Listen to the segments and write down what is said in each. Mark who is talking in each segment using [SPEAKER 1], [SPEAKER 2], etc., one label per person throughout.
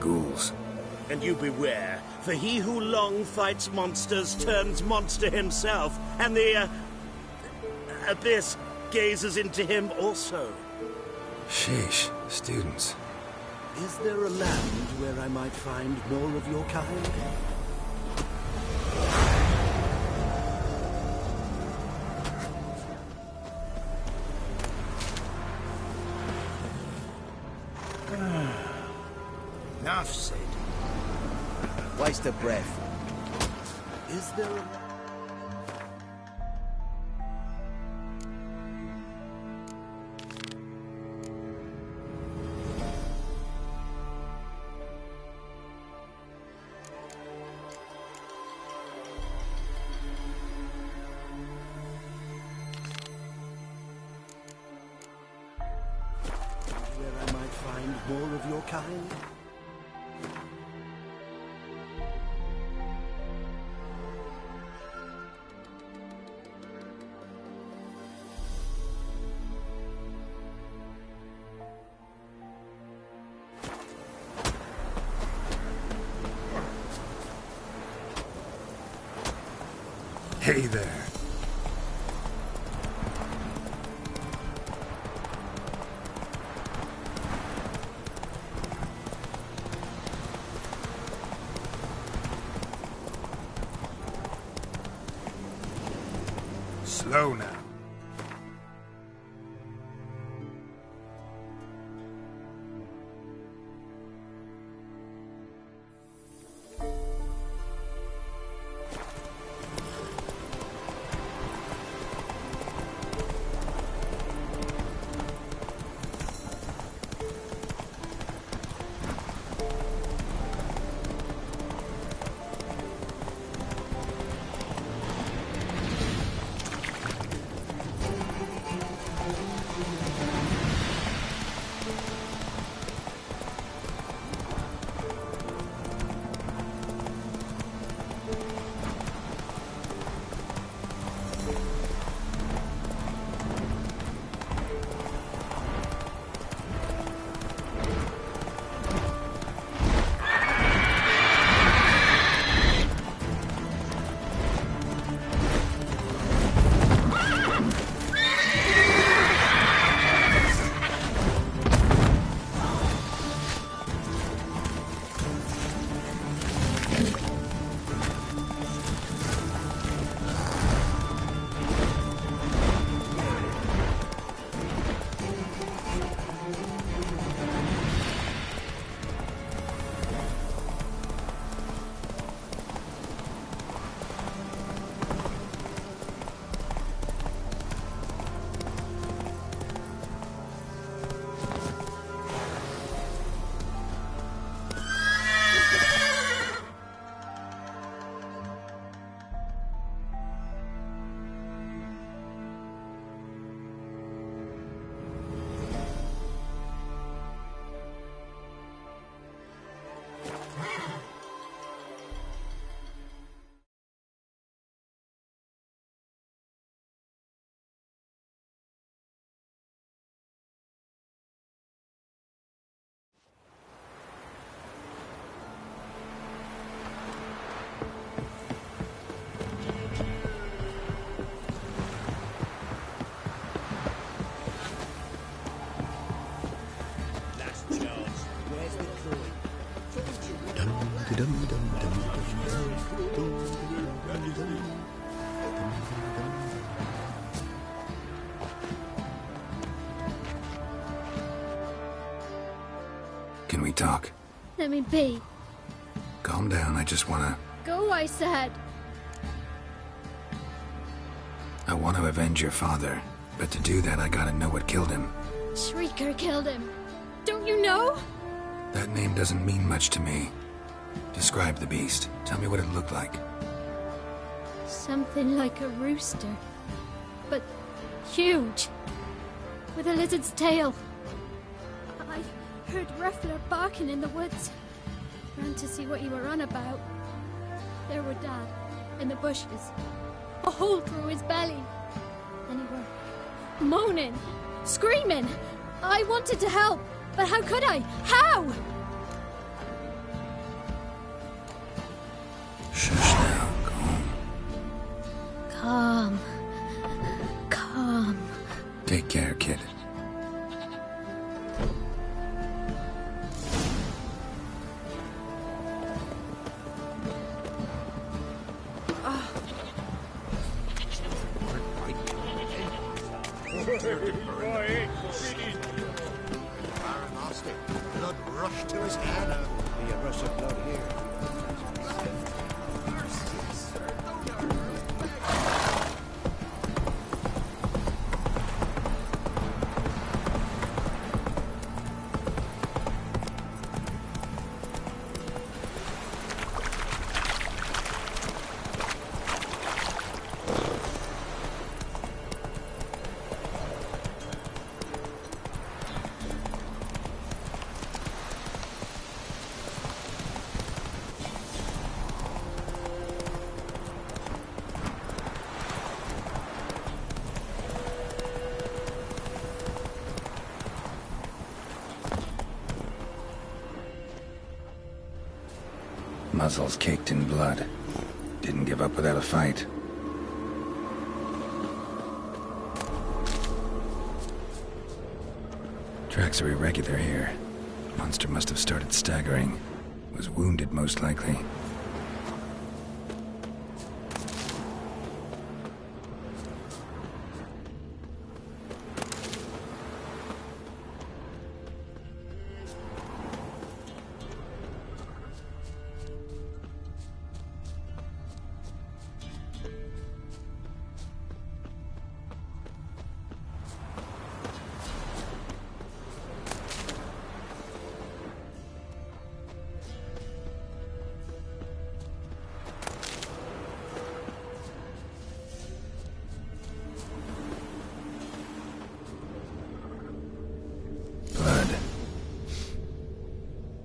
[SPEAKER 1] ghouls.
[SPEAKER 2] And you beware, for he who long fights monsters turns monster himself, and the abyss gazes into him also.
[SPEAKER 1] Sheesh, students.
[SPEAKER 2] Is there a land where I might find more of your kind?
[SPEAKER 3] Enough said. Waste of breath.
[SPEAKER 2] Is there a... where I might find more of your kind?
[SPEAKER 1] Hey there. Slow now. Can we talk?
[SPEAKER 4] Let me be.
[SPEAKER 1] Calm down, I just wanna...
[SPEAKER 4] Go, I said.
[SPEAKER 1] I want to avenge your father, but to do that I gotta know what killed him.
[SPEAKER 4] Shrieker killed him. Don't you know?
[SPEAKER 1] That name doesn't mean much to me. Describe the beast. Tell me what it looked like.
[SPEAKER 4] Something like a rooster. But huge. With a lizard's tail. I heard Ruffler barking in the woods. Ran to see what you were on about. There were Dad, in the bushes. A hole through his belly. And he were moaning, screaming. I wanted to help, but how could I? How?
[SPEAKER 3] to his hand. Be a rush of blood here.
[SPEAKER 1] Muzzles caked in blood. Didn't give up without a fight. Tracks are irregular here. Monster must have started staggering. Was wounded, most likely.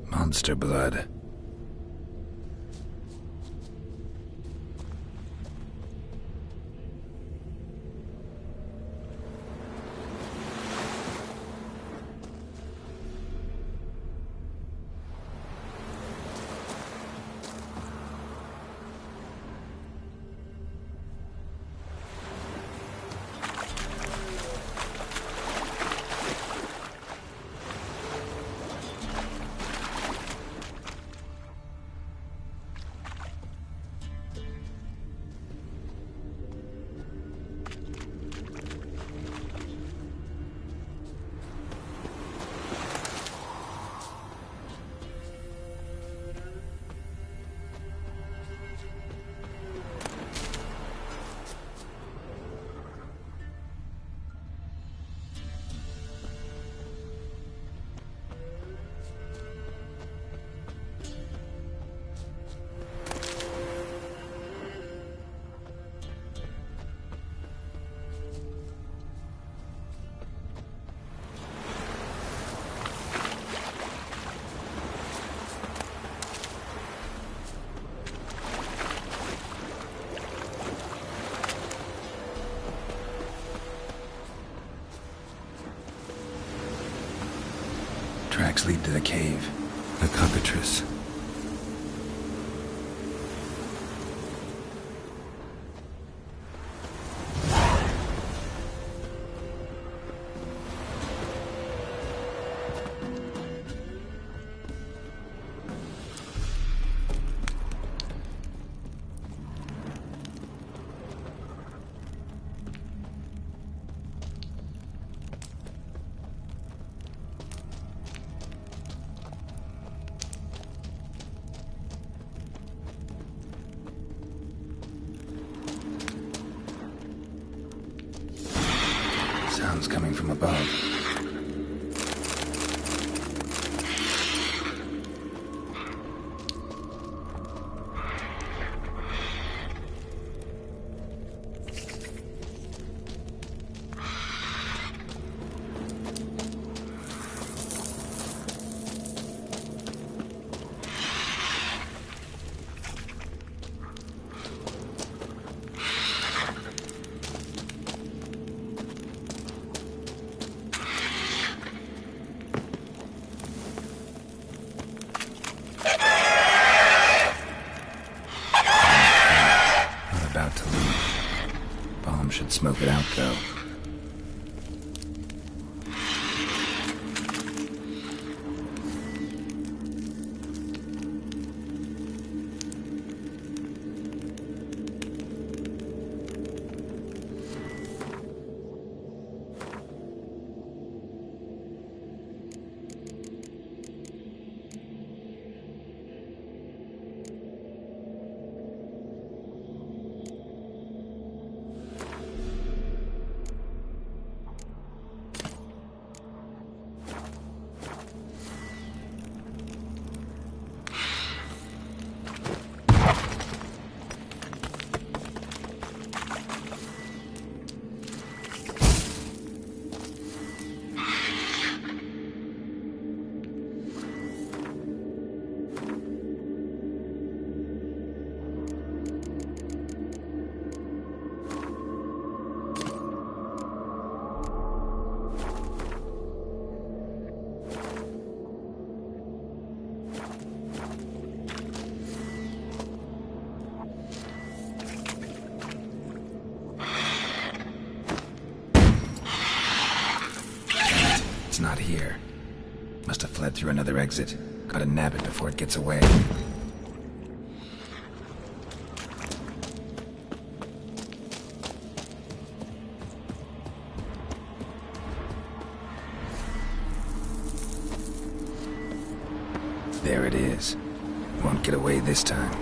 [SPEAKER 1] Monster blood. Tracks lead to the cave. The cockatrice. Sounds coming from above. Should smoke it out, though. not here. Must have fled through another exit. Gotta nab it before it gets away. There it is. Won't get away this time.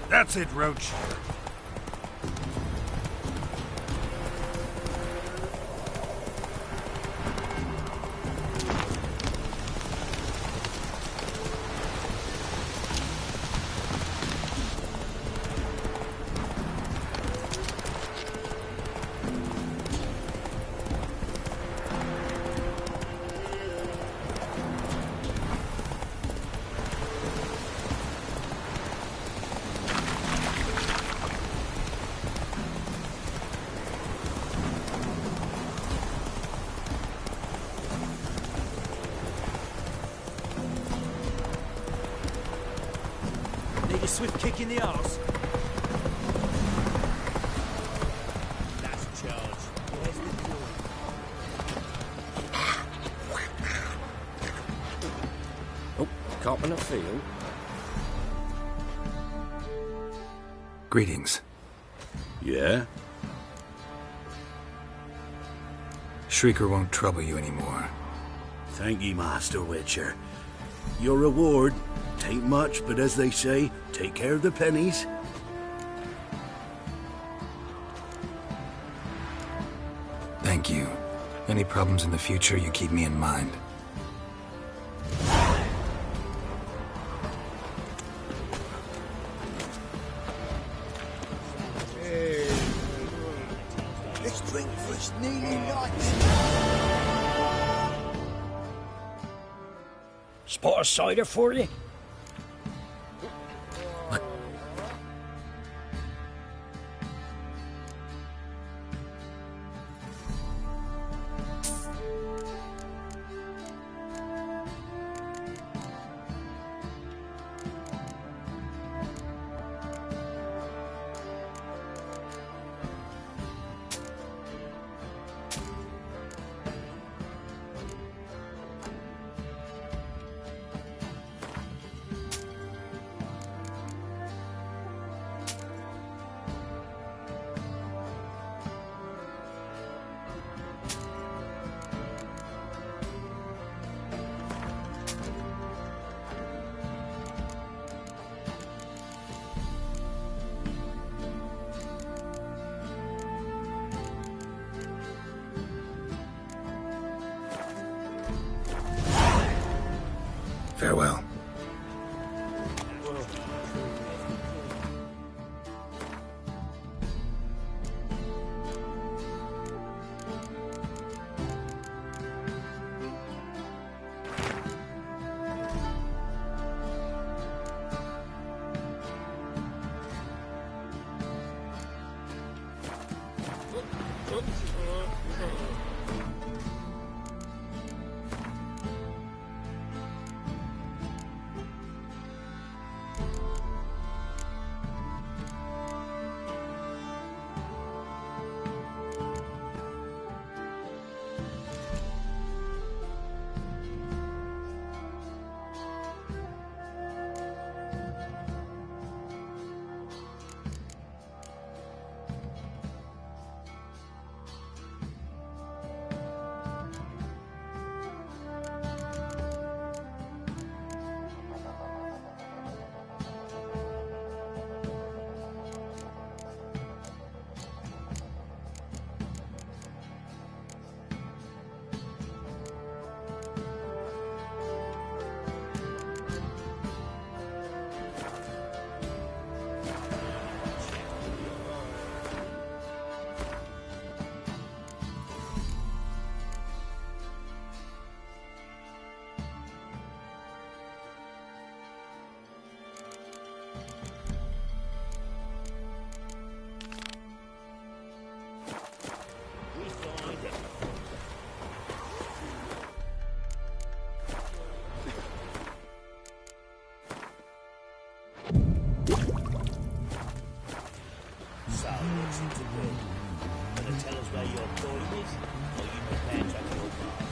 [SPEAKER 5] That's it, Roach.
[SPEAKER 6] Need a swift kick in the arse.
[SPEAKER 3] Last charge. Where's the joy?
[SPEAKER 6] Oh, caught in a field.
[SPEAKER 1] Greetings.
[SPEAKER 2] Yeah?
[SPEAKER 1] Shrieker won't trouble you anymore.
[SPEAKER 2] Thank ye, Master Witcher. Your reward, tain't much, but as they say, take care of the pennies.
[SPEAKER 1] Thank you. Any problems in the future, you keep me in mind.
[SPEAKER 3] Let's drink for its nearly lights.
[SPEAKER 6] Spot a cider for you?
[SPEAKER 3] What's it to do? Gonna tell us where your boy is? Or you prepared to have your part?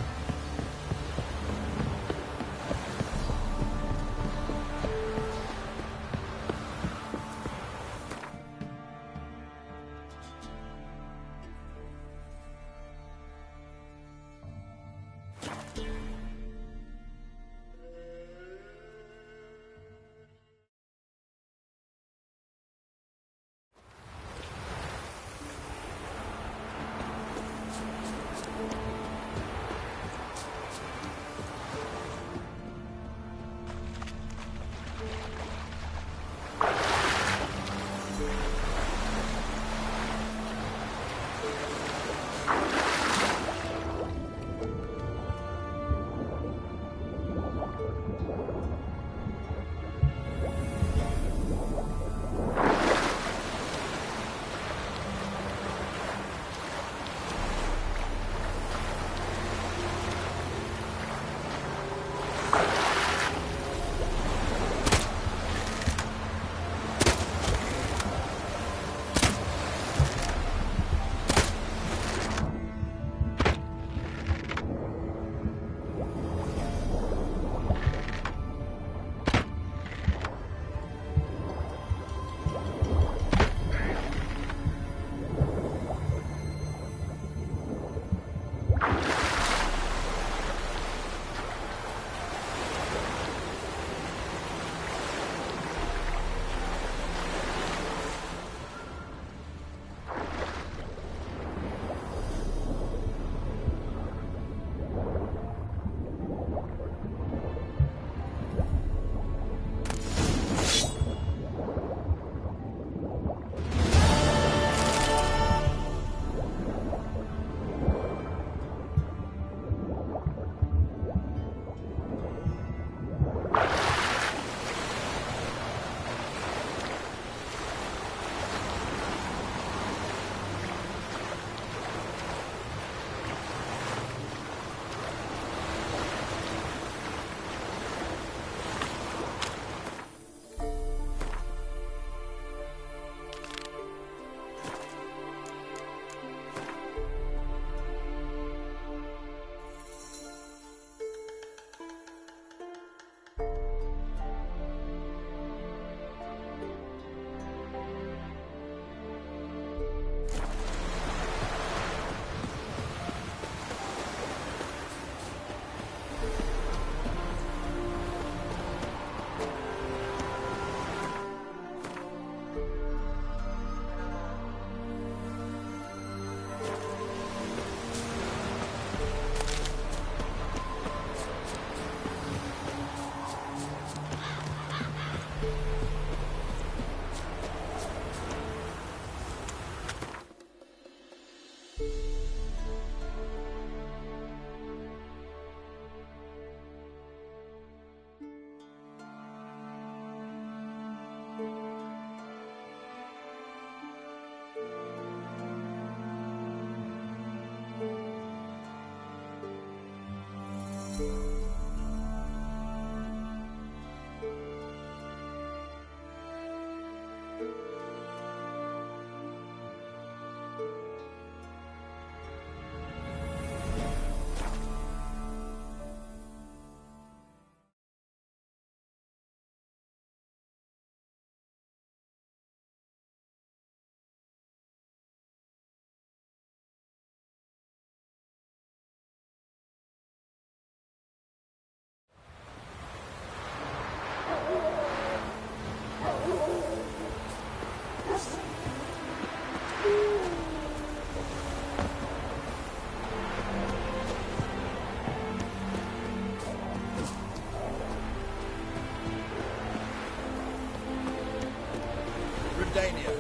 [SPEAKER 3] Dania.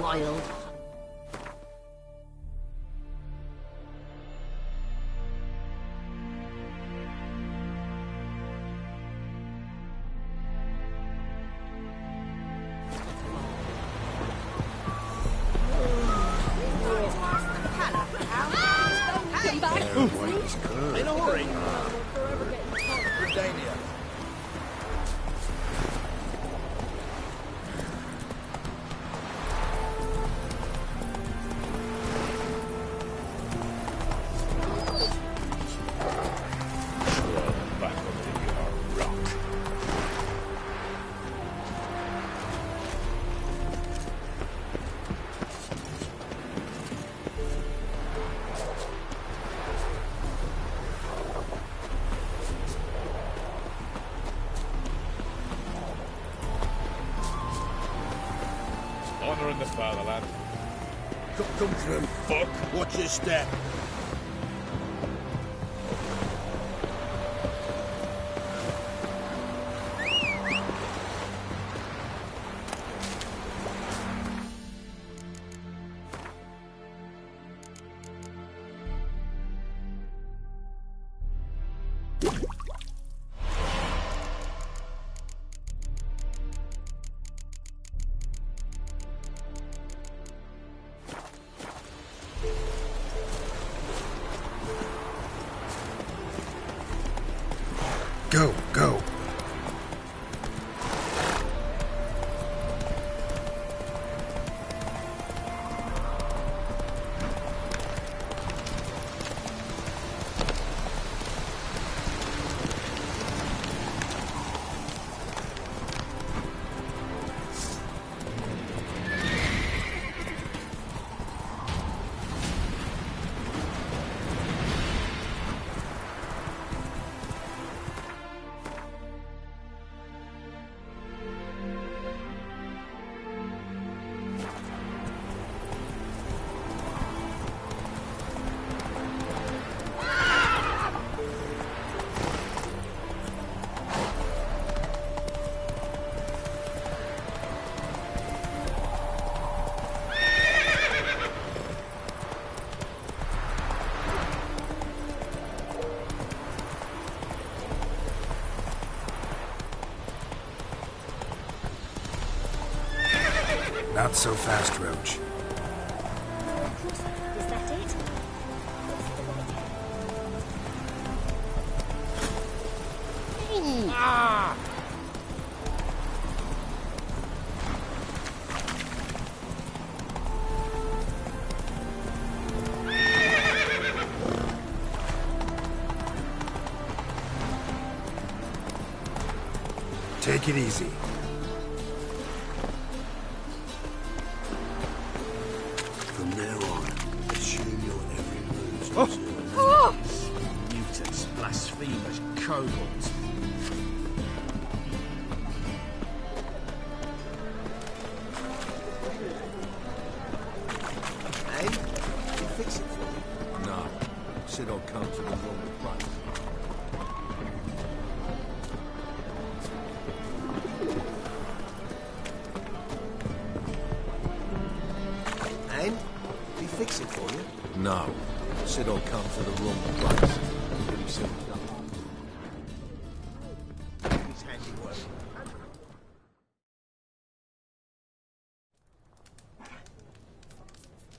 [SPEAKER 5] Wild.
[SPEAKER 6] Remember fatherland.
[SPEAKER 2] Come through, fuck. Watch your step.
[SPEAKER 1] Go, go. Not so fast, Roach.
[SPEAKER 5] Is that it?
[SPEAKER 1] Take it easy.
[SPEAKER 2] From now on, assume your every move's oh. Mutants, blasphemers, kobolds. Hey, you fix it for me?
[SPEAKER 7] No. Said I'll come to the wrong place.
[SPEAKER 2] And? Did he fix it for you?
[SPEAKER 7] No. Said I'll come to the wrong place. Get himself done.
[SPEAKER 2] His handiwork.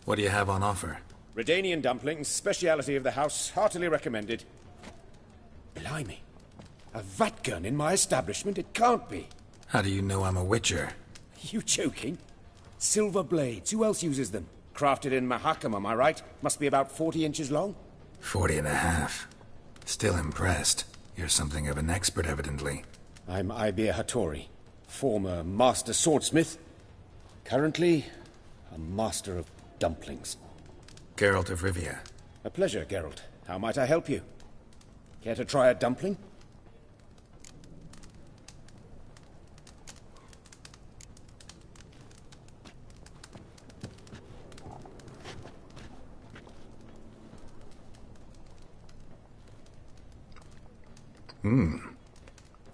[SPEAKER 1] What do you have on offer?
[SPEAKER 8] Redanian dumplings, speciality of the house, heartily recommended. Blimey. A vatgun in my establishment? It can't be.
[SPEAKER 1] How do you know I'm a witcher?
[SPEAKER 8] You joking? Silver blades. Who else uses them? Crafted in Mahakam, am I right? Must be about 40 inches long?
[SPEAKER 1] 40 and a half. Still impressed. You're something of an expert, evidently.
[SPEAKER 8] I'm Ibir Hattori, former master swordsmith. Currently, a master of dumplings.
[SPEAKER 1] Geralt of Rivia.
[SPEAKER 8] A pleasure, Geralt. How might I help you? Care to try a dumpling?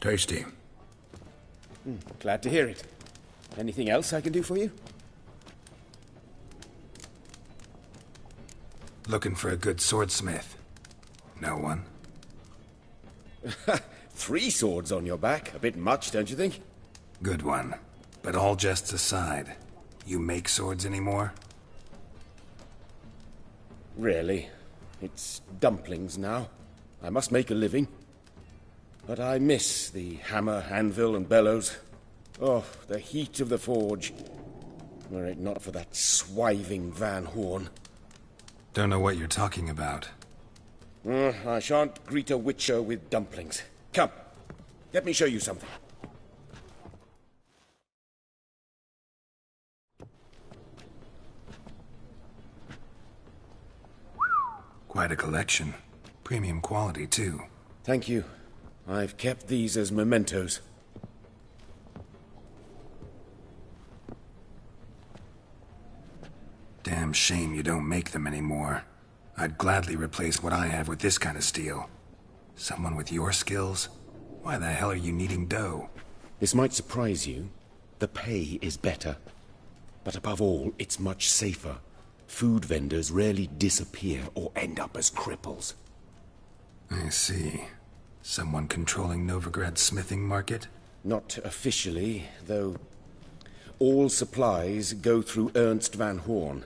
[SPEAKER 1] Tasty.
[SPEAKER 8] Glad to hear it. Anything else I can do for you?
[SPEAKER 1] Looking for a good swordsmith. No one?
[SPEAKER 8] 3 swords on your back. A bit much, don't you think?
[SPEAKER 1] Good one. But all jests aside, you make swords anymore?
[SPEAKER 8] Really? It's dumplings now. I must make a living. But I miss the hammer, anvil, and bellows. Oh, the heat of the forge. Were it not for that swiving Van Horn.
[SPEAKER 1] Don't know what you're talking about.
[SPEAKER 8] I shan't greet a witcher with dumplings. Come, let me show you something.
[SPEAKER 1] Quite a collection. Premium quality, too.
[SPEAKER 8] Thank you. I've kept these as mementos.
[SPEAKER 1] shame you don't make them anymore. I'd gladly replace what I have with this kind of steel. Someone with your skills? Why the hell are you needing dough?
[SPEAKER 8] This might surprise you. The pay is better. But above all, it's much safer. Food vendors rarely disappear or end up as cripples.
[SPEAKER 1] I see. Someone controlling Novigrad's smithing market?
[SPEAKER 8] Not officially, though all supplies go through Ernst Van Horn,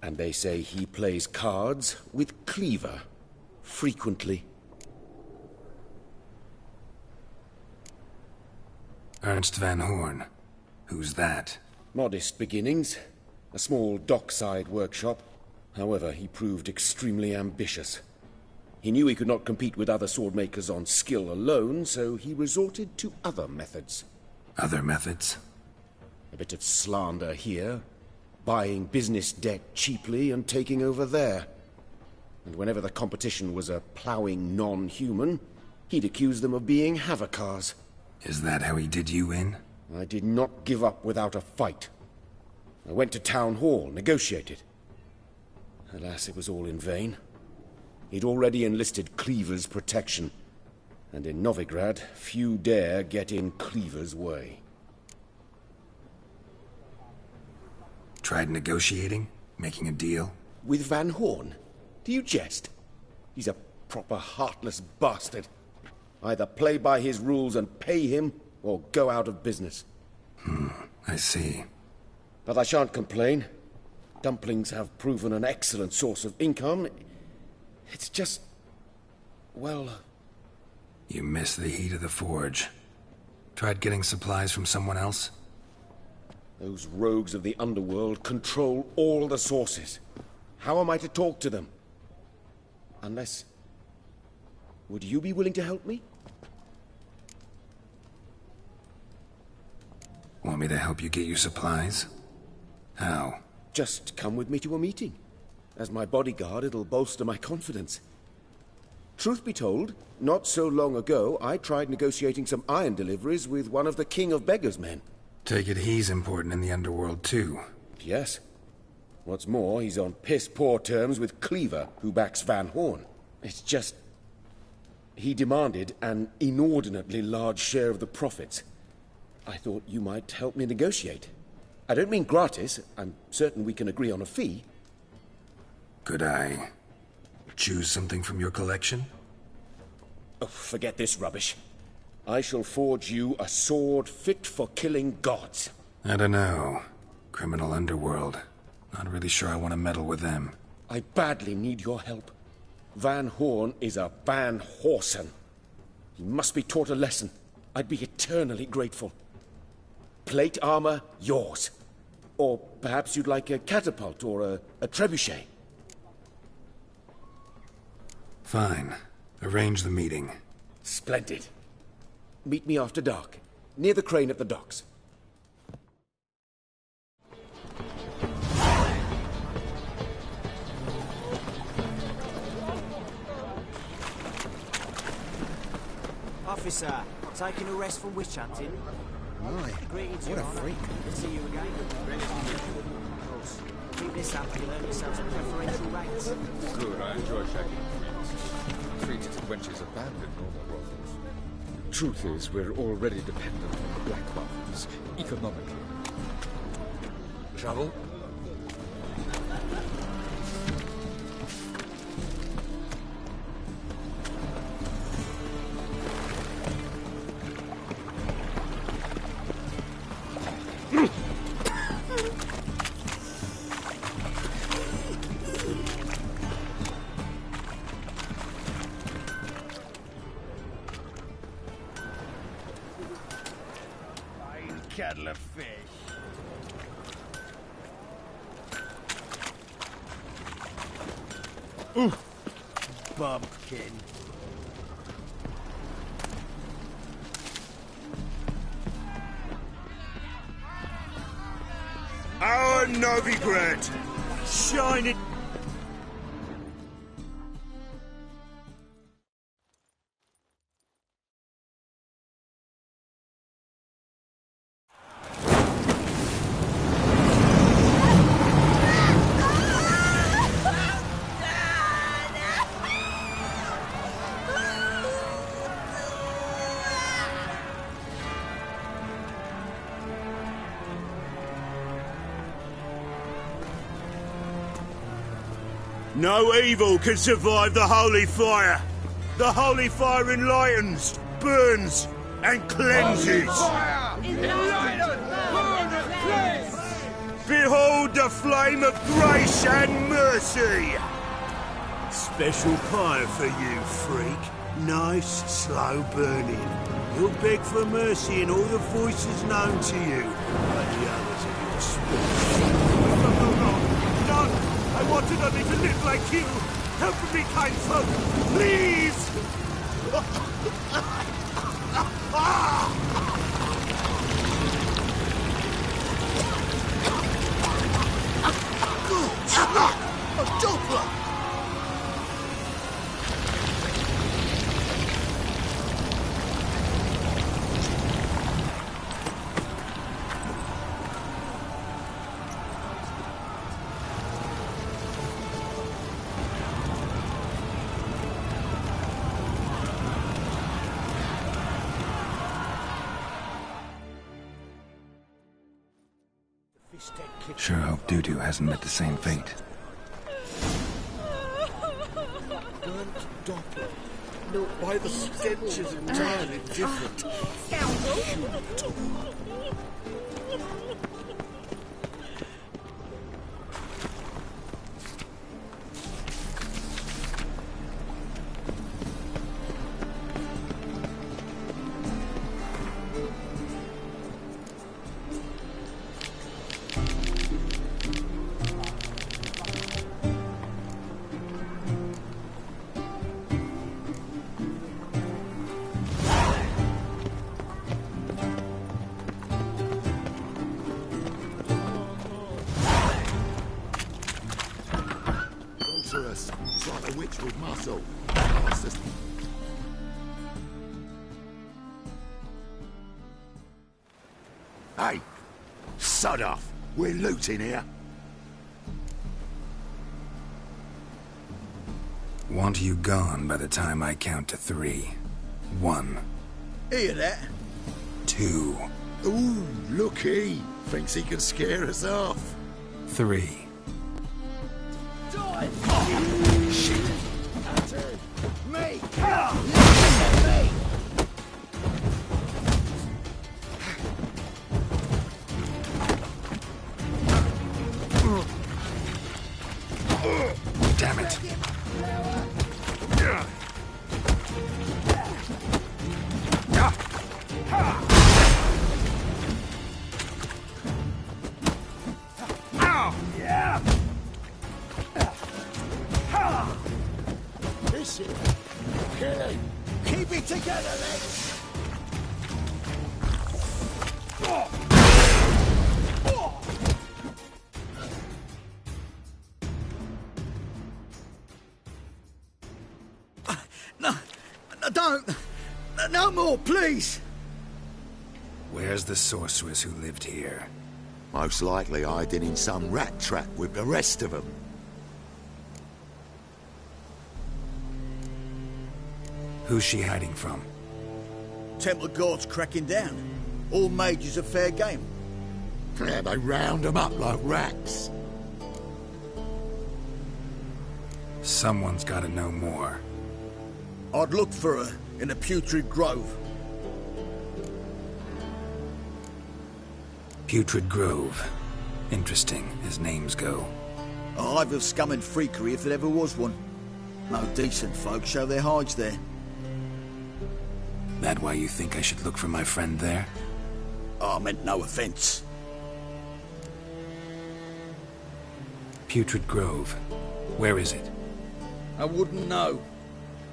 [SPEAKER 8] and they say he plays cards with Cleaver, frequently.
[SPEAKER 1] Ernst Van Horn? Who's that?
[SPEAKER 8] Modest beginnings. A small dockside workshop. However, he proved extremely ambitious. He knew he could not compete with other swordmakers on skill alone, so he resorted to other methods.
[SPEAKER 1] Other methods?
[SPEAKER 8] A bit of slander here, buying business debt cheaply and taking over there. And whenever the competition was a ploughing non-human, he'd accuse them of being Havocars.
[SPEAKER 1] Is that how he did you in?
[SPEAKER 8] I did not give up without a fight. I went to Town Hall, negotiated. Alas, it was all in vain. He'd already enlisted Cleaver's protection, and in Novigrad, few dare get in Cleaver's way.
[SPEAKER 1] Tried negotiating? Making a deal?
[SPEAKER 8] With Van Horn? Do you jest? He's a proper heartless bastard. Either play by his rules and pay him, or go out of business.
[SPEAKER 1] I see.
[SPEAKER 8] But I shan't complain. Dumplings have proven an excellent source of income. It's just... well...
[SPEAKER 1] You miss the heat of the forge. Tried getting supplies from someone else?
[SPEAKER 8] Those rogues of the underworld control all the sources. How am I to talk to them? Unless... would you be willing to help me?
[SPEAKER 1] Want me to help you get your supplies? How?
[SPEAKER 8] Just come with me to a meeting. As my bodyguard, it'll bolster my confidence. Truth be told, not so long ago, I tried negotiating some iron deliveries with one of the King of Beggars' men.
[SPEAKER 1] Take it he's important in the underworld, too.
[SPEAKER 8] Yes. What's more, he's on piss-poor terms with Cleaver, who backs Van Horn. It's just... he demanded an inordinately large share of the profits. I thought you might help me negotiate. I don't mean gratis. I'm certain we can agree on a fee.
[SPEAKER 1] Could I choose something from your collection?
[SPEAKER 8] Oh, forget this rubbish. I shall forge you a sword fit for killing gods.
[SPEAKER 1] I don't know. Criminal underworld. Not really sure I want to meddle with them.
[SPEAKER 8] I badly need your help. Van Horn is a Van Horsen. He must be taught a lesson. I'd be eternally grateful. Plate armor, yours. Or perhaps you'd like a catapult or a trebuchet.
[SPEAKER 1] Fine. Arrange the meeting.
[SPEAKER 8] Splendid. Meet me after dark, near the crane at the docks.
[SPEAKER 9] Officer, taking a rest from witch hunting.
[SPEAKER 10] My,
[SPEAKER 9] Greetings,
[SPEAKER 10] what
[SPEAKER 9] Your
[SPEAKER 10] a
[SPEAKER 9] Honor.
[SPEAKER 10] freak.
[SPEAKER 9] Good to see you again. Of course. Keep this up and you'll earn yourselves a preferential rates.
[SPEAKER 7] Good, I enjoy shagging females. Treated as wenches abandoned normal brothels. Truth is, we're already dependent on the black markets, economically. Trouble?
[SPEAKER 2] Kettle of fish. Ooh, bumpkin. Our Novigrad! Shine it! No evil can survive the holy fire. The holy fire enlightens, burns, and cleanses. Behold the flame of grace and mercy. Special fire for you, freak. Nice, slow burning. You'll beg for mercy in all the voices known to you by the others of your species. No! I wanted only to live like you. Help me, kind folk, please! Good snap! A doppler!
[SPEAKER 1] Sure hope Dudu hasn't met the same fate.
[SPEAKER 2] Burnt doppler. No, why the stench is entirely different.
[SPEAKER 10] It's like a witch with muscle. Hey, sod off. We're looting here.
[SPEAKER 1] Want you gone by the time I count to 3. 1.
[SPEAKER 2] Hear that?
[SPEAKER 1] 2.
[SPEAKER 10] Ooh, looky. Thinks he can scare us off.
[SPEAKER 1] 3.
[SPEAKER 10] Shit! Me!
[SPEAKER 1] Damn it!
[SPEAKER 2] Keep it together, lads! No, don't! No more, please!
[SPEAKER 1] Where's the sorceress who lived here?
[SPEAKER 10] Most likely hiding in some rat trap with the rest of them.
[SPEAKER 1] Who's she hiding from?
[SPEAKER 2] Temple Guard's cracking down. All mages are fair game.
[SPEAKER 10] Yeah, they round them up like rats.
[SPEAKER 1] Someone's gotta know more.
[SPEAKER 2] I'd look for her in the Putrid Grove.
[SPEAKER 1] Putrid Grove. Interesting, as names go.
[SPEAKER 2] A hive of scum and freakery if there ever was one. No decent folk show their hides there.
[SPEAKER 1] That why you think I should look for my friend there?
[SPEAKER 2] I meant no offense.
[SPEAKER 1] Putrid Grove. Where is it?
[SPEAKER 2] I wouldn't know.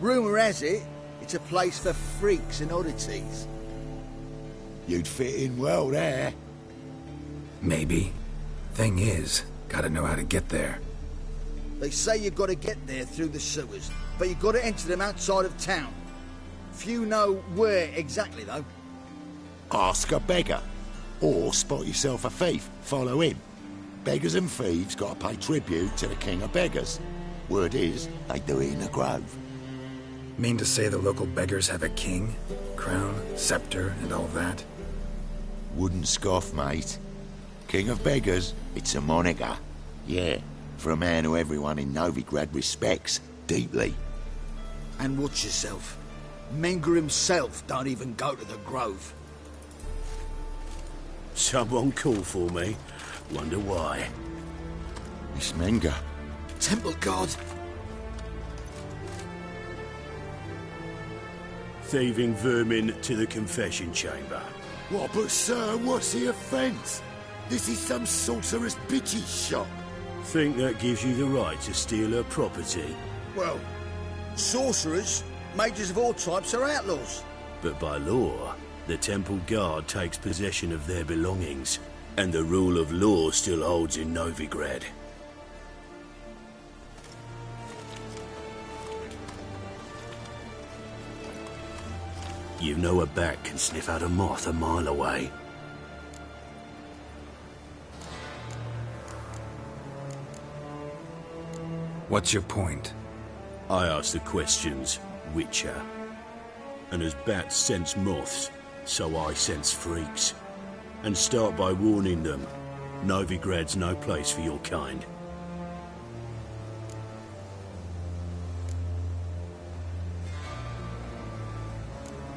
[SPEAKER 2] Rumour has it, it's a place for freaks and oddities.
[SPEAKER 10] You'd fit in well there.
[SPEAKER 1] Maybe. Thing is, gotta know how to get there.
[SPEAKER 2] They say you've got to get there through the sewers, but you've got to enter them outside of town. Few know where exactly, though.
[SPEAKER 10] Ask a beggar. Or spot yourself a thief. Follow him. Beggars and thieves got to pay tribute to the King of Beggars. Word is, they do it in the Grove.
[SPEAKER 1] Mean to say the local beggars have a king? Crown, scepter, and all that?
[SPEAKER 10] Wouldn't scoff, mate. King of Beggars, it's a moniker. Yeah, for a man who everyone in Novigrad respects deeply.
[SPEAKER 11] And watch yourself. Menger himself don't even go to the Grove.
[SPEAKER 2] Someone call for me. Wonder why.
[SPEAKER 10] It's Menger.
[SPEAKER 11] Temple Guard.
[SPEAKER 2] Thieving vermin to the confession chamber.
[SPEAKER 10] What, but sir, what's the offence? This is some sorcerer's bitch's shop.
[SPEAKER 2] Think that gives you the right to steal her property?
[SPEAKER 11] Well, sorcerers, mages of all types are outlaws.
[SPEAKER 2] But by law, the Temple Guard takes possession of their belongings, and the rule of law still holds in Novigrad. You know a bat can sniff out a moth a mile away.
[SPEAKER 1] What's your point?
[SPEAKER 2] I ask the questions, Witcher. And as bats sense moths, so I sense freaks. And start by warning them, Novigrad's no place for your kind.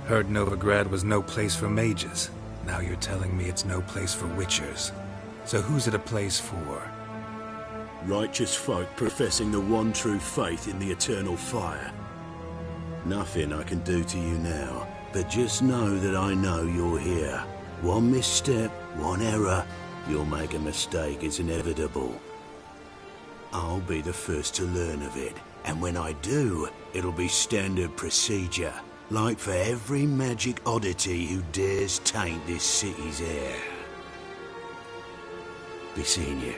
[SPEAKER 1] Heard Novigrad was no place for mages. Now you're telling me it's no place for witchers. So who's it a place for?
[SPEAKER 2] Righteous folk professing the one true faith in the eternal fire. Nothing I can do to you now, but just know that I know you're here. One misstep, one error, you'll make a mistake, it's inevitable. I'll be the first to learn of it, and when I do, it'll be standard procedure. Like for every magic oddity who dares taint this city's air. Be seeing you.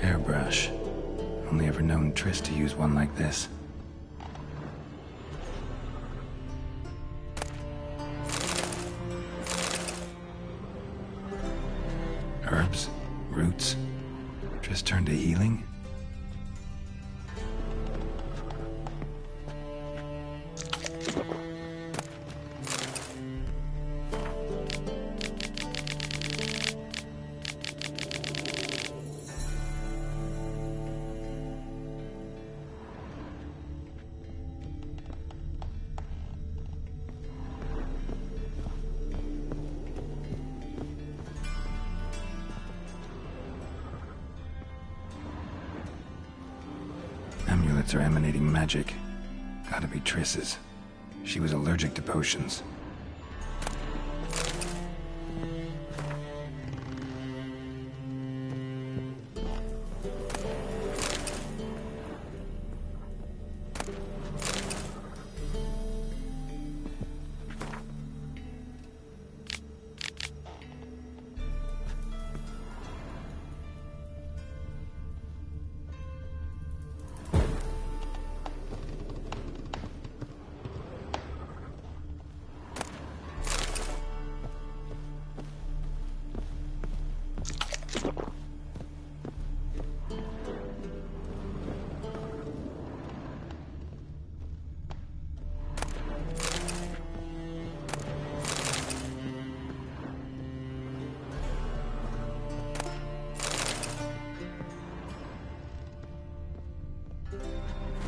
[SPEAKER 1] Hairbrush. Only ever known Triss to use one like this. Herbs? Roots? Triss turned to healing? Amulets are emanating magic. Gotta be Triss's. She was allergic to potions.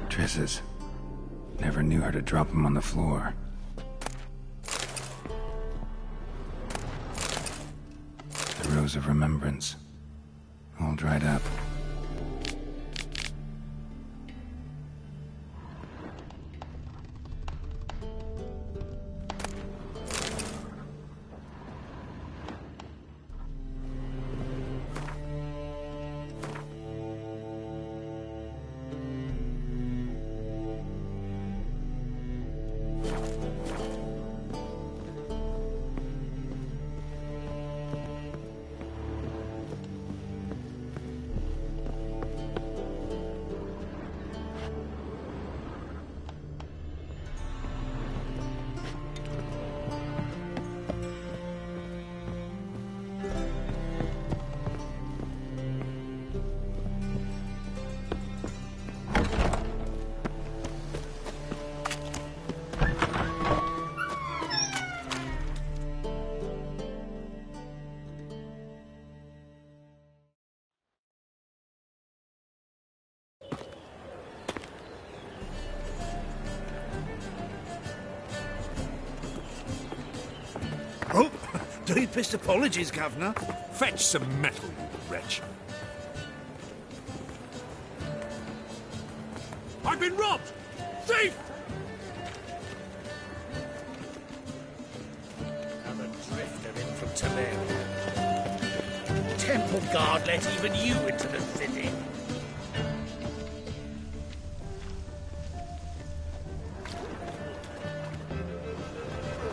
[SPEAKER 1] Triss's. Never knew her to drop them on the floor. The Rose of Remembrance. All dried up.
[SPEAKER 2] Deepest apologies, Governor.
[SPEAKER 12] Fetch some metal, you wretch. I've been robbed! Thief!
[SPEAKER 3] I'm a drifter in from Temeria. Temple Guard let even you into the city.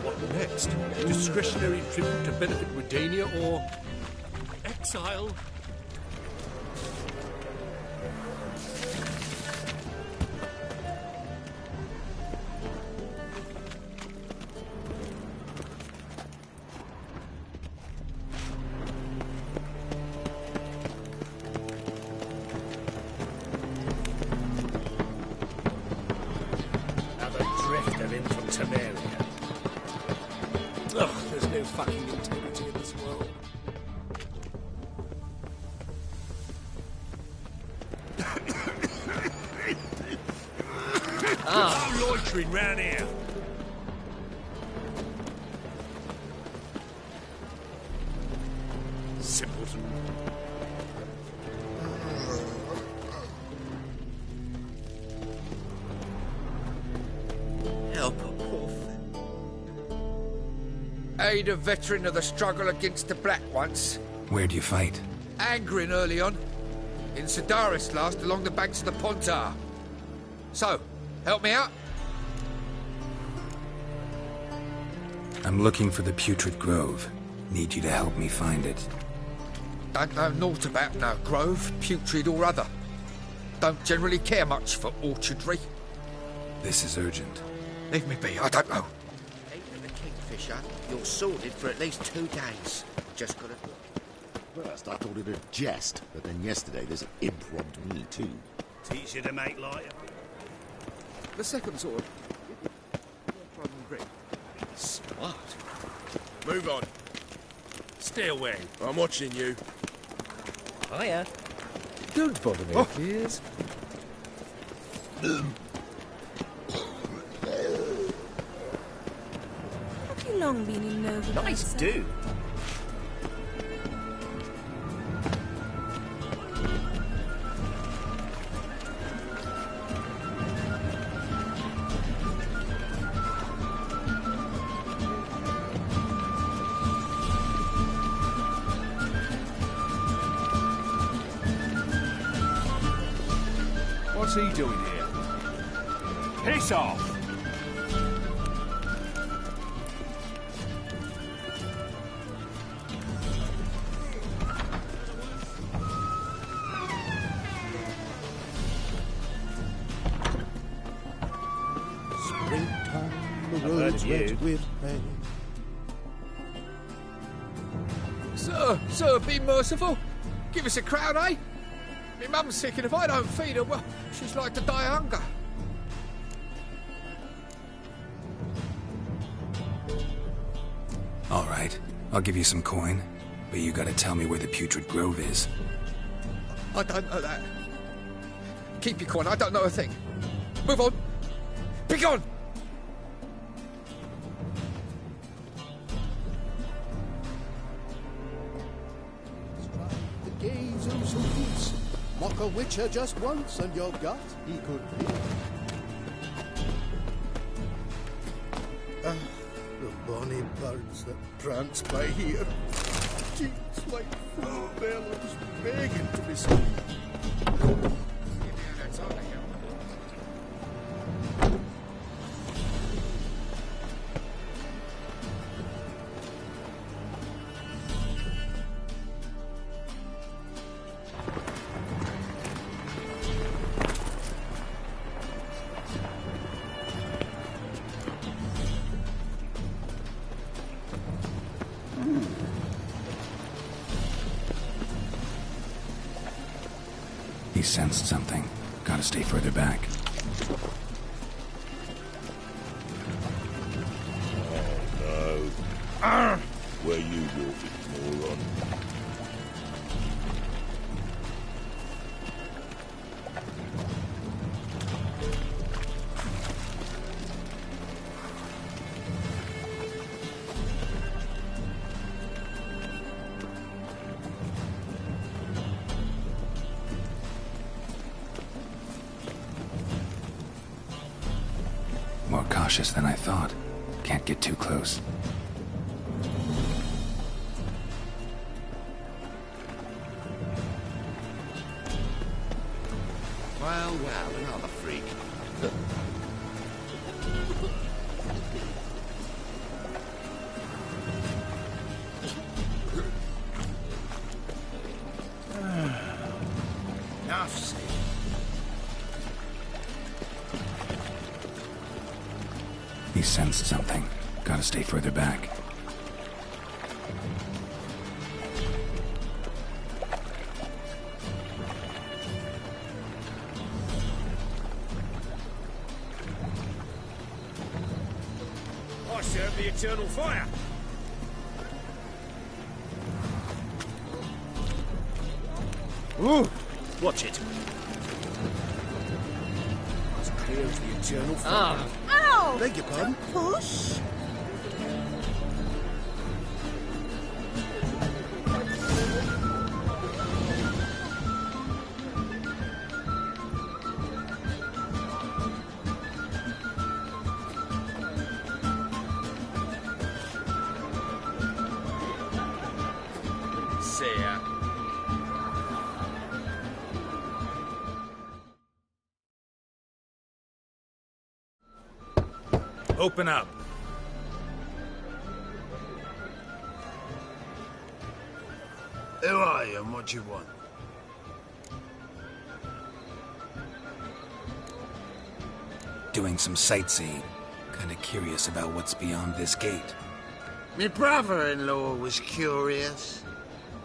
[SPEAKER 12] What next? Discretionary tribute to benefit Redania or exile?
[SPEAKER 3] Another drifter in from Temeria.
[SPEAKER 12] Ugh, there's no fucking integrity in this world. No loitering round here. Simpleton.
[SPEAKER 9] Help a poor thing.
[SPEAKER 7] Aid a veteran of the struggle against the Black once.
[SPEAKER 1] Where'd you fight?
[SPEAKER 7] Angering early on. In Sedaris last, along the banks of the Pontar. So, help me out?
[SPEAKER 1] I'm looking for the Putrid Grove. Need you to help me find it.
[SPEAKER 7] Don't know naught about no grove, putrid or other. Don't generally care much for orchardry.
[SPEAKER 1] This is urgent.
[SPEAKER 7] Leave me be, I don't know.
[SPEAKER 9] Ain't the Kingfisher, you're sorted for at least 2 days. Just gotta...
[SPEAKER 10] First, I thought it a jest, but then yesterday there's an imp robbed me too.
[SPEAKER 2] Teach you to make light.
[SPEAKER 7] The second sword. Smart.
[SPEAKER 6] Move on.
[SPEAKER 12] Stay away.
[SPEAKER 6] I'm watching you.
[SPEAKER 3] Hiya.
[SPEAKER 6] Don't bother me, please.
[SPEAKER 13] Have you long been in Nova?
[SPEAKER 3] Nice dude.
[SPEAKER 12] What's he doing here? Piss off!
[SPEAKER 11] Springtime, the
[SPEAKER 3] I've heard
[SPEAKER 11] roads
[SPEAKER 3] of you.
[SPEAKER 11] wet with hay.
[SPEAKER 7] Sir, be merciful. Give us a crown, eh? My mum's sick, and if I don't feed her, well, she's like to die of hunger.
[SPEAKER 1] All right, I'll give you some coin, but you gotta tell me where the Putrid Grove is.
[SPEAKER 7] I don't know that. Keep your coin, I don't know a thing. Move on. Be gone!
[SPEAKER 11] The gaze of some boots. Mock a witcher just once, and your gut he could be. The bonny birds that prance by here. Cheeks like full bellows, begging to be seen.
[SPEAKER 1] He sensed something. Gotta stay further back.
[SPEAKER 10] Oh no. Where you walking, moron?
[SPEAKER 1] cautious than I thought. Can't get too close.
[SPEAKER 10] Well, another freak.
[SPEAKER 3] Enough said.
[SPEAKER 1] He sensed something. Gotta stay further back.
[SPEAKER 3] I serve the eternal fire.
[SPEAKER 2] Ooh.
[SPEAKER 3] Watch it. As clear as the eternal fire.
[SPEAKER 13] Ow!
[SPEAKER 2] Beg your pardon?
[SPEAKER 13] Push.
[SPEAKER 3] See ya.
[SPEAKER 6] Open up.
[SPEAKER 2] Who are you and what do you want?
[SPEAKER 1] Doing some sightseeing. Kinda curious about what's beyond this gate.
[SPEAKER 2] My brother-in-law was curious.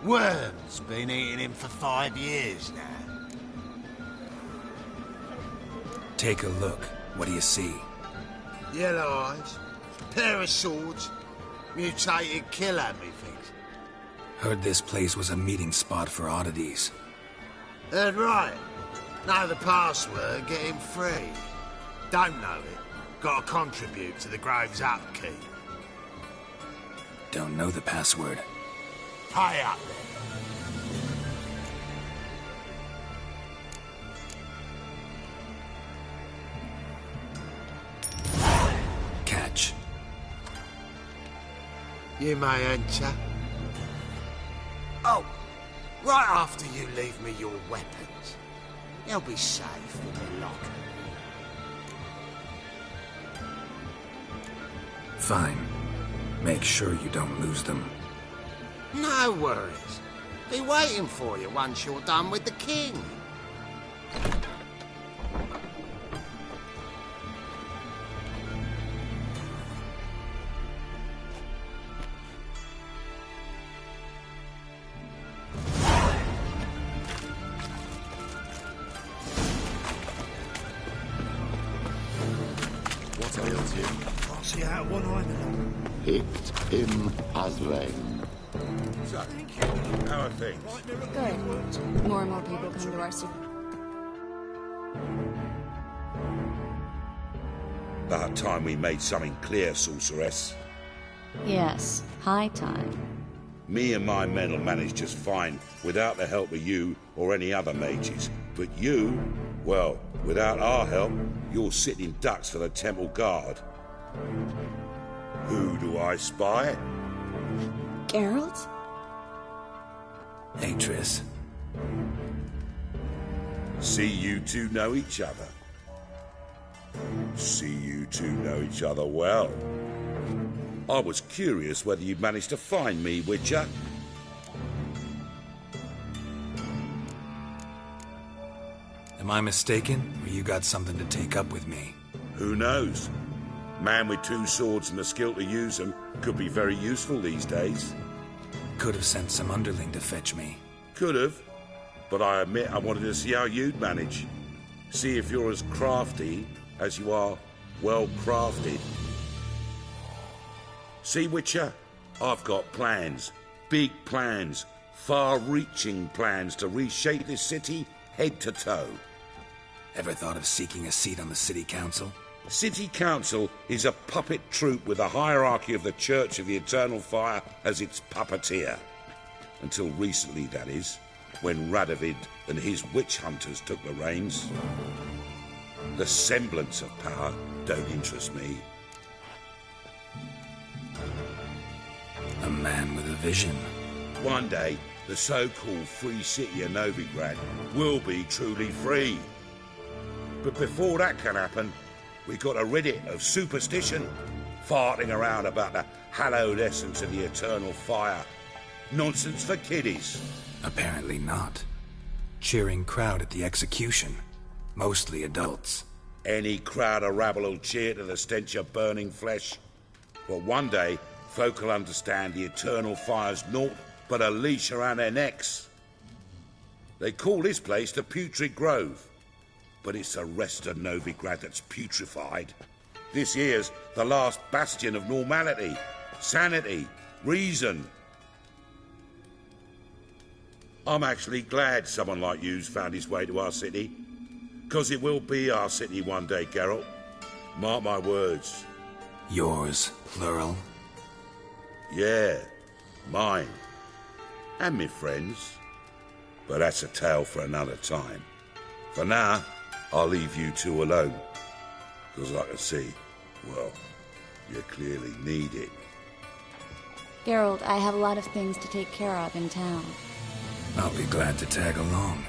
[SPEAKER 2] Worms been eating him for 5 years now.
[SPEAKER 1] Take a look. What do you see?
[SPEAKER 2] Yellow eyes, pair of swords, mutated killer, methinks.
[SPEAKER 1] Heard this place was a meeting spot for oddities.
[SPEAKER 2] Heard right. Know the password, get him free. Don't know it, gotta contribute to the Grove's upkeep.
[SPEAKER 1] Don't know the password.
[SPEAKER 2] Pay up then.
[SPEAKER 1] Catch.
[SPEAKER 2] You may enter. Oh, right after you leave me your weapons. They'll be safe in the locker.
[SPEAKER 1] Fine. Make sure you don't lose them.
[SPEAKER 2] No worries. Be waiting for you once you're done with the king.
[SPEAKER 10] What ails him?
[SPEAKER 11] Can't see out one eye now.
[SPEAKER 10] Hit him as rain.
[SPEAKER 6] So, how are things?
[SPEAKER 14] Good. More and more people come to our city.
[SPEAKER 15] About time we made something clear, sorceress.
[SPEAKER 14] Yes, high time.
[SPEAKER 15] Me and my men will manage just fine without the help of you or any other mages. But you, well, without our help, you're sitting ducks for the Temple Guard. Who do I spy?
[SPEAKER 14] Geralt?
[SPEAKER 1] Hey, Triss.
[SPEAKER 15] See you two know each other. See you two know each other well. I was curious whether you'd managed to find me, Witcher.
[SPEAKER 1] Am I mistaken, or you got something to take up with me?
[SPEAKER 15] Who knows? Man with two swords and the skill to use them could be very useful these days.
[SPEAKER 1] Could have sent some underling to fetch me.
[SPEAKER 15] Could have, but I admit I wanted to see how you'd manage. See if you're as crafty as you are well crafted. See, Witcher, I've got plans. Big plans. Far-reaching plans to reshape this city head to toe.
[SPEAKER 1] Ever thought of seeking a seat on the city council?
[SPEAKER 15] City Council is a puppet troupe with the hierarchy of the Church of the Eternal Fire as its puppeteer. Until recently, that is, when Radovid and his witch hunters took the reins. The semblance of power don't interest me.
[SPEAKER 1] man with a vision.
[SPEAKER 15] One day, the so-called free city of Novigrad will be truly free. But before that can happen, we got to rid it of superstition, farting around about the hallowed essence of the eternal fire. Nonsense for kiddies.
[SPEAKER 1] Apparently not. Cheering crowd at the execution. Mostly adults.
[SPEAKER 15] Any crowd of rabble will cheer to the stench of burning flesh. But one day, folk will understand the eternal fire's naught but a leash around their necks. They call this place the Putrid Grove, but it's the rest of Novigrad that's putrefied. This here's the last bastion of normality, sanity, reason. I'm actually glad someone like you's found his way to our city, because it will be our city one day, Geralt. Mark my words.
[SPEAKER 1] Yours, plural?
[SPEAKER 15] Yeah, mine. And me friends. But that's a tale for another time. For now, I'll leave you two alone. Because I can see, well, you clearly need it.
[SPEAKER 14] Geralt, I have a lot of things to take care of in town.
[SPEAKER 1] I'll be glad to tag along.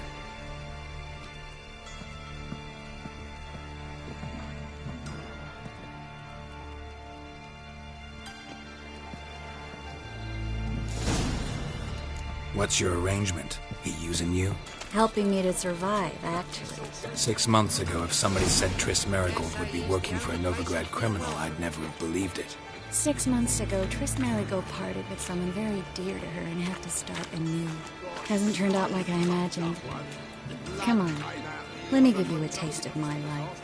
[SPEAKER 1] What's your arrangement? He using you?
[SPEAKER 14] Helping me to survive, actually.
[SPEAKER 1] 6 months ago, if somebody said Triss Merigold would be working for a Novigrad criminal, I'd never have believed it.
[SPEAKER 14] 6 months ago, Triss Merigold parted with someone very dear to her and had to start anew. Hasn't turned out like I imagined. Come on, let me give you a taste of my life.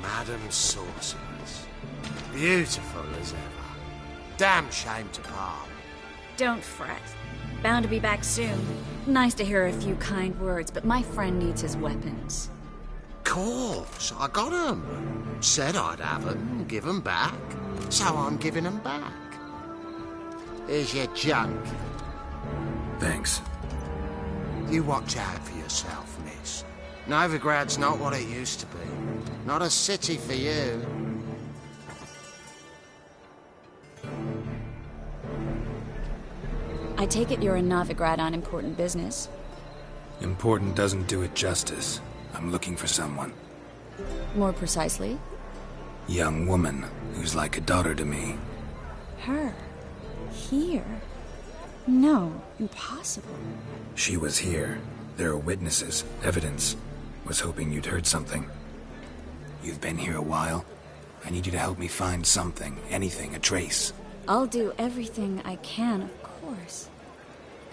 [SPEAKER 9] Madam Sorceress. Beautiful as ever. Damn shame to part.
[SPEAKER 14] Don't fret. Bound to be back soon. Nice to hear a few kind words, but my friend needs his weapons.
[SPEAKER 9] Course, I got 'em. Said I'd have 'em, give 'em back. So I'm giving 'em back. Here's your junk.
[SPEAKER 1] Thanks.
[SPEAKER 9] You watch out for yourself, miss. Novigrad's not what it used to be. Not a city for you.
[SPEAKER 14] I take it you're in Novigrad on important business.
[SPEAKER 1] Important doesn't do it justice. I'm looking for someone.
[SPEAKER 14] More precisely?
[SPEAKER 1] Young woman who's like a daughter to me.
[SPEAKER 14] Her? Here? No, impossible.
[SPEAKER 1] She was here. There are witnesses, evidence. Was hoping you'd heard something. You've been here a while. I need you to help me find something, anything, a trace.
[SPEAKER 14] I'll do everything I can, of course.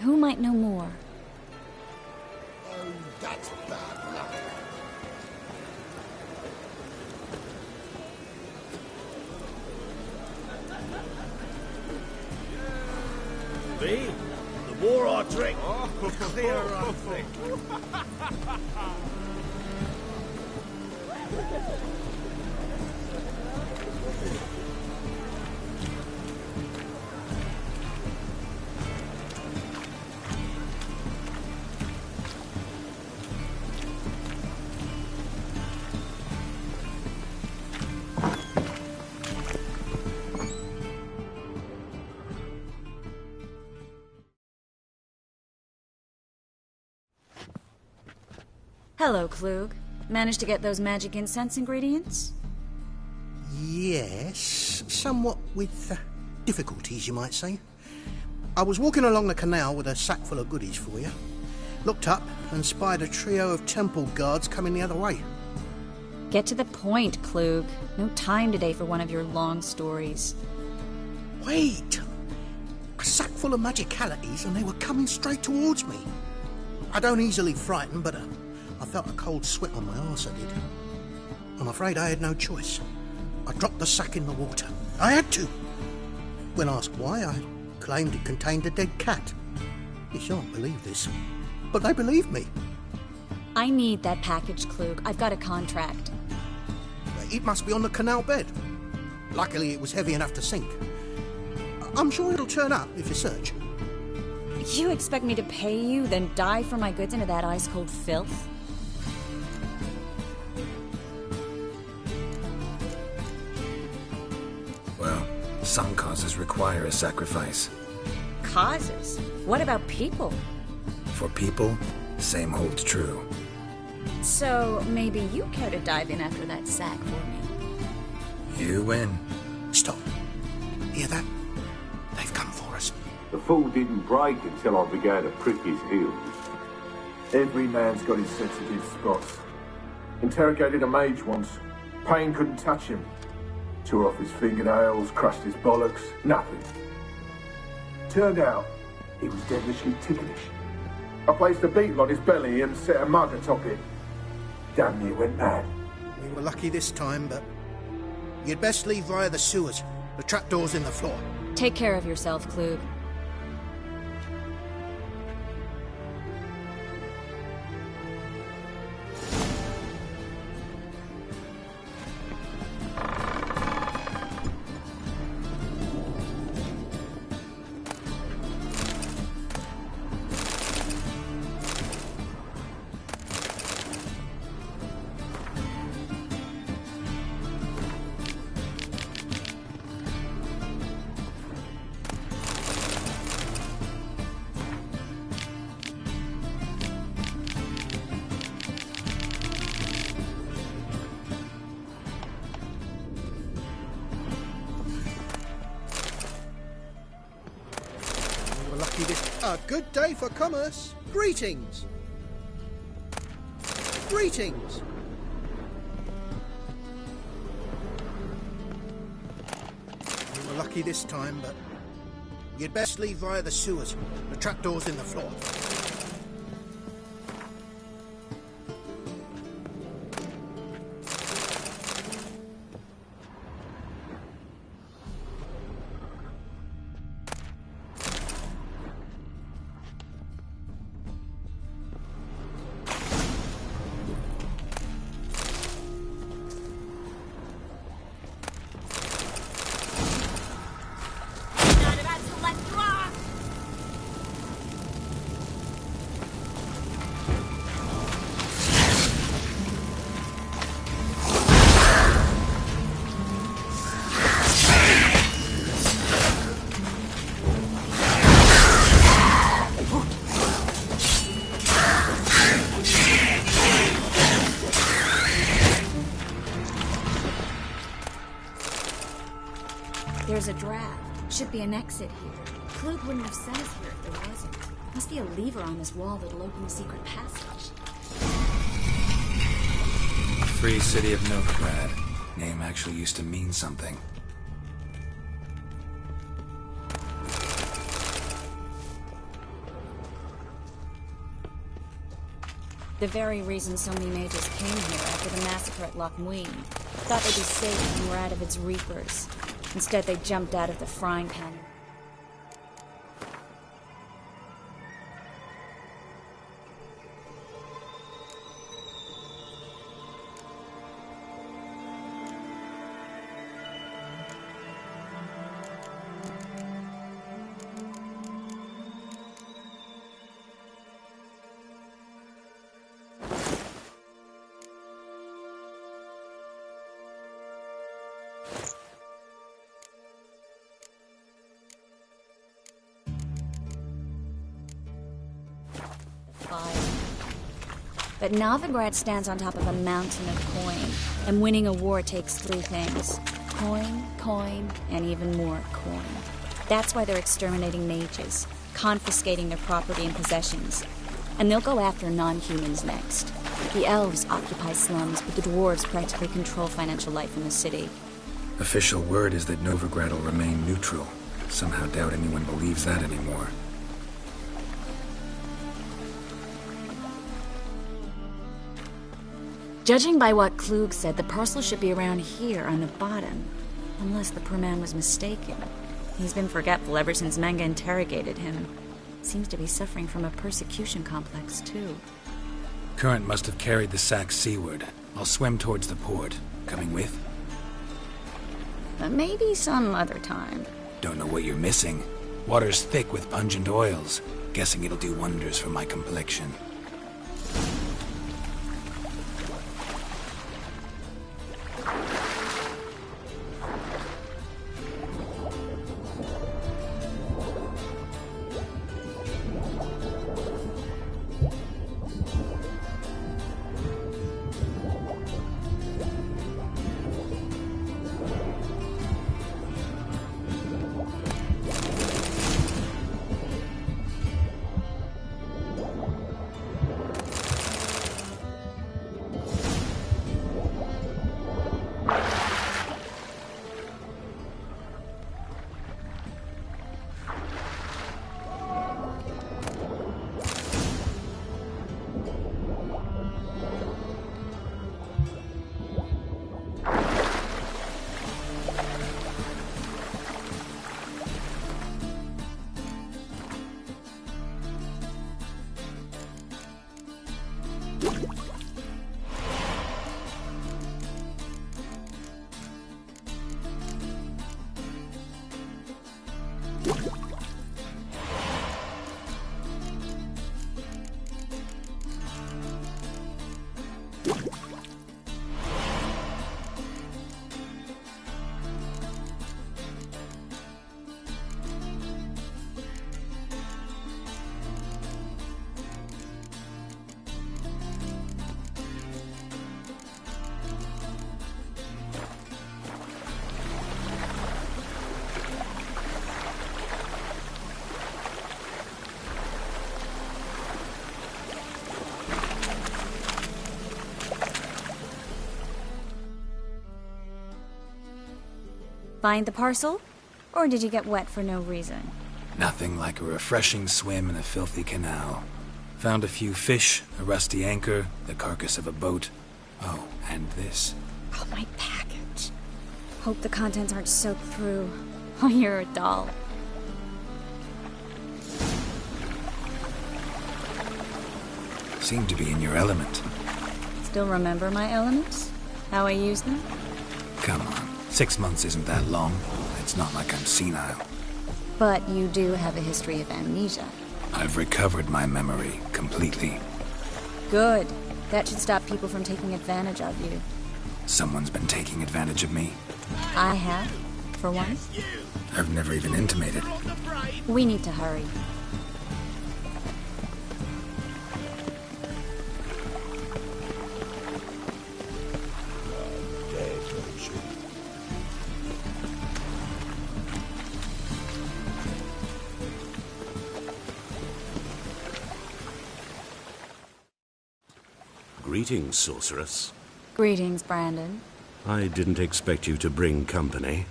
[SPEAKER 14] Who might know more?
[SPEAKER 10] Oh, that's bad luck.
[SPEAKER 3] Me? The more I drink, the clearer I think.
[SPEAKER 14] Hello, Klug. Managed to get those magic incense ingredients?
[SPEAKER 12] Yes, somewhat with difficulties, you might say. I was walking along the canal with a sack full of goodies for you. Looked up and spied a trio of temple guards coming the other way.
[SPEAKER 14] Get to the point, Klug. No time today for one of your long stories.
[SPEAKER 12] Wait! A sack full of magicalities and they were coming straight towards me. I don't easily frighten, but I felt a cold sweat on my arse, I did. I'm afraid I had no choice. I dropped the sack in the water. I had to. When asked why, I claimed it contained a dead cat. You shan't believe this, but they believed me.
[SPEAKER 14] I need that package, Klug. I've got a contract.
[SPEAKER 12] It must be on the canal bed. Luckily, it was heavy enough to sink. I'm sure it'll turn up if you search.
[SPEAKER 14] You expect me to pay you, then dive for my goods into that ice-cold filth?
[SPEAKER 1] Some causes require a sacrifice.
[SPEAKER 14] Causes? What about people?
[SPEAKER 1] For people, same holds true.
[SPEAKER 14] So, maybe you care to dive in after that sack for me?
[SPEAKER 1] You win.
[SPEAKER 12] Stop. Hear that? They've come for us.
[SPEAKER 16] The fool didn't break until I began to prick his heels. Every man's got his sensitive spots. Interrogated a mage once. Pain couldn't touch him. Tore off his fingernails, crushed his bollocks, nothing. Turned out, he was devilishly ticklish. I placed a beetle on his belly and set a mug atop it. Damn near went mad.
[SPEAKER 12] We were lucky this time, but you'd best leave via the sewers. The trapdoor's in the floor.
[SPEAKER 14] Take care of yourself, Klug.
[SPEAKER 12] A good day for commerce. Greetings. Greetings. We were lucky this time, but you'd best leave via the sewers. The trapdoor's in the floor.
[SPEAKER 14] There's a draft. Should be an exit here. Klug wouldn't have sent us here if there wasn't. Must be a lever on this wall that'll open the secret passage.
[SPEAKER 1] Free City of Novigrad. Name actually used to mean something.
[SPEAKER 14] The very reason so many mages came here after the massacre at Loch Muin. Thought they'd be safe and were out of its reapers. Instead, they jumped out of the frying pan. But Novigrad stands on top of a mountain of coin, and winning a war takes three things. Coin, coin, and even more coin. That's why they're exterminating mages, confiscating their property and possessions. And they'll go after non-humans next. The elves occupy slums, but the dwarves practically control financial life in the city.
[SPEAKER 1] Official word is that Novigrad will remain neutral. Somehow doubt anyone believes that anymore.
[SPEAKER 14] Judging by what Klug said, the parcel should be around here on the bottom. Unless the poor man was mistaken. He's been forgetful ever since Manga interrogated him. Seems to be suffering from a persecution complex, too.
[SPEAKER 1] Current must have carried the sack seaward. I'll swim towards the port. Coming with?
[SPEAKER 14] Maybe some other time.
[SPEAKER 1] Don't know what you're missing. Water's thick with pungent oils. Guessing it'll do wonders for my complexion.
[SPEAKER 14] Find the parcel? Or did you get wet for no reason?
[SPEAKER 1] Nothing like a refreshing swim in a filthy canal. Found a few fish, a rusty anchor, the carcass of a boat. Oh, and this.
[SPEAKER 14] Oh, my package. Hope the contents aren't soaked through. Oh, you're a doll.
[SPEAKER 1] Seem to be in your element.
[SPEAKER 14] Still remember my elements? How I use them?
[SPEAKER 1] Come on, 6 months isn't that long. It's not like I'm senile.
[SPEAKER 14] But you do have a history of amnesia.
[SPEAKER 1] I've recovered my memory completely.
[SPEAKER 14] Good. That should stop people from taking advantage of you.
[SPEAKER 1] Someone's been taking advantage of me.
[SPEAKER 14] I have, for once.
[SPEAKER 1] I've never even intimated.
[SPEAKER 14] We need to hurry.
[SPEAKER 2] Greetings, sorceress.
[SPEAKER 14] Greetings, Brandon.
[SPEAKER 2] I didn't expect you to bring company.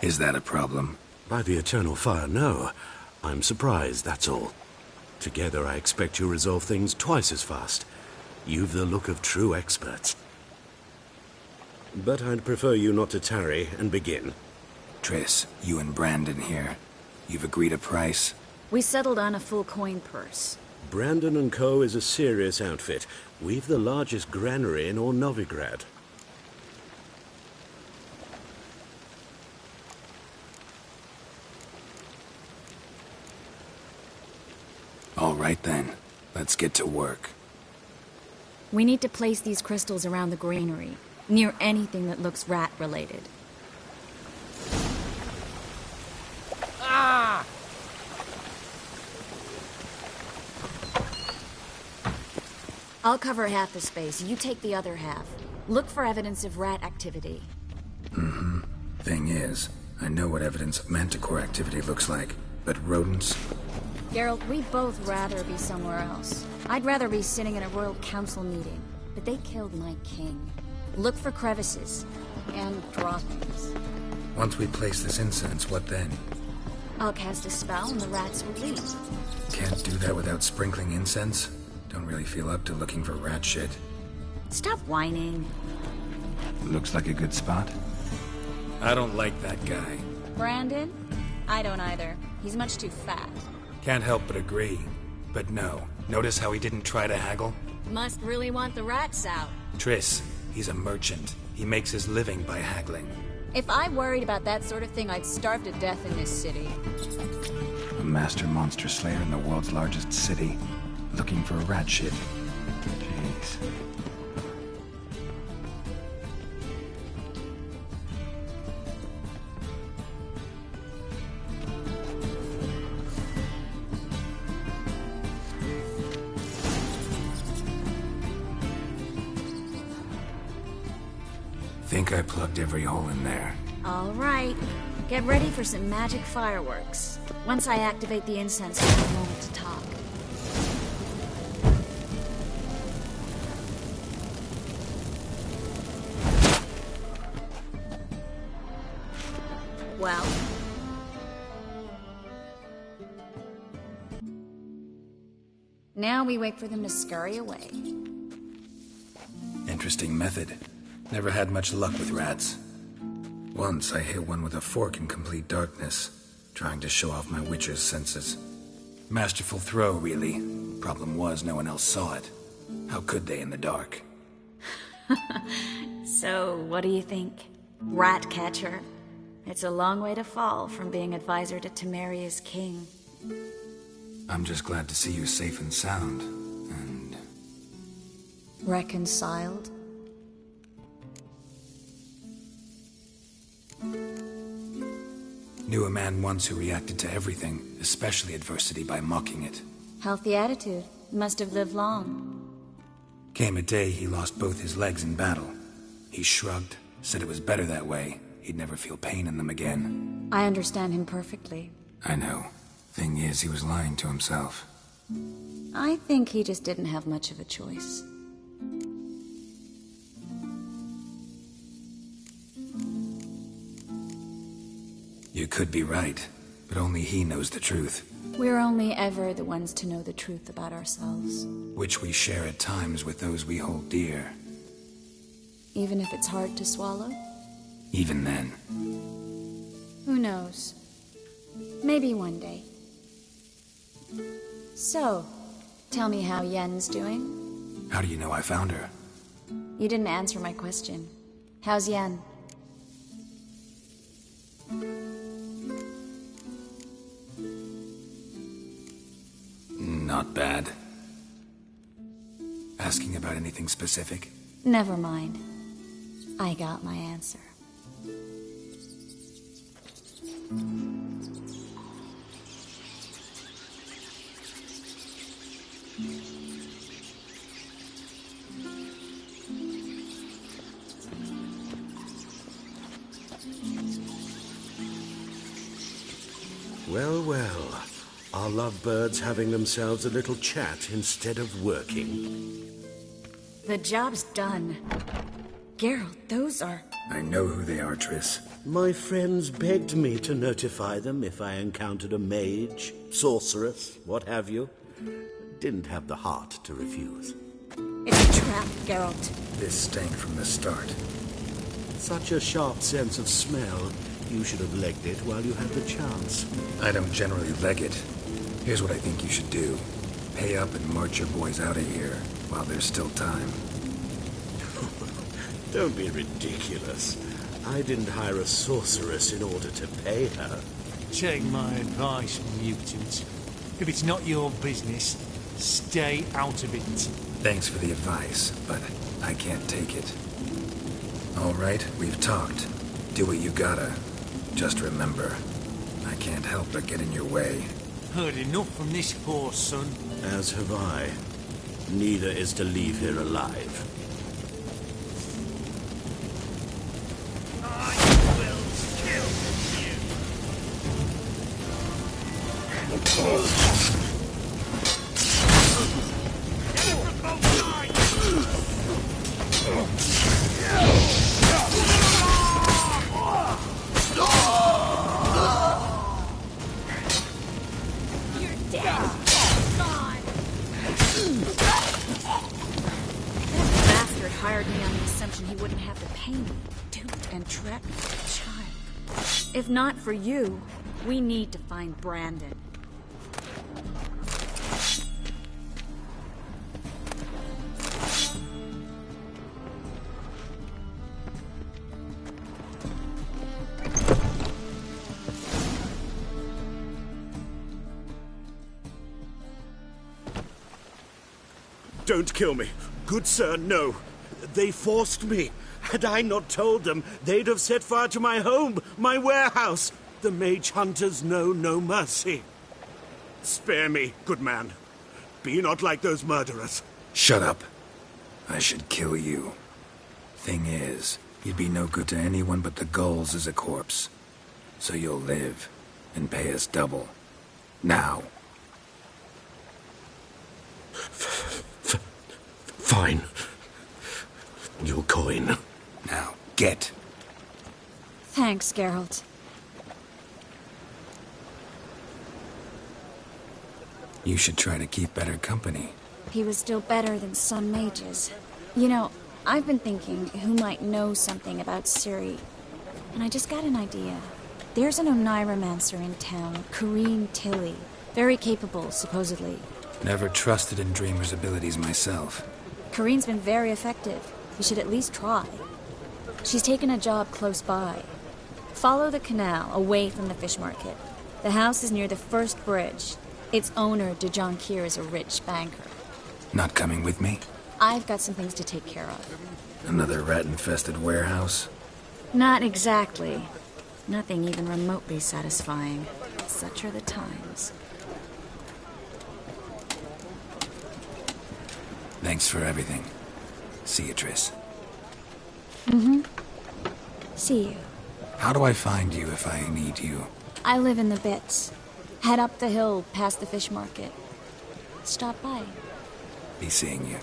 [SPEAKER 1] Is that a problem?
[SPEAKER 2] By the Eternal Fire, no. I'm surprised, that's all. Together, I expect you resolve things twice as fast. You've the look of true experts. But I'd prefer you not to tarry and begin.
[SPEAKER 1] Triss, you and Brandon here. You've agreed a price?
[SPEAKER 14] We settled on a full coin purse.
[SPEAKER 2] Brandon & Co. is a serious outfit. We've the largest granary in all Novigrad.
[SPEAKER 1] All right then. Let's get to work.
[SPEAKER 14] We need to place these crystals around the granary, near anything that looks rat-related.
[SPEAKER 3] Ah!
[SPEAKER 14] I'll cover half the space, you take the other half. Look for evidence of rat activity.
[SPEAKER 1] Mm-hmm. Thing is, I know what evidence of manticore activity looks like, but rodents?
[SPEAKER 14] Geralt, we'd both rather be somewhere else. I'd rather be sitting in a royal council meeting, but they killed my king. Look for crevices, and droppings.
[SPEAKER 1] Once we place this incense, what then?
[SPEAKER 14] I'll cast a spell and the rats will leave.
[SPEAKER 1] Can't do that without sprinkling incense? Don't really feel up to looking for rat shit.
[SPEAKER 14] Stop whining.
[SPEAKER 1] Looks like a good spot. I don't like that guy.
[SPEAKER 14] Brandon? I don't either. He's much too fat.
[SPEAKER 1] Can't help but agree. But no. Notice how he didn't try to haggle?
[SPEAKER 14] Must really want the rats out.
[SPEAKER 1] Triss, he's a merchant. He makes his living by haggling.
[SPEAKER 14] If I worried about that sort of thing, I'd starve to death in this city.
[SPEAKER 1] A master monster slayer in the world's largest city. Looking for a rat shit. Jeez. Think I plugged every hole in there.
[SPEAKER 14] All right. Get ready for some magic fireworks. Once I activate the incense, we'll have a moment to talk. Well? Now we wait for them to scurry away.
[SPEAKER 1] Interesting method. Never had much luck with rats. Once I hit one with a fork in complete darkness, trying to show off my witcher's senses. Masterful throw, really. Problem was, no one else saw it. How could they in the dark?
[SPEAKER 14] So, what do you think? Rat catcher? It's a long way to fall from being advisor to Temeria's king.
[SPEAKER 1] I'm just glad to see you safe and sound, and...
[SPEAKER 14] Reconciled?
[SPEAKER 1] Knew a man once who reacted to everything, especially adversity, by mocking it.
[SPEAKER 14] Healthy attitude. Must have lived long.
[SPEAKER 1] Came a day he lost both his legs in battle. He shrugged, said it was better that way. He'd never feel pain in them again.
[SPEAKER 14] I understand him perfectly.
[SPEAKER 1] I know. Thing is, he was lying to himself.
[SPEAKER 14] I think he just didn't have much of a choice.
[SPEAKER 1] You could be right, but only he knows the truth.
[SPEAKER 14] We're only ever the ones to know the truth about ourselves.
[SPEAKER 1] Which we share at times with those we hold dear.
[SPEAKER 14] Even if it's hard to swallow?
[SPEAKER 1] Even then.
[SPEAKER 14] Who knows? Maybe one day. So, tell me how Yen's doing?
[SPEAKER 1] How do you know I found her?
[SPEAKER 14] You didn't answer my question. How's Yen?
[SPEAKER 1] Not bad. Asking about anything specific?
[SPEAKER 14] Never mind. I got my answer.
[SPEAKER 2] Well, well. Are lovebirds having themselves a little chat instead of working?
[SPEAKER 14] The job's done. Geralt, those are...
[SPEAKER 1] I know who they are, Triss.
[SPEAKER 2] My friends begged me to notify them if I encountered a mage, sorceress, what have you. Didn't have the heart to refuse.
[SPEAKER 14] It's a trap, Geralt.
[SPEAKER 1] This stank from the start.
[SPEAKER 2] Such a sharp sense of smell. You should have legged it while you had the chance.
[SPEAKER 1] I don't generally leg it. Here's what I think you should do. Pay up and march your boys out of here while there's still time.
[SPEAKER 2] Don't be ridiculous. I didn't hire a sorceress in order to pay her.
[SPEAKER 17] Take my advice, mutant. If it's not your business, stay out of it.
[SPEAKER 1] Thanks for the advice, but I can't take it. All right, we've talked. Do what you gotta. Just remember, I can't help but get in your way.
[SPEAKER 17] Heard enough from this horse, son.
[SPEAKER 2] As have I. Neither is to leave here alive.
[SPEAKER 14] If not for you, we need to find Brandon.
[SPEAKER 2] Don't kill me. Good sir, no. They forced me. Had I not told them, they'd have set fire to my home, my warehouse. The mage hunters know no mercy. Spare me, good man. Be not like those murderers.
[SPEAKER 1] Shut up. I should kill you. Thing is, you'd be no good to anyone but the gulls as a corpse. So you'll live, and pay us double. Now.
[SPEAKER 2] Fine. Your coin.
[SPEAKER 1] Now, get.
[SPEAKER 14] Thanks, Geralt.
[SPEAKER 1] You should try to keep better company.
[SPEAKER 14] He was still better than some mages. You know, I've been thinking who might know something about Ciri. And I just got an idea. There's an Oneiromancer in town, Corrine Tilly. Very capable, supposedly.
[SPEAKER 1] Never trusted in Dreamer's abilities myself.
[SPEAKER 14] Corrine's been very effective. You should at least try. She's taken a job close by. Follow the canal, away from the fish market. The house is near the first bridge. Its owner, Dejon Kier, is a rich banker.
[SPEAKER 1] Not coming with me?
[SPEAKER 14] I've got some things to take care of.
[SPEAKER 1] Another rat-infested warehouse?
[SPEAKER 14] Not exactly. Nothing even remotely satisfying. Such are the times.
[SPEAKER 1] Thanks for everything. See you, Triss.
[SPEAKER 14] Mm-hmm. See you.
[SPEAKER 1] How do I find you if I need you?
[SPEAKER 14] I live in the Bits. Head up the hill past the fish market. Stop by.
[SPEAKER 1] Be seeing you.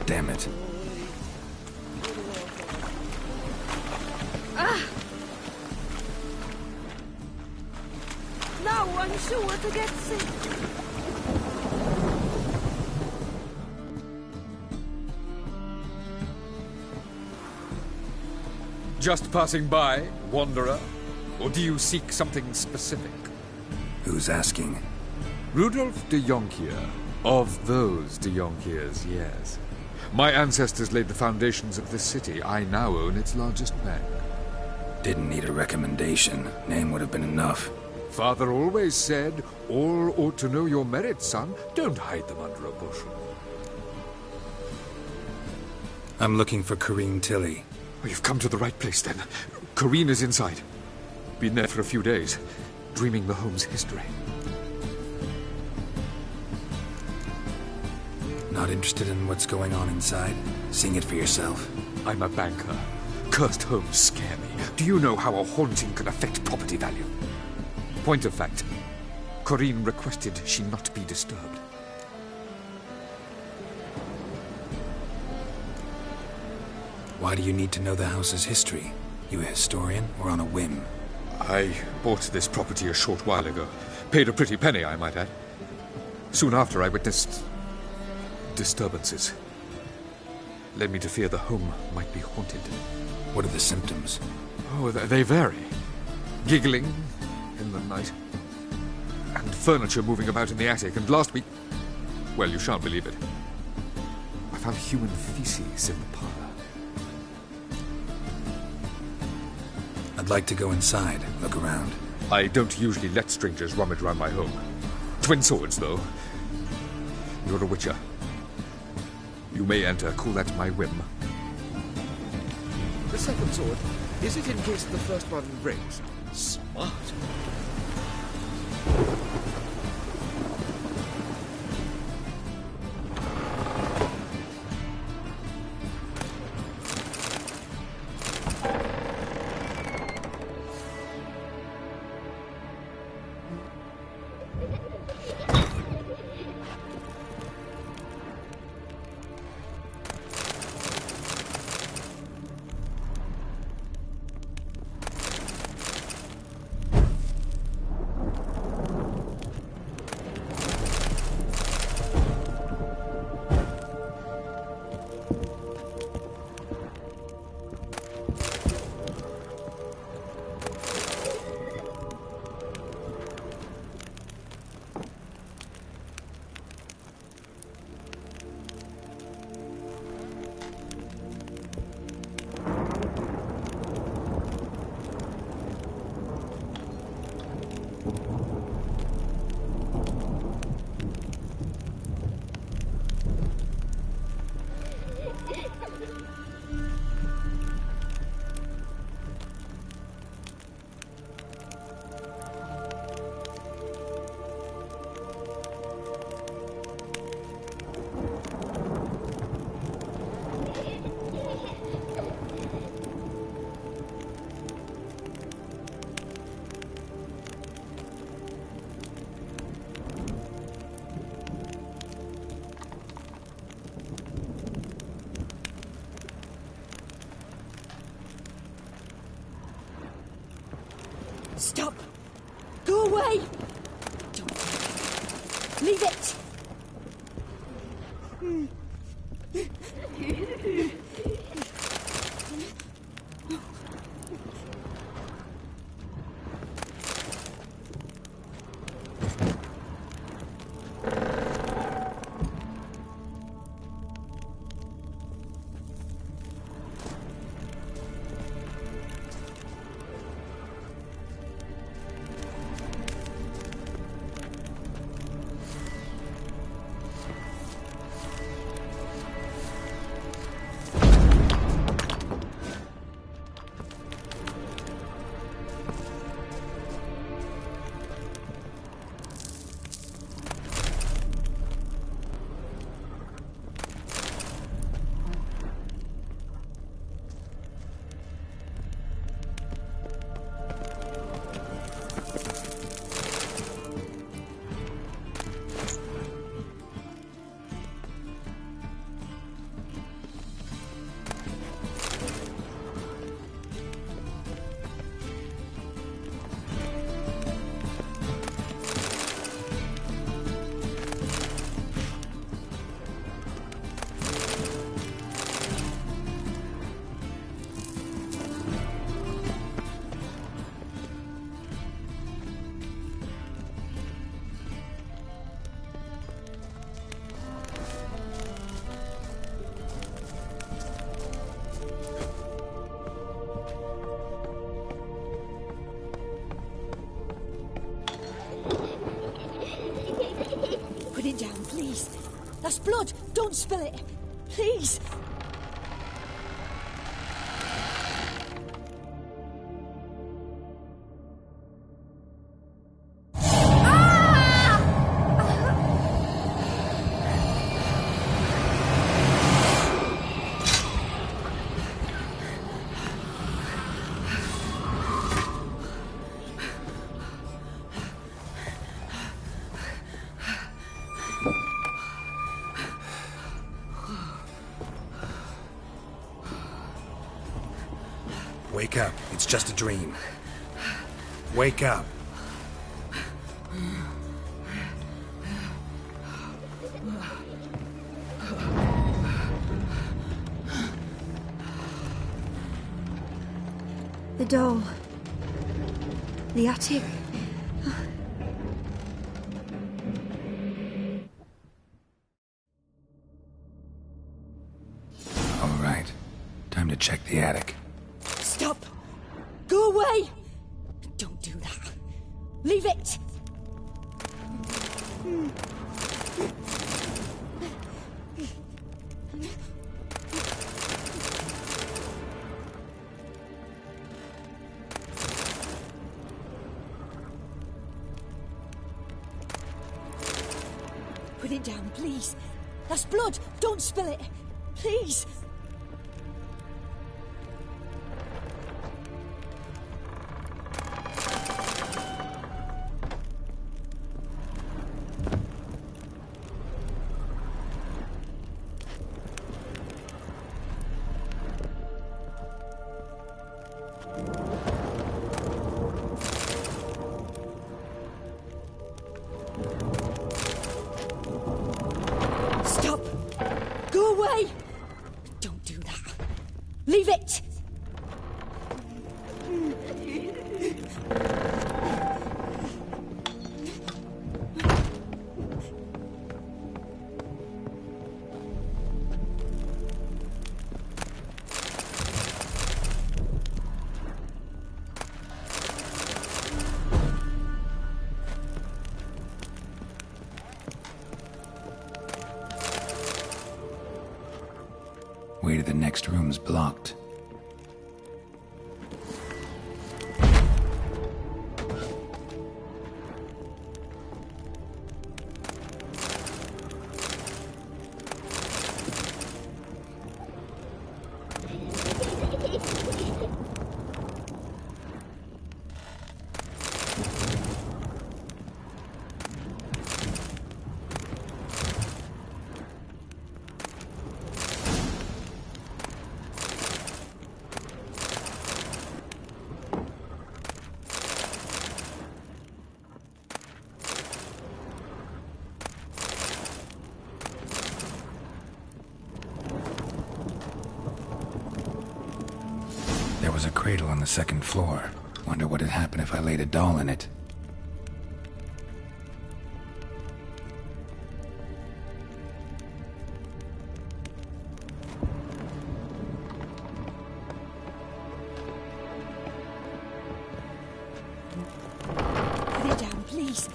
[SPEAKER 1] damn it.
[SPEAKER 13] Now I'm sure to get sick.
[SPEAKER 7] Just passing by, wanderer? Or do you seek something specific?
[SPEAKER 1] Who's asking?
[SPEAKER 7] Rudolf de Jonkier. Of those de Jonkiers, yes. My ancestors laid the foundations of this city. I now own its largest bank.
[SPEAKER 1] Didn't need a recommendation. Name would have been enough.
[SPEAKER 7] Father always said, all ought to know your merits, son. Don't hide them under a bushel.
[SPEAKER 1] I'm looking for Corrine Tilly.
[SPEAKER 7] Oh, you've come to the right place, then. Corrine is inside. Been there for a few days, dreaming the home's history.
[SPEAKER 1] Not interested in what's going on inside? Seeing it for yourself?
[SPEAKER 7] I'm a banker. Cursed homes scare me. Do you know how a haunting can affect property value? Point of fact, Corrine requested she not be disturbed.
[SPEAKER 1] Why do you need to know the house's history? You a historian or on a whim?
[SPEAKER 7] I bought this property a short while ago. Paid a pretty penny, I might add. Soon after, I witnessed disturbances. Led me to fear the home might be haunted.
[SPEAKER 1] What are the symptoms?
[SPEAKER 7] Oh, they vary. Giggling in the night. And furniture moving about in the attic. And last week... well, you shan't believe it. I found human feces in the parlor.
[SPEAKER 1] I'd like to go inside, look around.
[SPEAKER 7] I don't usually let strangers rummage around my home. Twin swords, though. You're a witcher. You may enter, call that my whim.
[SPEAKER 18] The second sword, is it in case the first one breaks? Smart.
[SPEAKER 13] Stop! Go away! Don't leave it! That's blood! Don't spill it! Please!
[SPEAKER 1] Wake up. It's just a dream. Wake up.
[SPEAKER 19] The doll. The attic.
[SPEAKER 1] All right. Time to check the attic.
[SPEAKER 13] Stop! Go away! Don't do that. Leave it! Put it down, please. That's blood. Don't spill it. Please. Stop! Go away! Don't do that. Leave it!
[SPEAKER 1] Way to the next room's blocked. There was a cradle on the second floor. Wonder what had happened if I laid a doll in it.
[SPEAKER 13] Put it down, please.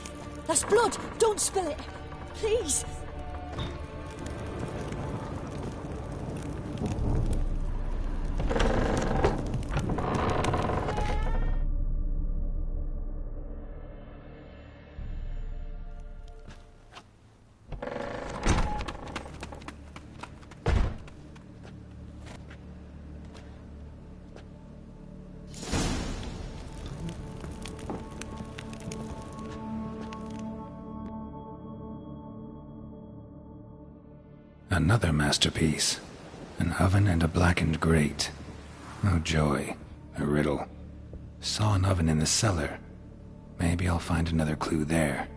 [SPEAKER 13] That's blood. Don't spill it. Please.
[SPEAKER 1] Another masterpiece. An oven and a blackened grate. Oh joy. A riddle. Saw an oven in the cellar. Maybe I'll find another clue there.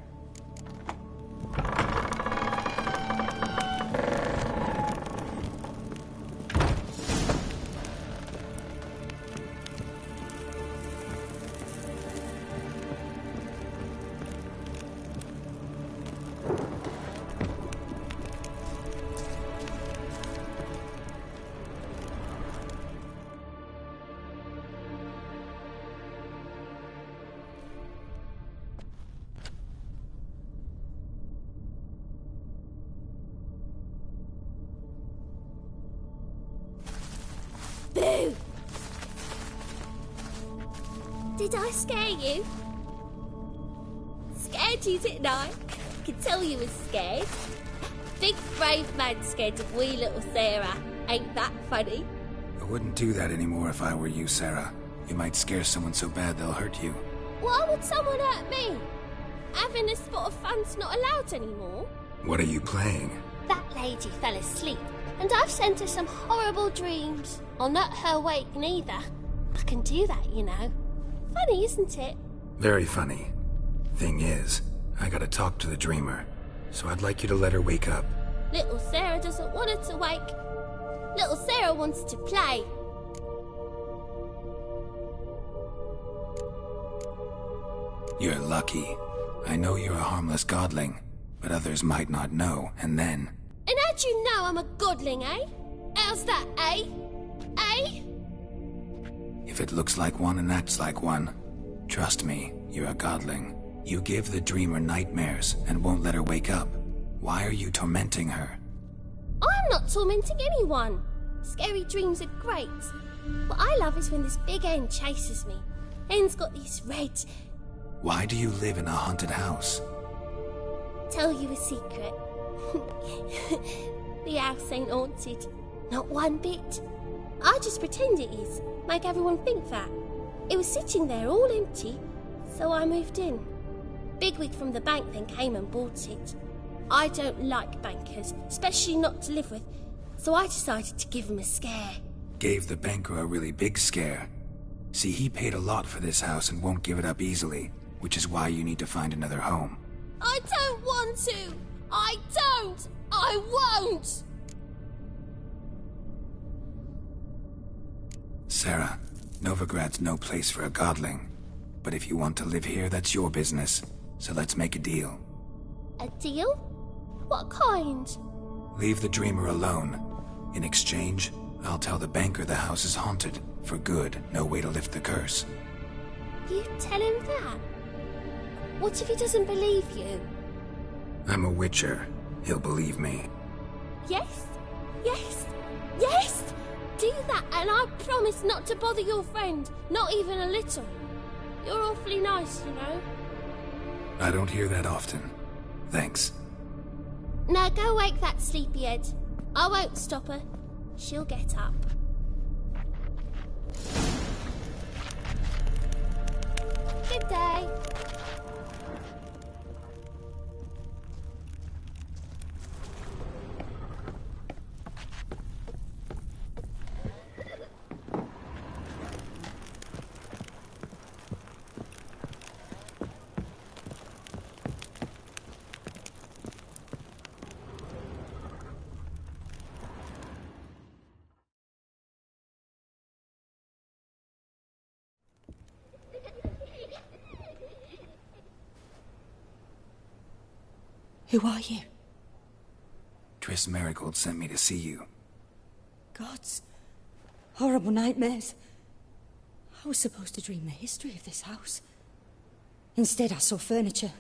[SPEAKER 20] Did I scare you? Scared you, didn't I? Could tell you was scared. Big brave man scared of wee little Sarah. Ain't that funny?
[SPEAKER 1] I wouldn't do that anymore if I were you, Sarah. You might scare someone so bad they'll hurt you.
[SPEAKER 20] Why would someone hurt me? Having a spot of fun's not allowed anymore.
[SPEAKER 1] What are you playing?
[SPEAKER 20] That lady fell asleep, and I've sent her some horrible dreams. I'll not her wake neither. I can do that, you know. Funny, isn't it?
[SPEAKER 1] Very funny. Thing is, I gotta talk to the dreamer, so I'd like you to let her wake up.
[SPEAKER 20] Little Sarah doesn't want her to wake. Little Sarah wants to play.
[SPEAKER 1] You're lucky. I know you're a harmless godling, but others might not know, and then...
[SPEAKER 20] And how'd you know I'm a godling, eh? How's that, eh? Eh?
[SPEAKER 1] If it looks like one and acts like one, trust me, you're a godling. You give the dreamer nightmares and won't let her wake up. Why are you tormenting her?
[SPEAKER 20] I'm not tormenting anyone. Scary dreams are great. What I love is when this big hen chases me. Hen's got these red...
[SPEAKER 1] Why do you live in a haunted house?
[SPEAKER 20] Tell you a secret. The house ain't haunted. Not one bit. I just pretend it is. Make everyone think that. It was sitting there all empty, so I moved in. Bigwig from the bank then came and bought it. I don't like bankers, especially not to live with, so I decided to give him a scare.
[SPEAKER 1] Gave the banker a really big scare. See, he paid a lot for this house and won't give it up easily, which is why you need to find another home.
[SPEAKER 20] I don't want to! I don't! I won't!
[SPEAKER 1] Sarah, Novigrad's no place for a godling. But if you want to live here, that's your business. So let's make a deal.
[SPEAKER 20] A deal? What kind?
[SPEAKER 1] Leave the dreamer alone. In exchange, I'll tell the banker the house is haunted. For good, no way to lift the curse.
[SPEAKER 20] You tell him that? What if he doesn't believe you?
[SPEAKER 1] I'm a witcher. He'll believe me.
[SPEAKER 20] Yes? Yes? Yes! Do that and I promise not to bother your friend. Not even a little. You're awfully nice, you know.
[SPEAKER 1] I don't hear that often. Thanks.
[SPEAKER 20] Now go wake that sleepyhead. I won't stop her. She'll get up. Good day.
[SPEAKER 19] Who are you?
[SPEAKER 1] Triss Merigold sent me to see you.
[SPEAKER 19] Gods. Horrible nightmares. I was supposed to dream the history of this house. Instead, I saw furniture.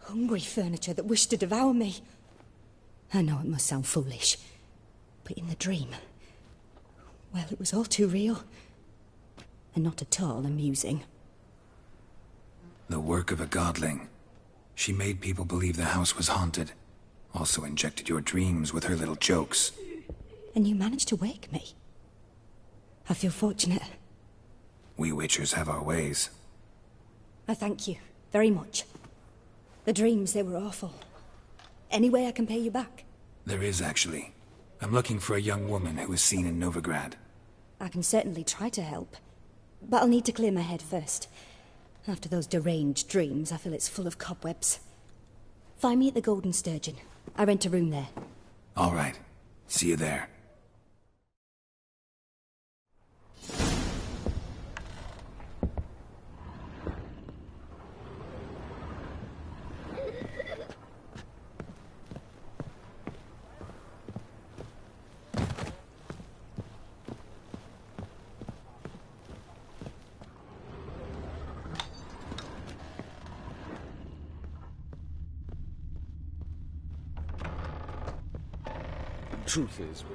[SPEAKER 19] Hungry furniture that wished to devour me. I know it must sound foolish, but in the dream, well, it was all too real. And not at all amusing.
[SPEAKER 1] The work of a godling. She made people believe the house was haunted. Also injected your dreams with her little jokes.
[SPEAKER 19] And you managed to wake me. I feel fortunate.
[SPEAKER 1] We witchers have our ways.
[SPEAKER 19] I thank you very much. The dreams, they were awful. Any way I can pay you back?
[SPEAKER 1] There is, actually. I'm looking for a young woman who was seen in Novigrad.
[SPEAKER 19] I can certainly try to help. But I'll need to clear my head first. After those deranged dreams, I feel it's full of cobwebs. Find me at the Golden Sturgeon. I rent a room there.
[SPEAKER 1] All right. See you there.
[SPEAKER 7] Truth is,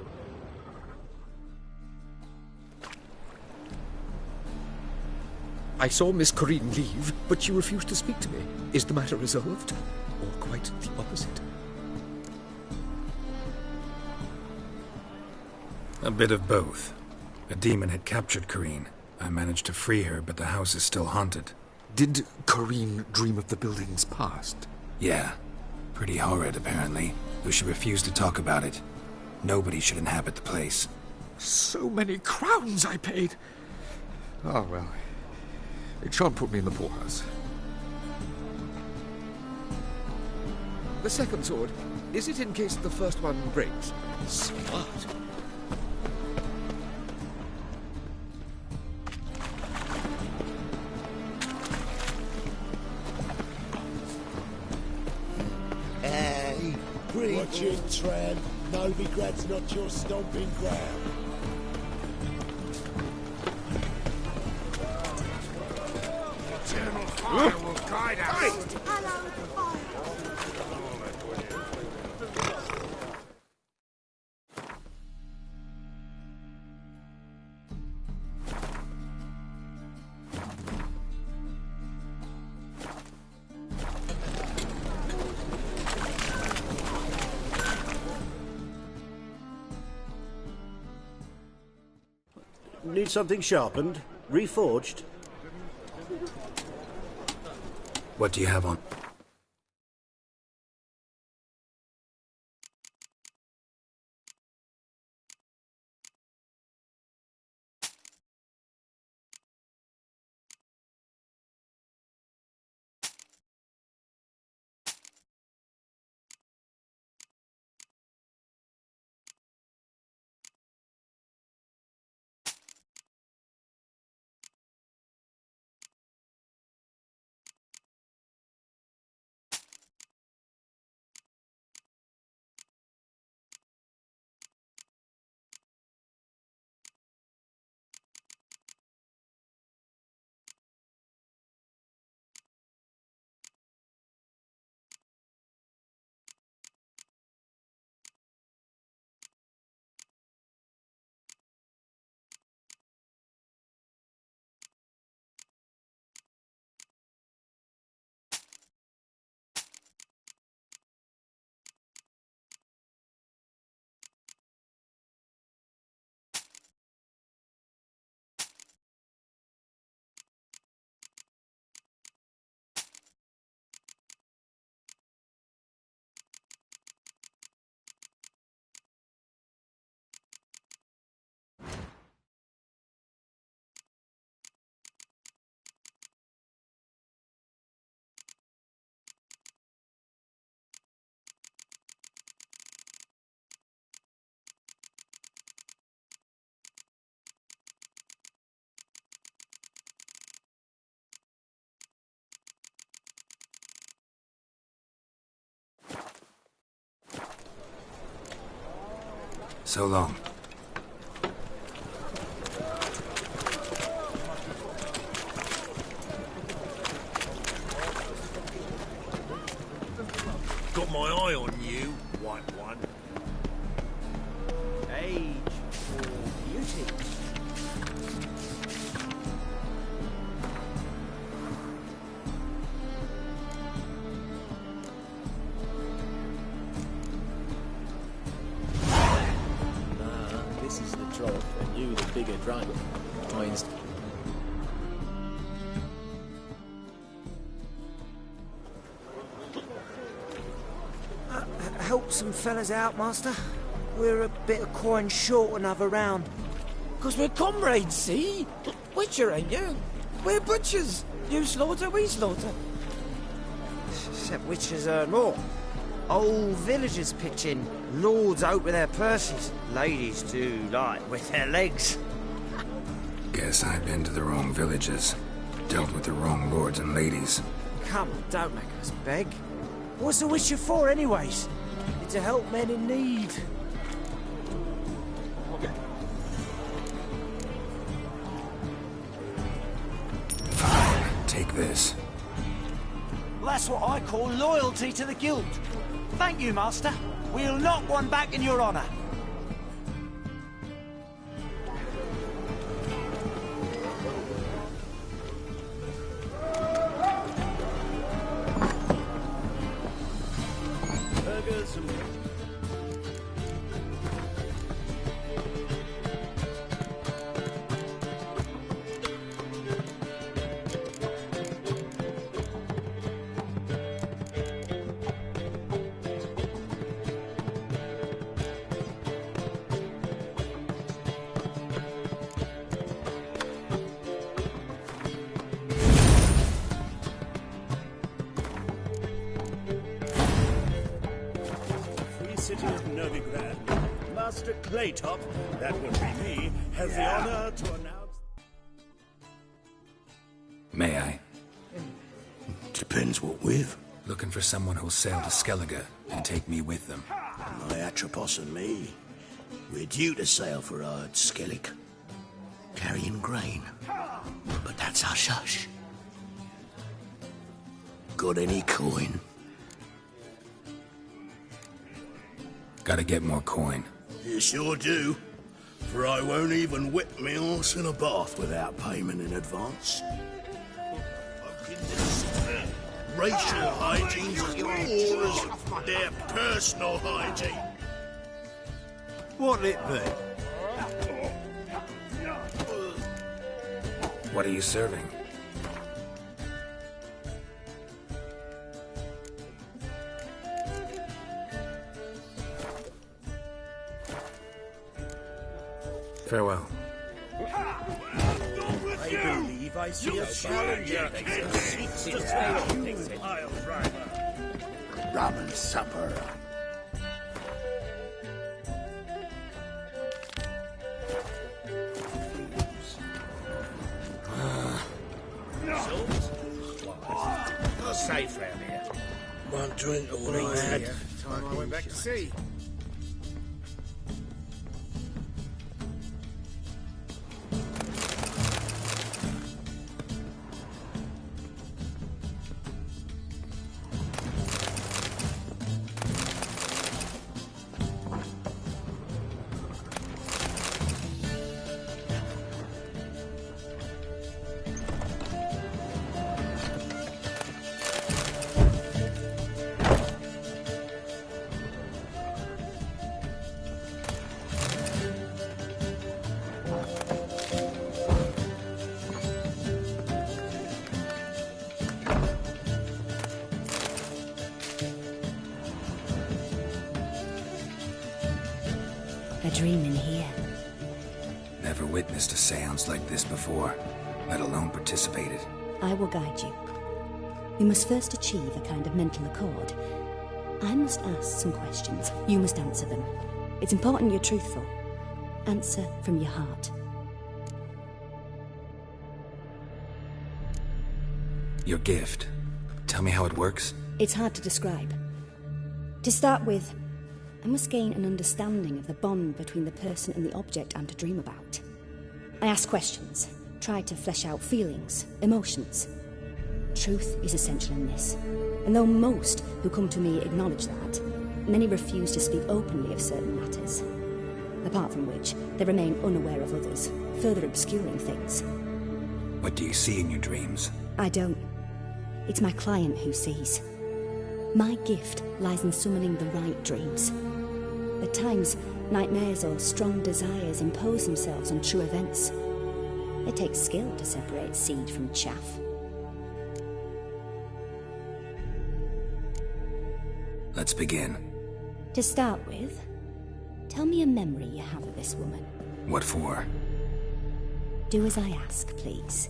[SPEAKER 18] I saw Miss Corinne leave, but she refused to speak to me. Is the matter resolved? Or quite the opposite?
[SPEAKER 1] A bit of both. A demon had captured Corinne. I managed to free her, but the house is still haunted.
[SPEAKER 7] Did Corinne dream of the building's past?
[SPEAKER 1] Yeah. Pretty horrid, apparently, though she refused to talk about it. Nobody should inhabit the place.
[SPEAKER 7] So many crowns I paid! Oh, well. It shan't put me in the poorhouse.
[SPEAKER 18] The second sword, is it in case the first one breaks? Smart.
[SPEAKER 10] Hey, watch it, tramp. Novigrad's not your stomping ground.
[SPEAKER 2] Eternal fire will guide us.
[SPEAKER 3] Need something sharpened? Reforged?
[SPEAKER 1] What do you have on? So long.
[SPEAKER 2] Got my eye on you, white one.
[SPEAKER 3] Age or beauty?
[SPEAKER 21] This is the trough, and you the bigger drunk. Means
[SPEAKER 22] help some fellas out, Master. We're a bit of coin short another round.
[SPEAKER 23] 'Cause we're comrades, see? Witcher, ain't you? We're butchers. You slaughter, we slaughter.
[SPEAKER 22] Except witchers earn more. Old villagers pitch in. Lords out with their purses. Ladies do, like, with their legs.
[SPEAKER 1] Guess I've been to the wrong villages. Dealt with the wrong lords and ladies.
[SPEAKER 22] Come, don't make us beg. What's the witcher for, anyways? It's to help men in need.
[SPEAKER 1] Fine, take this.
[SPEAKER 3] That's what I call loyalty to the guild. Thank you, Master. We'll knock one back in your honor.
[SPEAKER 2] city of Novigrad, Master Claytop, that would be me, has the honor to announce...
[SPEAKER 1] May I?
[SPEAKER 10] Depends what with.
[SPEAKER 1] Looking for someone who'll sail to Skellige and take me with them.
[SPEAKER 10] My Atropos and me, we're due to sail for Skellig, carrying grain. But that's hush-hush. Got any coin?
[SPEAKER 1] Gotta get more coin.
[SPEAKER 10] You sure do. For I won't even whip me horse in a bath without payment in advance. Racial hygiene's as poor as their personal hygiene.
[SPEAKER 2] What'll it be?
[SPEAKER 1] What are you serving? Farewell.
[SPEAKER 2] I believe I see a challenger who seeks to take you, pile driver.
[SPEAKER 10] Ramen supper.
[SPEAKER 2] You're safe round here.
[SPEAKER 10] One drink all I had.
[SPEAKER 2] Time I went back to sea.
[SPEAKER 19] A dream in here.
[SPEAKER 1] Never witnessed a seance like this before, let alone participated.
[SPEAKER 19] I will guide you. We must first achieve a kind of mental accord. I must ask some questions. You must answer them. It's important you're truthful. Answer from your heart.
[SPEAKER 1] Your gift. Tell me how it works.
[SPEAKER 19] It's hard to describe. To start with, I must gain an understanding of the bond between the person and the object I'm to dream about. I ask questions, try to flesh out feelings, emotions. Truth is essential in this, and though most who come to me acknowledge that, many refuse to speak openly of certain matters. Apart from which, they remain unaware of others, further obscuring things.
[SPEAKER 1] What do you see in your dreams?
[SPEAKER 19] I don't. It's my client who sees. My gift lies in summoning the right dreams. At times, nightmares or strong desires impose themselves on true events. It takes skill to separate seed from chaff.
[SPEAKER 1] Let's begin.
[SPEAKER 19] To start with, tell me a memory you have of this woman.
[SPEAKER 1] What for?
[SPEAKER 19] Do as I ask, please.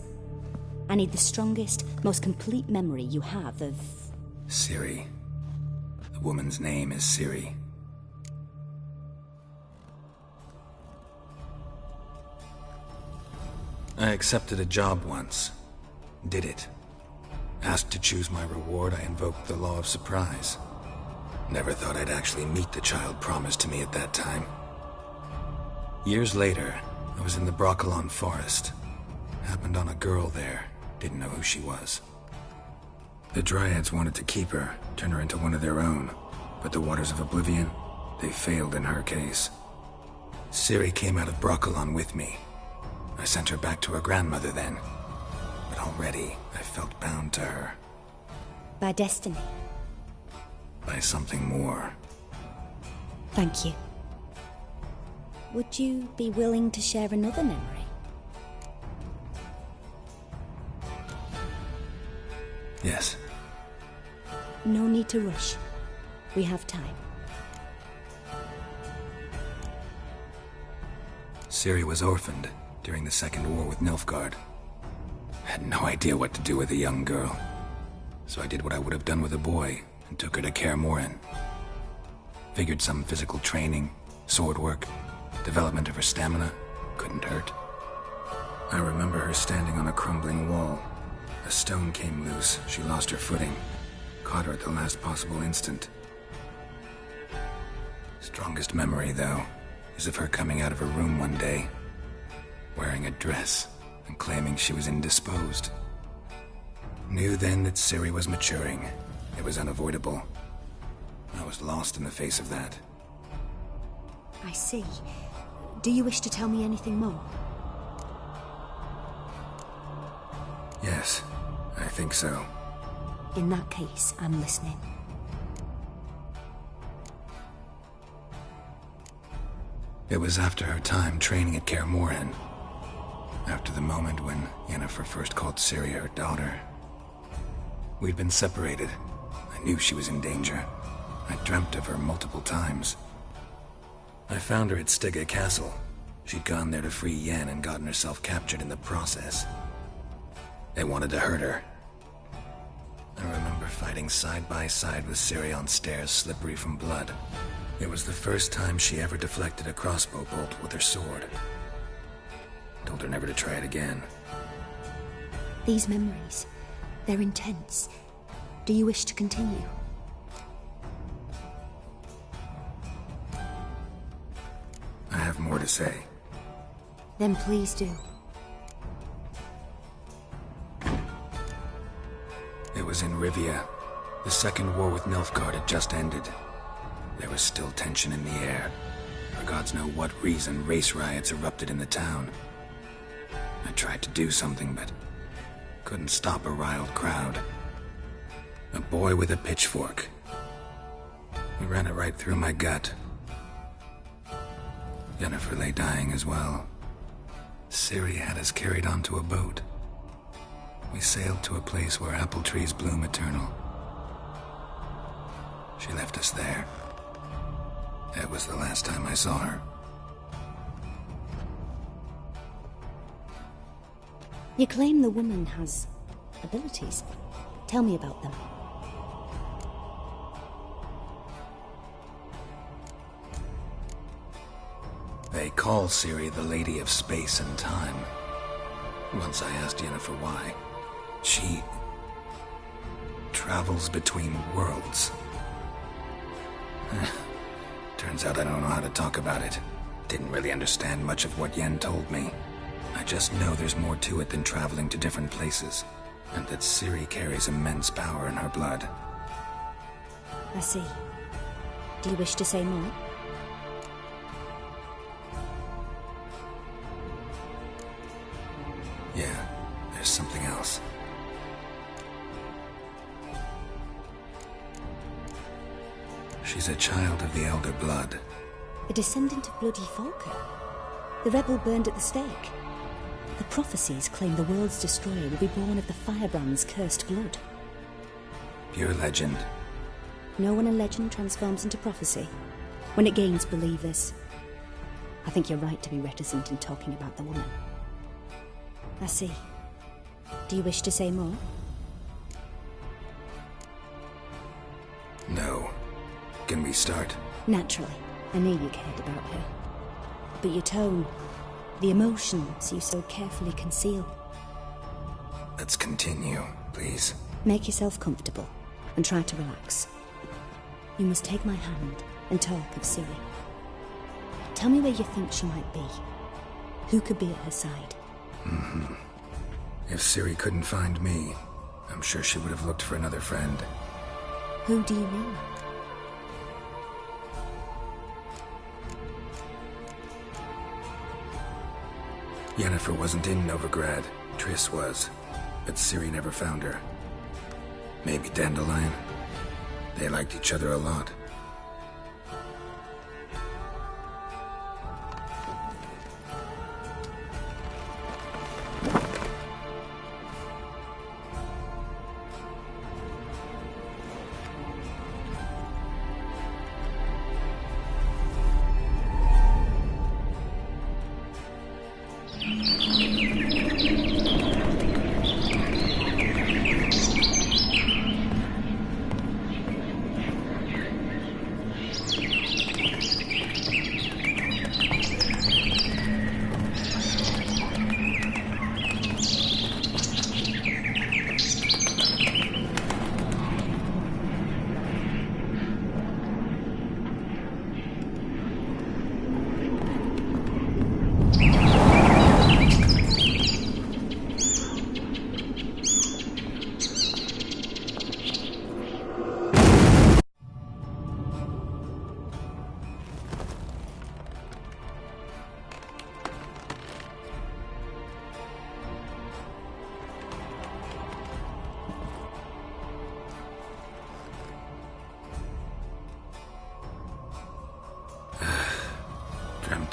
[SPEAKER 19] I need the strongest, most complete memory you have of...
[SPEAKER 1] Ciri. The woman's name is Ciri. I accepted a job once. Did it. Asked to choose my reward, I invoked the law of surprise. Never thought I'd actually meet the child promised to me at that time. Years later, I was in the Brokilon forest. Happened on a girl there. Didn't know who she was. The Dryads wanted to keep her, turn her into one of their own. But the Waters of Oblivion, they failed in her case. Ciri came out of Brokilon with me. I sent her back to her grandmother then. But already, I felt bound to her.
[SPEAKER 19] By destiny.
[SPEAKER 1] By something more.
[SPEAKER 19] Thank you. Would you be willing to share another memory?
[SPEAKER 1] Yes.
[SPEAKER 19] No need to rush. We have time.
[SPEAKER 1] Ciri was orphaned during the Second War with Nilfgaard. I had no idea what to do with a young girl. So I did what I would have done with a boy and took her to Kaer Morhen. Figured some physical training, sword work, development of her stamina couldn't hurt. I remember her standing on a crumbling wall. A stone came loose, she lost her footing. Caught her at the last possible instant. Strongest memory, though, is of her coming out of her room one day, wearing a dress and claiming she was indisposed. Knew then that Ciri was maturing. It was unavoidable. I was lost in the face of that.
[SPEAKER 19] I see. Do you wish to tell me anything more?
[SPEAKER 1] Yes, I think so.
[SPEAKER 19] In that case, I'm listening.
[SPEAKER 1] It was after her time training at Kaer Morhen. After the moment when Yennefer first called Ciri her daughter. We'd been separated. I knew she was in danger. I dreamt of her multiple times. I found her at Stygga Castle. She'd gone there to free Yen and gotten herself captured in the process. They wanted to hurt her. I remember fighting side by side with Ciri on stairs slippery from blood. It was the first time she ever deflected a crossbow bolt with her sword. Told her never to try it again.
[SPEAKER 19] These memories, they're intense. Do you wish to continue?
[SPEAKER 1] I have more to say.
[SPEAKER 19] Then please do.
[SPEAKER 1] It was in Rivia. The second war with Nilfgaard had just ended. There was still tension in the air. For gods know what reason, race riots erupted in the town. I tried to do something, but couldn't stop a riled crowd. A boy with a pitchfork. He ran it right through my gut. Yennefer lay dying as well. Ciri had us carried onto a boat. We sailed to a place where apple trees bloom eternal. She left us there. That was the last time I saw her.
[SPEAKER 19] You claim the woman has abilities. Tell me about them.
[SPEAKER 1] They call Ciri the Lady of Space and Time. Once I asked Yennefer why. She travels between worlds. Turns out I don't know how to talk about it. Didn't really understand much of what Yen told me. I just know there's more to it than traveling to different places, and that Ciri carries immense power in her blood.
[SPEAKER 19] I see. Do you wish to say more?
[SPEAKER 1] Yeah, there's something else. She's a child of the Elder Blood.
[SPEAKER 19] A descendant of Bloody Falker. The rebel burned at the stake. The prophecies claim the world's destroyer will be born of the Firebrand's cursed blood.
[SPEAKER 1] Pure legend.
[SPEAKER 19] No one in legend transforms into prophecy. When it gains believers. I think you're right to be reticent in talking about the woman. I see. Do you wish to say more?
[SPEAKER 1] No. Can we start?
[SPEAKER 19] Naturally. I knew you cared about her. But your tone, the emotions you so carefully conceal.
[SPEAKER 1] Let's continue, please.
[SPEAKER 19] Make yourself comfortable and try to relax. You must take my hand and talk of Ciri. Tell me where you think she might be. Who could be at her side?
[SPEAKER 1] Mm-hmm. If Ciri couldn't find me, I'm sure she would have looked for another friend.
[SPEAKER 19] Who do you mean?
[SPEAKER 1] Yennefer wasn't in Novigrad. Triss was. But Ciri never found her. Maybe Dandelion? They liked each other a lot.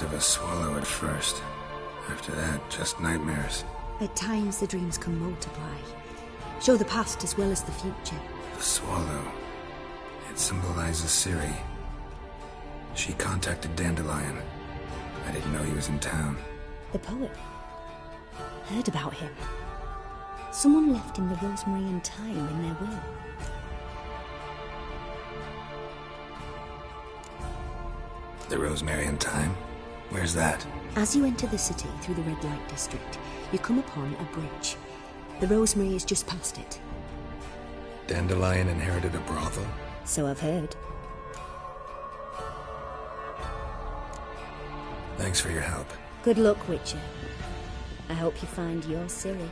[SPEAKER 1] of a swallow at first. After that, just nightmares.
[SPEAKER 19] At times, the dreams can multiply. Show the past as well as the future.
[SPEAKER 1] The swallow. It symbolizes Ciri. She contacted Dandelion. I didn't know he was in town.
[SPEAKER 19] The poet. Heard about him. Someone left him the rosemary and thyme in their will.
[SPEAKER 1] The rosemary and thyme? Where's that?
[SPEAKER 19] As you enter the city through the red light district, you come upon a bridge. The rosemary is just past it.
[SPEAKER 1] Dandelion inherited a brothel?
[SPEAKER 19] So I've heard.
[SPEAKER 1] Thanks for your help.
[SPEAKER 19] Good luck, Witcher. I hope you find your Ciri.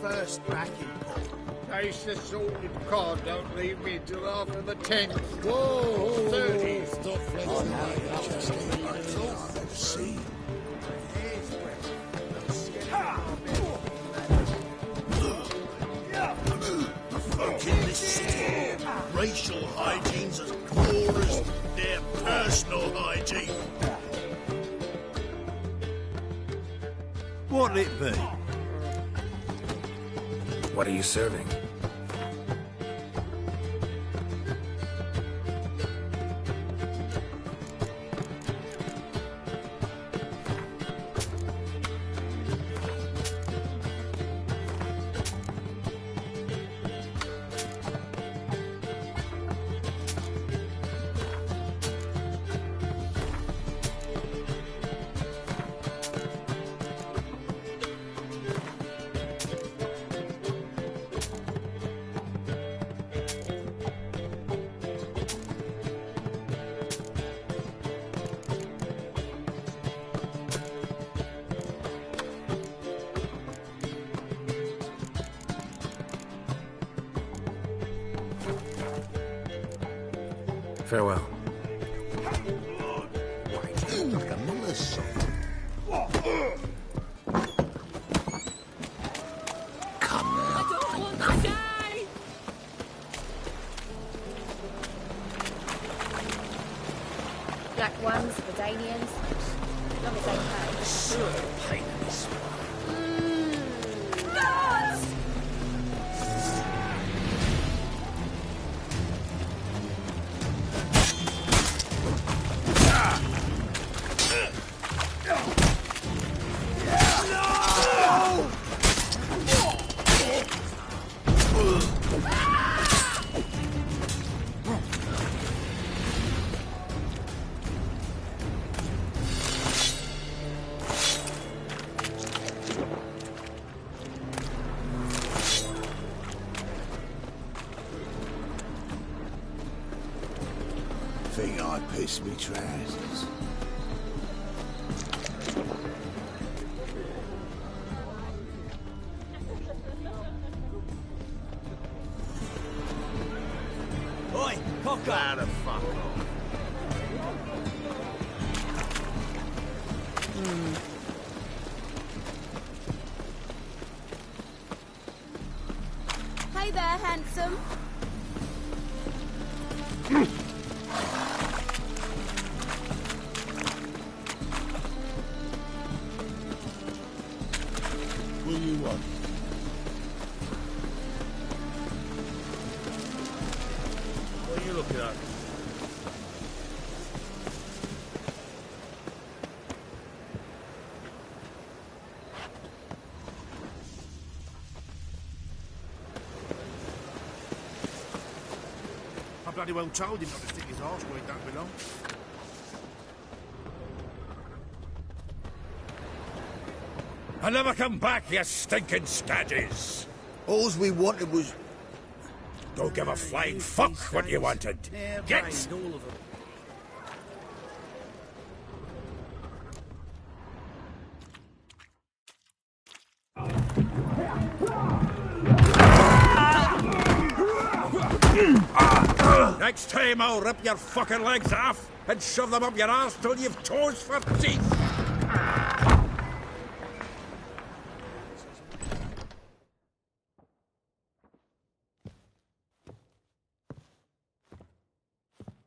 [SPEAKER 11] First racking pot. Taste the salted cod, don't leave me till after the 10th. Whoa! 30. Stop flexing see. Fucking this city. Racial hygiene's as poor as their personal hygiene.
[SPEAKER 2] What'll it be?
[SPEAKER 1] What are you serving? Farewell.
[SPEAKER 4] Black ones, Verdanians, as long as they pay.
[SPEAKER 11] Sure, pain in this
[SPEAKER 4] Guards!
[SPEAKER 2] Think I pissed me trousers.
[SPEAKER 3] Oi, cocker!
[SPEAKER 2] How the fuck off?
[SPEAKER 5] Hey there, handsome.
[SPEAKER 10] What do you want?
[SPEAKER 11] What are you looking at?
[SPEAKER 2] I bloody well told him not to stick his arse where it don't belong.
[SPEAKER 11] I'll never come back, you stinking scadges!
[SPEAKER 2] All we wanted was...
[SPEAKER 11] Don't give a flying fuck what you wanted. Get!
[SPEAKER 23] All of them.
[SPEAKER 11] Next time I'll rip your fucking legs off and shove them up your arse till you've toes for teeth!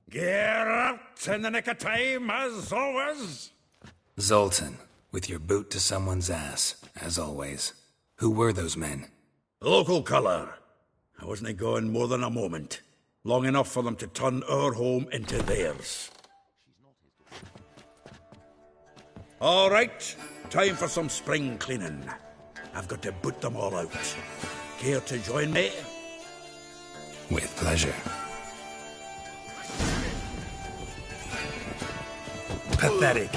[SPEAKER 11] Get out in the nick of time, as always!
[SPEAKER 1] Zoltan, with your boot to someone's ass, as always. Who were those men?
[SPEAKER 11] Local colour. I wasn't going more than a moment. Long enough for them to turn our home into theirs. All right, time for some spring cleaning. I've got to boot them all out. Care to join me?
[SPEAKER 1] With pleasure.
[SPEAKER 11] Pathetic.